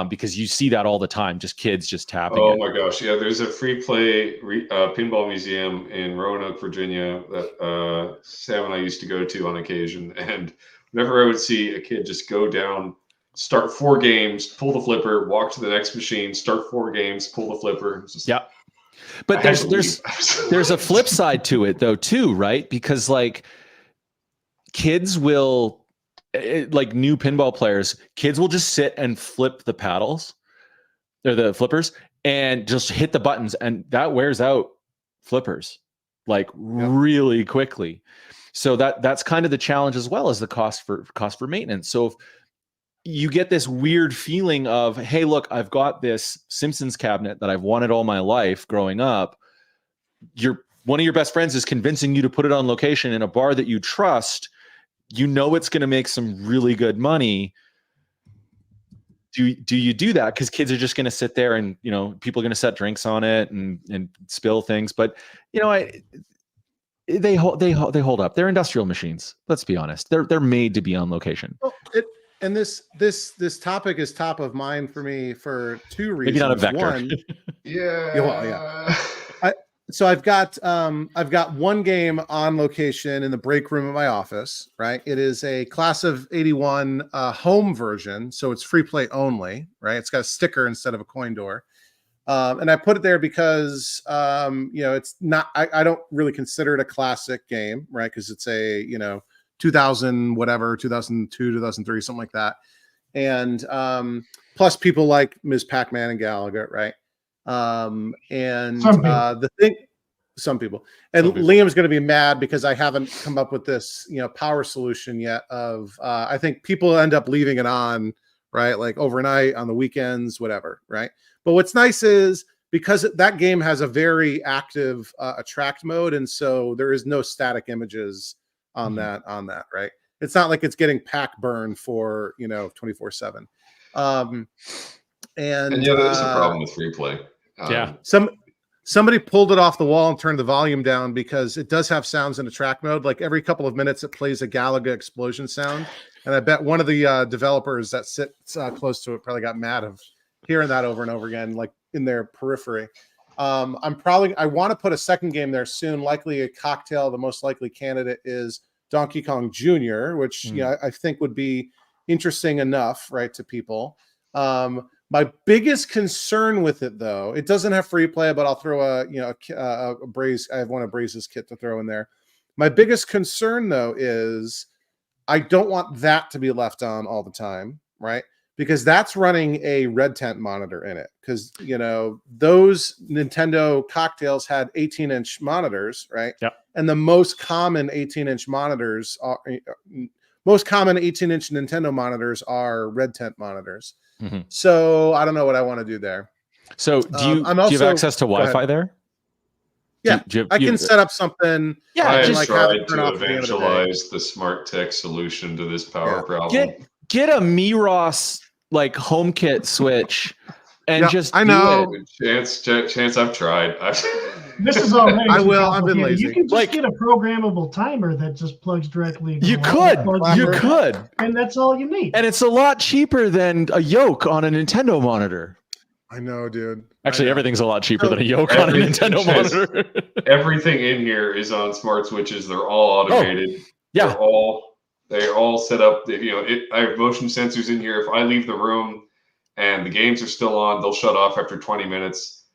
because you see that all the time, just kids just tapping Oh it. my gosh, yeah. There's a free play pinball museum in Roanoke, Virginia that Sam and I used to go to on occasion. And whenever I would see a kid just go down, start 4 games, pull the flipper, walk to the next machine, start 4 games, pull the flipper. Just, Yeah. But there's a flip side to it though too, right? Because like kids will, like new pinball players, kids will just sit and flip the paddles or the flippers and just hit the buttons, and that wears out flippers like really quickly. So that's kind of the challenge, as well as the cost for maintenance. So if you get this weird feeling of, hey, look, I've got this Simpsons cabinet that I've wanted all my life growing up. One of your best friends is convincing you to put it on location in a bar that you trust. You know it's going to make some really good money. Do you do that? Because kids are just going to sit there and, you know, people are going to set drinks on it and spill things. But, you know, they hold up. They're industrial machines. Let's be honest. They're made to be on location. Well, and this topic is top of mind for me for 2 reasons. Maybe not a vector. One, yeah. So I've got one game on location in the break room of my office, right? It is a class of 81 home version, so it's free play only, right? It's got a sticker instead of a coin door. And I put it there because you know, it's not, I don't really consider it a classic game, right? Because it's a, you know, 2000 whatever, 2002, 2003, something like that. And plus people like Ms. Pac-Man and Gallagher, right? Some people. Liam's going to be mad because I haven't come up with this, you know, power solution yet of I think people end up leaving it on, right? Like overnight, on the weekends, whatever, right? But what's nice is because that game has a very active attract mode, and so there is no static images on that, right? It's not like it's getting pack burn for, you know, 24/7. And yeah, there's a problem with free play. Somebody pulled it off the wall and turned the volume down because it does have sounds in attract mode. Like every couple of minutes, it plays a Galaga explosion sound, and I bet one of the developers that sits close to it probably got mad of hearing that over and over again, like in their periphery. I want to put a second game there soon, likely a cocktail. The most likely candidate is Donkey Kong Jr., which you know, I think would be interesting enough, right, to people. My biggest concern with it, though, it doesn't have free play, but I'll throw a Braze. I have one of Braze's kit to throw in there. My biggest concern, though, is I don't want that to be left on all the time, right? Because that's running a red tent monitor in it. Because, you know, those Nintendo cocktails had 18-inch monitors, right? Yep. And the most common 18-inch monitors are most common 18-inch Nintendo monitors are red tent monitors. Mm-hmm. So I don't know what I want to do there. So do you have access to Wi-Fi there? Yeah, I can set up something. Yeah, I just tried to evangelize the smart tech solution to this power problem. Get a Miros like HomeKit switch and just I know. Chance, I've tried. This is all right. I will. I've been lazy. You can just get a programmable timer that just plugs directly. You could, and that's all you need. And it's a lot cheaper than a yoke on a Nintendo monitor. I know, dude. Actually, everything's a lot cheaper than a yoke on a Nintendo monitor. Everything in here is on smart switches. They're all automated. Yeah, they're all set up. You know, I have motion sensors in here. If I leave the room and the games are still on, they'll shut off after 20 minutes.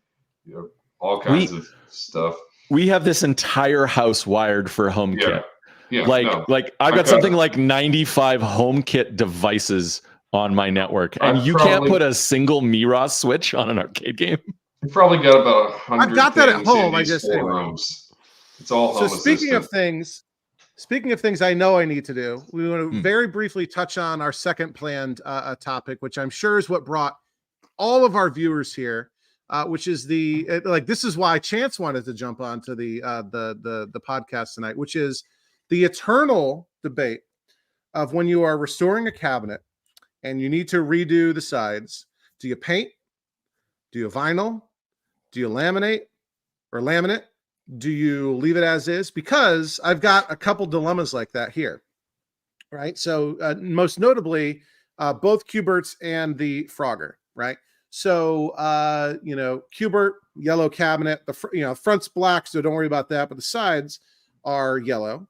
You know, all kinds of stuff. We have this entire house wired for HomeKit. Yeah, like I've got something like 95 HomeKit devices on my network, and you can't put a single Miros switch on an arcade game. You probably got about 100. I've got that at home. I just rooms. It's all so. Speaking of things I know I need to do, we want to very briefly touch on our second planned topic, which I'm sure is what brought all of our viewers here, which is this is why Chance wanted to jump onto the podcast tonight, which is the eternal debate of when you are restoring a cabinet and you need to redo the sides. Do you paint? Do you vinyl? Do you laminate or laminate? Do you leave it as is? Because I've got a couple dilemmas like that here, right? So most notably, both Cuberts and the Frogger, right? So, Cubert, yellow cabinet, front's black, so don't worry about that, but the sides are yellow.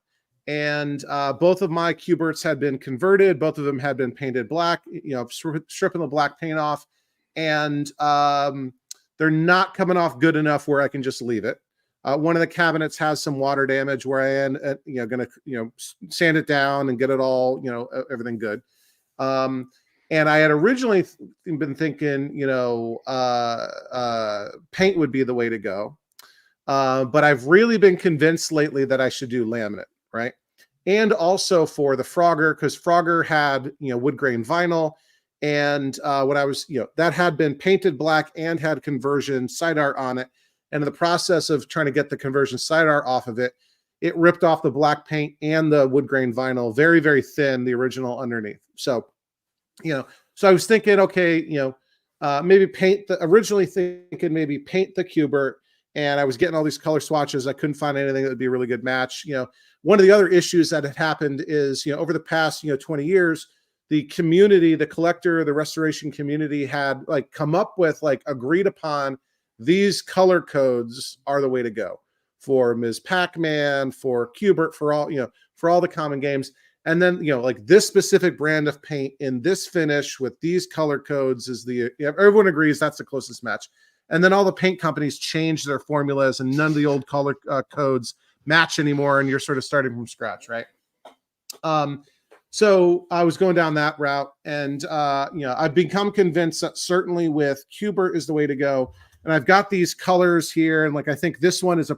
And both of my Cuberts had been converted. Both of them had been painted black, stripping the black paint off. And they're not coming off good enough where I can just leave it. One of the cabinets has some water damage where I am, going to, sand it down and get it all, everything good. And I had originally been thinking, paint would be the way to go. But I've really been convinced lately that I should do laminate, right? And also for the Frogger, because Frogger had, wood grain vinyl. And when I was, that had been painted black and had conversion side art on it. And in the process of trying to get the conversion side art off of it, it ripped off the black paint and the wood grain vinyl, very, very thin, the original underneath. So, so I was thinking, okay, maybe originally thinking maybe paint the Cubert, and I was getting all these color swatches. I couldn't find anything that would be a really good match. One of the other issues that had happened is, over the past, 20 years, the community, the collector, the restoration community had come up with agreed upon these color codes are the way to go for Ms. Pac-Man, for Cubert, for all the common games. And then, this specific brand of paint in this finish with these color codes is everyone agrees that's the closest match. And then all the paint companies change their formulas and none of the old color codes match anymore. And you're sort of starting from scratch, right? So I was going down that route, and, I've become convinced that certainly with Cubert is the way to go. And I've got these colors here. And I think this top one is a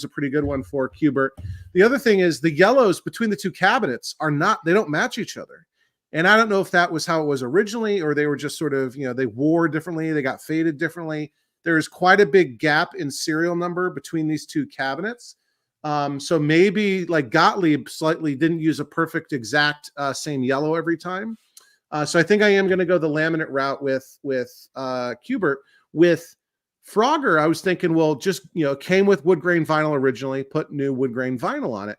pretty good one for Cubert. The other thing is the yellows between the two cabinets they don't match each other. And I don't know if that was how it was originally, or they were just sort of, they wore differently. They got faded differently. There's quite a big gap in serial number between these two cabinets. So maybe Gottlieb slightly didn't use a perfect exact same yellow every time. So I think I am going to go the laminate route with Cubert. With Frogger, I was thinking, well, just, came with wood grain vinyl originally, put new wood grain vinyl on it.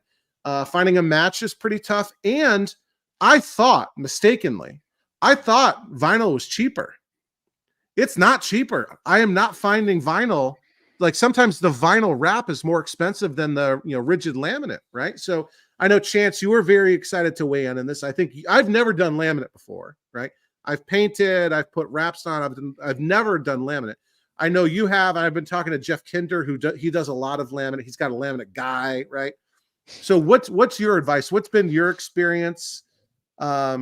Finding a match is pretty tough. And I thought, mistakenly, vinyl was cheaper. It's not cheaper. I am not finding vinyl. Sometimes the vinyl wrap is more expensive than the, rigid laminate, right? So I know, Chance, you were very excited to weigh in this. I think I've never done laminate before, right? I've painted, I've put wraps on, I've never done laminate. I know you have, and I've been talking to Jeff Kinder, he does a lot of laminate. He's got a laminate guy, right? So what's your advice? What's been your experience? What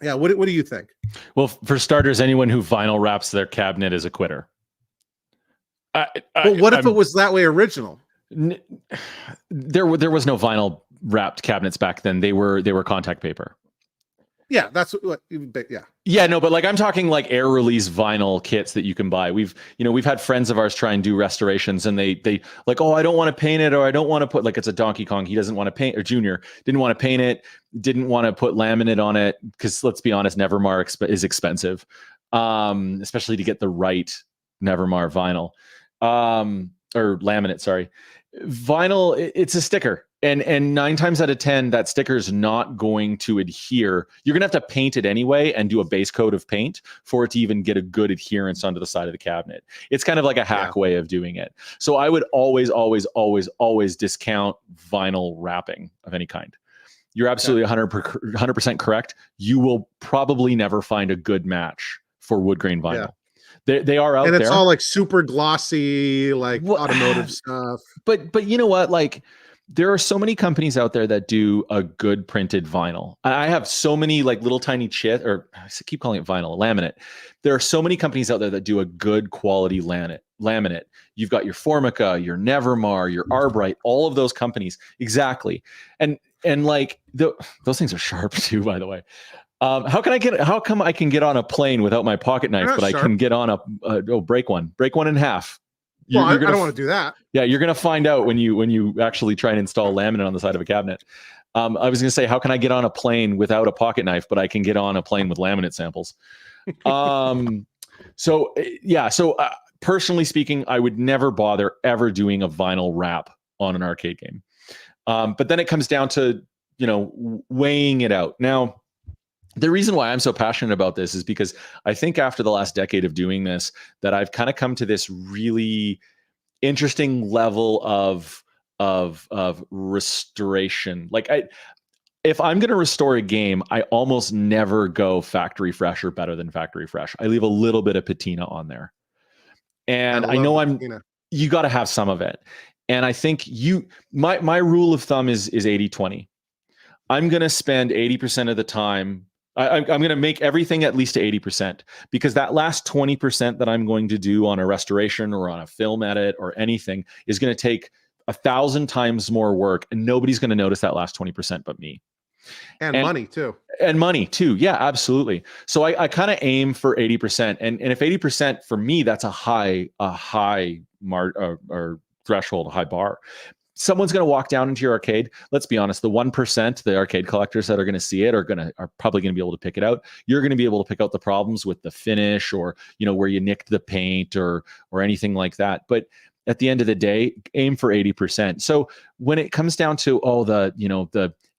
do you think? Well, for starters, anyone who vinyl wraps their cabinet is a quitter. But what if it was that way original? There was no vinyl wrapped cabinets back then. They were contact paper. Yeah, that's what. Yeah, no, but I'm talking air release vinyl kits that you can buy. We've had friends of ours try and do restorations, and they oh, I don't want to paint it, or I don't want to put it's a Donkey Kong. He doesn't want to paint, or Junior didn't want to paint it, didn't want to put laminate on it because let's be honest, Nevermar is expensive, especially to get the right Nevermar vinyl or laminate. Sorry, vinyl. It's a sticker. And 9 times out of 10, that sticker is not going to adhere. You're going to have to paint it anyway and do a base coat of paint for it to even get a good adherence onto the side of the cabinet. It's kind of like a hack way of doing it. So I would always, always, always, always discount vinyl wrapping of any kind. You're absolutely 100% correct. You will probably never find a good match for wood grain vinyl. They are out there. And it's all super glossy, automotive stuff. But you know what? There are so many companies out there that do a good printed vinyl. I have so many little tiny I keep calling it vinyl, laminate. There are so many companies out there that do a good quality laminate. You've got your Formica, your Nevermar, your Arborite, all of those companies. Exactly. And those things are sharp too, by the way. How come I can get on a plane without my pocket knife, but I can get on break one in half. I don't want to do that. Yeah, you're going to find out when you actually try and install laminate on the side of a cabinet. I was going to say, how can I get on a plane without a pocket knife, but I can get on a plane with laminate samples? So personally speaking, I would never bother ever doing a vinyl wrap on an arcade game. But then it comes down to weighing it out. Now, the reason why I'm so passionate about this is because I think after the last decade of doing this, that I've kind of come to this really interesting level of restoration. Like if I'm going to restore a game, I almost never go factory fresh or better than factory fresh. I leave a little bit of patina on there. And I know you got to have some of it. And I think my rule of thumb is 80-20. I'm going to spend 80% of the time. I'm going to make everything at least to 80%, because that last 20% that I'm going to do on a restoration or on a film edit or anything is going to take 1,000 times more work, and nobody's going to notice that last 20% but me. And money too. And money too. Yeah, absolutely. So I kind of aim for 80%. And if 80% for me, that's a high or threshold, a high bar. Someone's going to walk down into your arcade. Let's be honest, the 1%, the arcade collectors that are going to see it are probably going to be able to pick it out. You're going to be able to pick out the problems with the finish, or, you know, where you nicked the paint or anything like that. But at the end of the day, aim for 80%. So when it comes down to,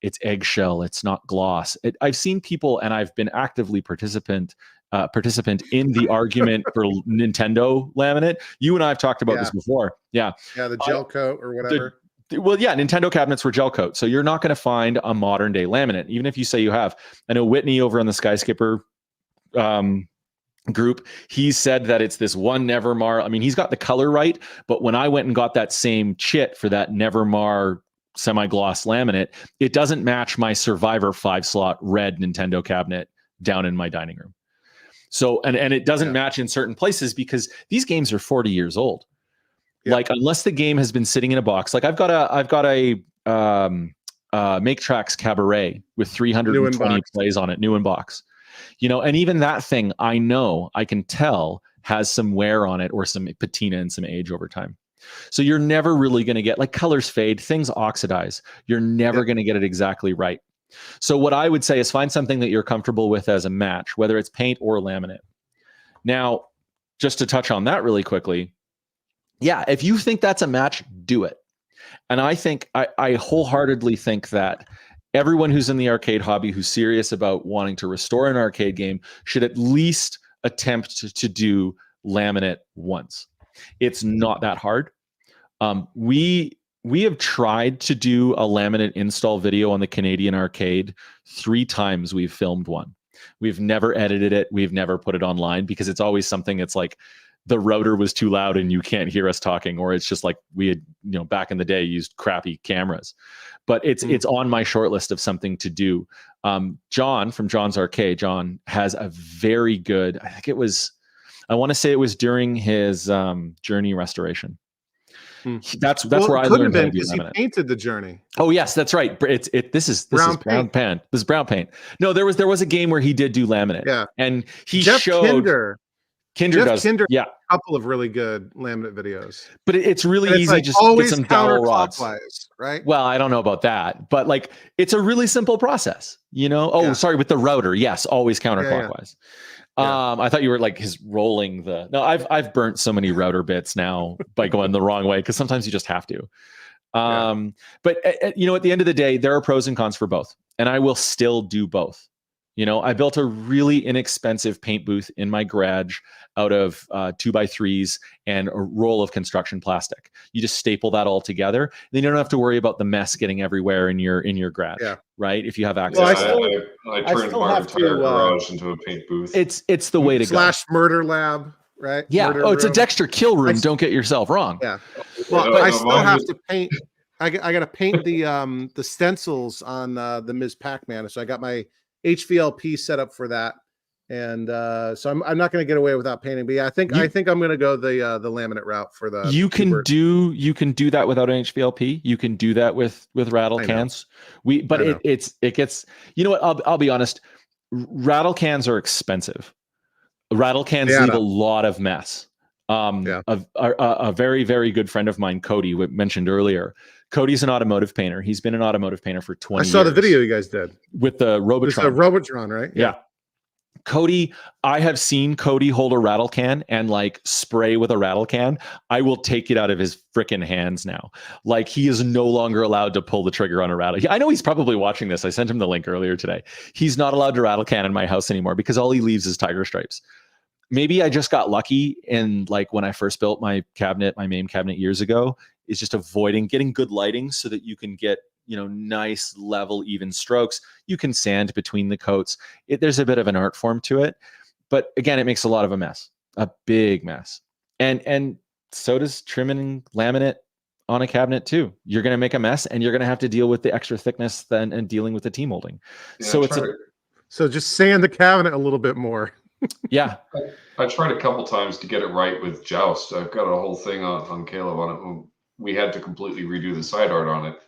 it's eggshell, it's not gloss. I've seen people, and I've been actively participant in the argument for Nintendo laminate. You and I have talked about this before. Yeah. Yeah, the gel coat or whatever. Nintendo cabinets were gel coat. So you're not going to find a modern day laminate, even if you say you have. I know Whitney over on the Skyscaper group, he said that it's this one Nevermar. I mean, he's got the color right, but when I went and got that same chit for that Nevermar semi-gloss laminate, it doesn't match my Survivor 5-slot red Nintendo cabinet down in my dining room. So, and it doesn't match in certain places because these games are 40 years old. Yeah. Like, unless the game has been sitting in a box, like I've got a Make Tracks Cabaret with 320 plays on it, new in box. You know, and even that thing, I can tell has some wear on it or some patina and some age over time. So you're never really going to get, like, colors fade, things oxidize. You're never going to get it exactly right. So what I would say is find something that you're comfortable with as a match, whether it's paint or laminate. Now, just to touch on that really quickly, yeah, if you think that's a match, do it. And I think, I wholeheartedly think that everyone who's in the arcade hobby who's serious about wanting to restore an arcade game should at least attempt to do laminate once. It's not that hard. We have tried to do a laminate install video on the Canadian arcade 3 times. We've filmed one. We've never edited it. We've never put it online because it's always something. It's like the router was too loud and you can't hear us talking, or it's just like we had, back in the day, used crappy cameras. But it's on my short list of something to do. John from John's Arcade, John has a very good, I want to say it was during his Journey restoration. That's where I learned how to do laminate. He painted the Journey. Oh yes, that's right. This is brown paint. This is brown paint. No, there was a game where he did do laminate. Yeah, and he showed Kinder does. Kinder, a couple of really good laminate videos. But it's really easy. Like, just always get some dowel rods, right? Well, I don't know about that, but like it's a really simple process. Sorry, with the router, yes, always counterclockwise. I thought you were like his rolling the. No, I've burnt so many router bits now by going the wrong way because sometimes you just have to. But at the end of the day, there are pros and cons for both, and I will still do both. I built a really inexpensive paint booth in my garage out of 2x3s and a roll of construction plastic. You just staple that all together. Then you don't have to worry about the mess getting everywhere in your garage, right? If you have access. Well, I turned our entire garage into a paint booth. It's the way to go. / murder lab, right? Yeah. Murder it's a Dexter kill room. Don't get yourself wrong. Yeah. Well, I still have to paint. I got to paint the stencils on the Ms. Pac-Man. So I got my HVLP set up for that, and so I'm not going to get away without painting. But yeah, I think I'm going to go the laminate route for the. You can do that without an HVLP. You can do that with rattle cans. It gets. You know what? I'll be honest. Rattle cans are expensive. Rattle cans leave a lot of mess. A very, very good friend of mine, Cody, mentioned earlier. Cody's an automotive painter. He's been an automotive painter for 20 years. I saw the video you guys did with the Robotron. It's a Robotron, right? Yeah. Cody, I have seen Cody hold a rattle can and like spray with a rattle can. I will take it out of his freaking hands now. Like he is no longer allowed to pull the trigger on a rattle. I know he's probably watching this. I sent him the link earlier today. He's not allowed to rattle can in my house anymore because all he leaves is tiger stripes. Maybe I just got lucky in like when I first built my cabinet, my main cabinet years ago, is just getting good lighting so that you can get, nice, level, even strokes. You can sand between the coats. There's a bit of an art form to it. But again, it makes a lot of a mess, a big mess. And so does trimming laminate on a cabinet too. You're going to make a mess and you're going to have to deal with the extra thickness then and dealing with the T-molding. Yeah, so just sand the cabinet a little bit more. Yeah. I tried a couple times to get it right with Joust. I've got a whole thing on Caleb on it. We had to completely redo the side art on it.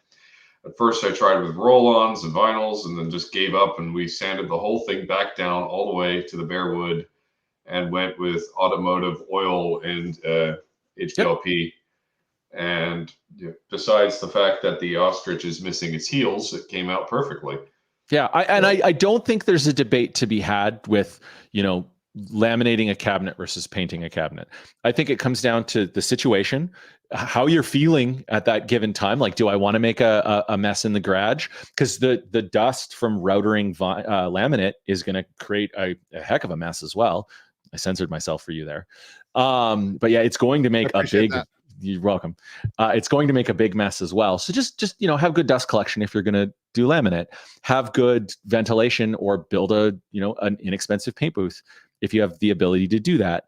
At first, I tried with roll-ons and vinyls, and then just gave up. And we sanded the whole thing back down all the way to the bare wood, and went with automotive oil and HPLP. Yep. And besides the fact that the ostrich is missing its heels, it came out perfectly. Yeah, I don't think there's a debate to be had with laminating a cabinet versus painting a cabinet. I think it comes down to the situation, how you're feeling at that given time. Like, do I want to make a mess in the garage? Because the dust from routering laminate is going to create a heck of a mess as well. I censored myself for you there. But yeah, it's going to make a big. That. You're welcome. It's going to make a big mess as well. So just have good dust collection if you're going to do laminate. Have good ventilation, or build an inexpensive paint booth if you have the ability to do that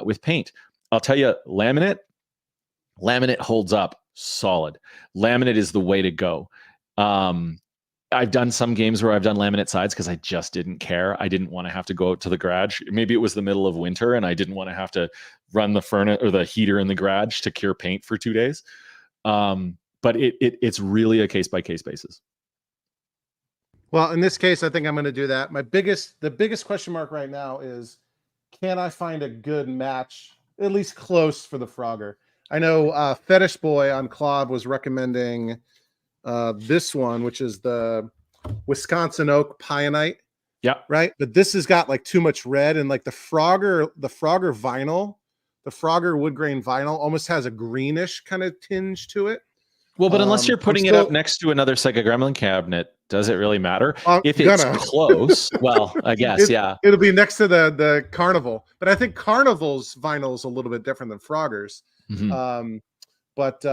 with paint. I'll tell you, laminate holds up solid. Laminate is the way to go. I've done some games where I've done laminate sides because I just didn't care. I didn't want to have to go out to the garage. Maybe it was the middle of winter and I didn't want to have to run the furnace or the heater in the garage to cure paint for 2 days. But it's really a case-by-case basis. Well, in this case, I think I'm going to do that. The biggest question mark right now is, can I find a good match, at least close, for the Frogger? I know Fetish Boy on Clav was recommending this one, which is the Wisconsin Oak Pionite. Yeah. Right. But this has got like too much red, and like the Frogger vinyl, the Frogger wood grain vinyl almost has a greenish kind of tinge to it. Well, but unless you're putting it up next to another Sega Gremlin cabinet, does it really matter? If it's close, well, I guess, yeah. It'll be next to the Carnival. But I think Carnival's vinyl is a little bit different than Frogger's. Mm-hmm. But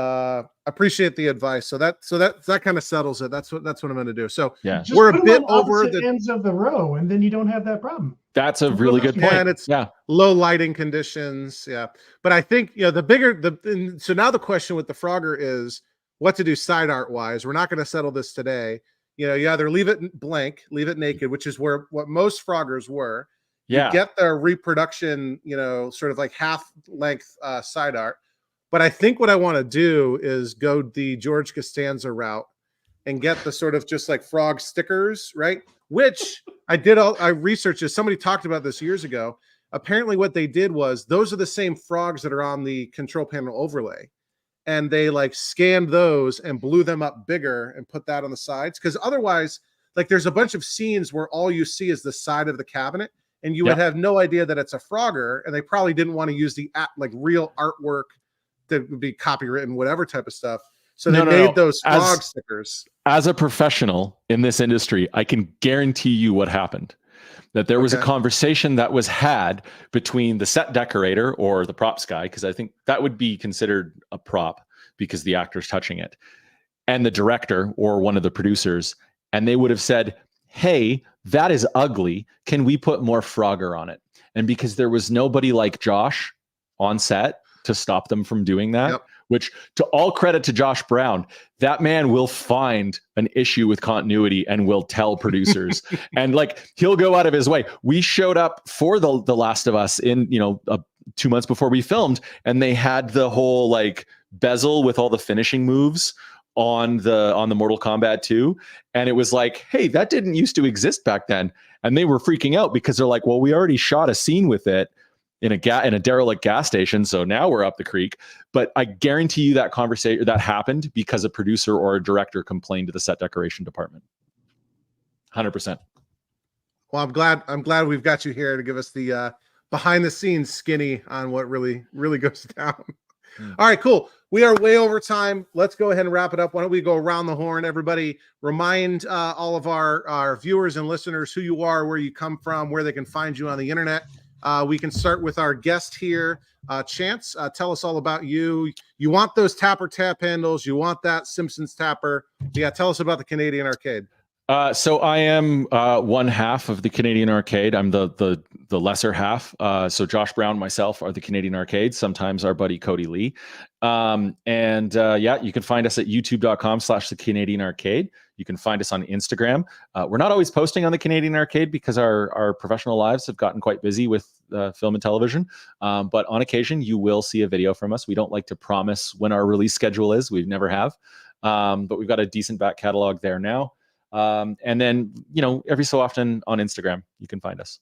appreciate the advice. So that kind of settles it. That's what I'm going to do. So yeah, just we're a bit over the ends of the row, and then you don't have that problem. That's a really good point. And it's low lighting conditions. Yeah, but I think so now the question with the Frogger is what to do side art wise. We're not going to settle this today. You either leave it blank, leave it naked, which is what most Froggers were. Yeah, you get their reproduction, sort of like half length side art. But I think what I want to do is go the George Costanza route and get the sort of just like frog stickers, right? Which I researched this. Somebody talked about this years ago. Apparently what they did was those are the same frogs that are on the control panel overlay. And they like scanned those and blew them up bigger and put that on the sides. Because otherwise, like there's a bunch of scenes where all you see is the side of the cabinet and you would have no idea that it's a Frogger. And they probably didn't want to use the like real artwork that would be copywritten, whatever type of stuff. So they made those frog stickers. As a professional in this industry, I can guarantee you what happened. That there was a conversation that was had between the set decorator or the props guy, because I think that would be considered a prop because the actor's touching it, and the director or one of the producers, and they would have said, hey, that is ugly. Can we put more Frogger on it? And because there was nobody like Josh on set to stop them from doing that, which to all credit to Josh Brown, that man will find an issue with continuity and will tell producers and like, he'll go out of his way. We showed up for the Last of Us in, 2 months before we filmed, and they had the whole like bezel with all the finishing moves on the Mortal Kombat 2. And it was like, hey, that didn't used to exist back then. And they were freaking out because they're like, well, we already shot a scene with it in a derelict gas station, so now we're up the creek. But I guarantee you that conversation that happened because a producer or a director complained to the set decoration department. 100%. Well, I'm glad we've got you here to give us the behind the scenes skinny on what really goes down. All right, cool. We are way over time. Let's go ahead and wrap it up. Why don't we go around the horn? Everybody, remind all of our viewers and listeners who you are, where you come from, where they can find you on the internet. We can start with our guest here, Chance. Tell us all about you. You want those tapper tap handles. You want that Simpsons tapper. Yeah, tell us about the Canadian Arcade. So I am one half of the Canadian Arcade. I'm the lesser half. So Josh Brown, myself are the Canadian Arcade. Sometimes our buddy Cody Lee. Yeah, you can find us at youtube.com/the Canadian Arcade. You can find us on Instagram. We're not always posting on the Canadian Arcade because our professional lives have gotten quite busy with film and television. But on occasion, you will see a video from us. We don't like to promise when our release schedule is. We never have. But we've got a decent back catalog there now. And then, every so often on Instagram, you can find us.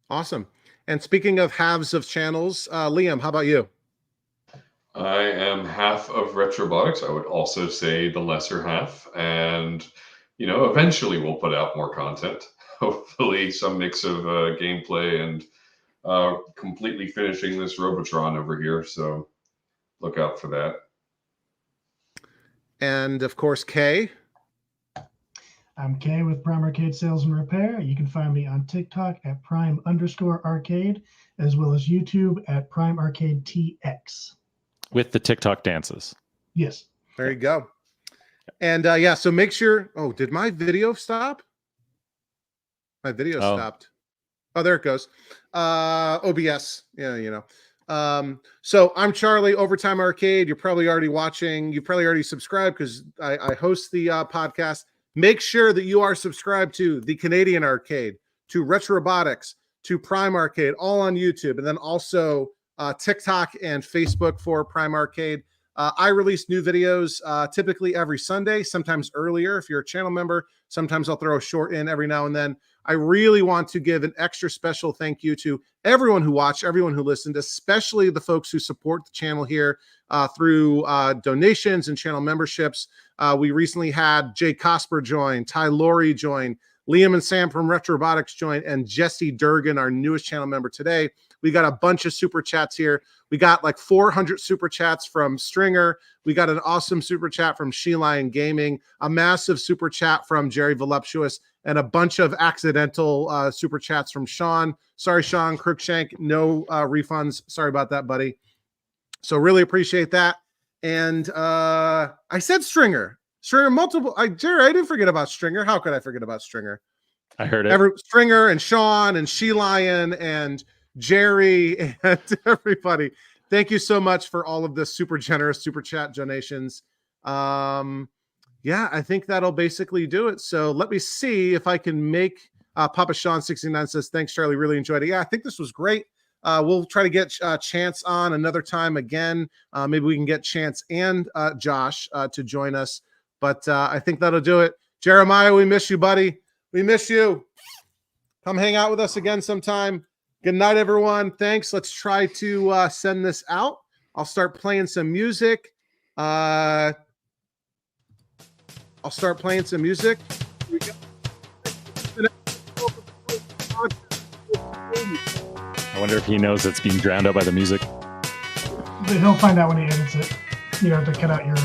Awesome. And speaking of halves of channels, Liam, how about you? I am half of Retrobotics. I would also say the lesser half. And, eventually we'll put out more content. Hopefully some mix of gameplay and completely finishing this Robotron over here. So look out for that. And of course, Kay. I'm Kay with Prime Arcade Sales and Repair. You can find me on TikTok at Prime_Arcade, as well as YouTube at Prime Arcade TX. With the TikTok dances. Yes. There you go. And yeah, so make sure. Oh, did my video stop? My video stopped. Oh, there it goes. OBS. Yeah, So I'm Charlie, Overtime Arcade. You're probably already watching. You probably already subscribed because I host the podcast. Make sure that you are subscribed to the Canadian Arcade, to Retrobotics, to Prime Arcade, all on YouTube, and then also TikTok and Facebook for Prime Arcade. I release new videos typically every Sunday, sometimes earlier if you're a channel member. Sometimes I'll throw a short in every now and then. I really want to give an extra special thank you to everyone who watched, everyone who listened, especially the folks who support the channel here through donations and channel memberships. We recently had Jay Cosper join, Ty Laurie join, Liam and Sam from Retrobotics join, and Jesse Durgan, our newest channel member today. We got a bunch of super chats here. We got like 400 super chats from Stringer. We got an awesome super chat from She Lion Gaming, a massive super chat from Jerry Voluptuous, and a bunch of accidental super chats from Sean. Sorry, Sean Crookshank, no refunds. Sorry about that, buddy. So really appreciate that. And I said Stringer multiple. Jerry, I didn't forget about Stringer. How could I forget about Stringer? I heard it. Stringer and Sean and She Lion and Jerry and everybody. Thank you so much for all of the super generous super chat donations. Yeah, I think that'll basically do it. So let me see if I can make Papa Sean 69 says, thanks, Charlie. Really enjoyed it. Yeah, I think this was great. We'll try to get Chance on another time again. Maybe we can get Chance and Josh to join us. But I think that'll do it. Jeremiah, we miss you, buddy. We miss you. Come hang out with us again sometime. Good night, everyone. Thanks. Let's try to send this out. I'll start playing some music. Here we go. I wonder if he knows it's being drowned out by the music. He'll find out when he edits it. You have to cut out your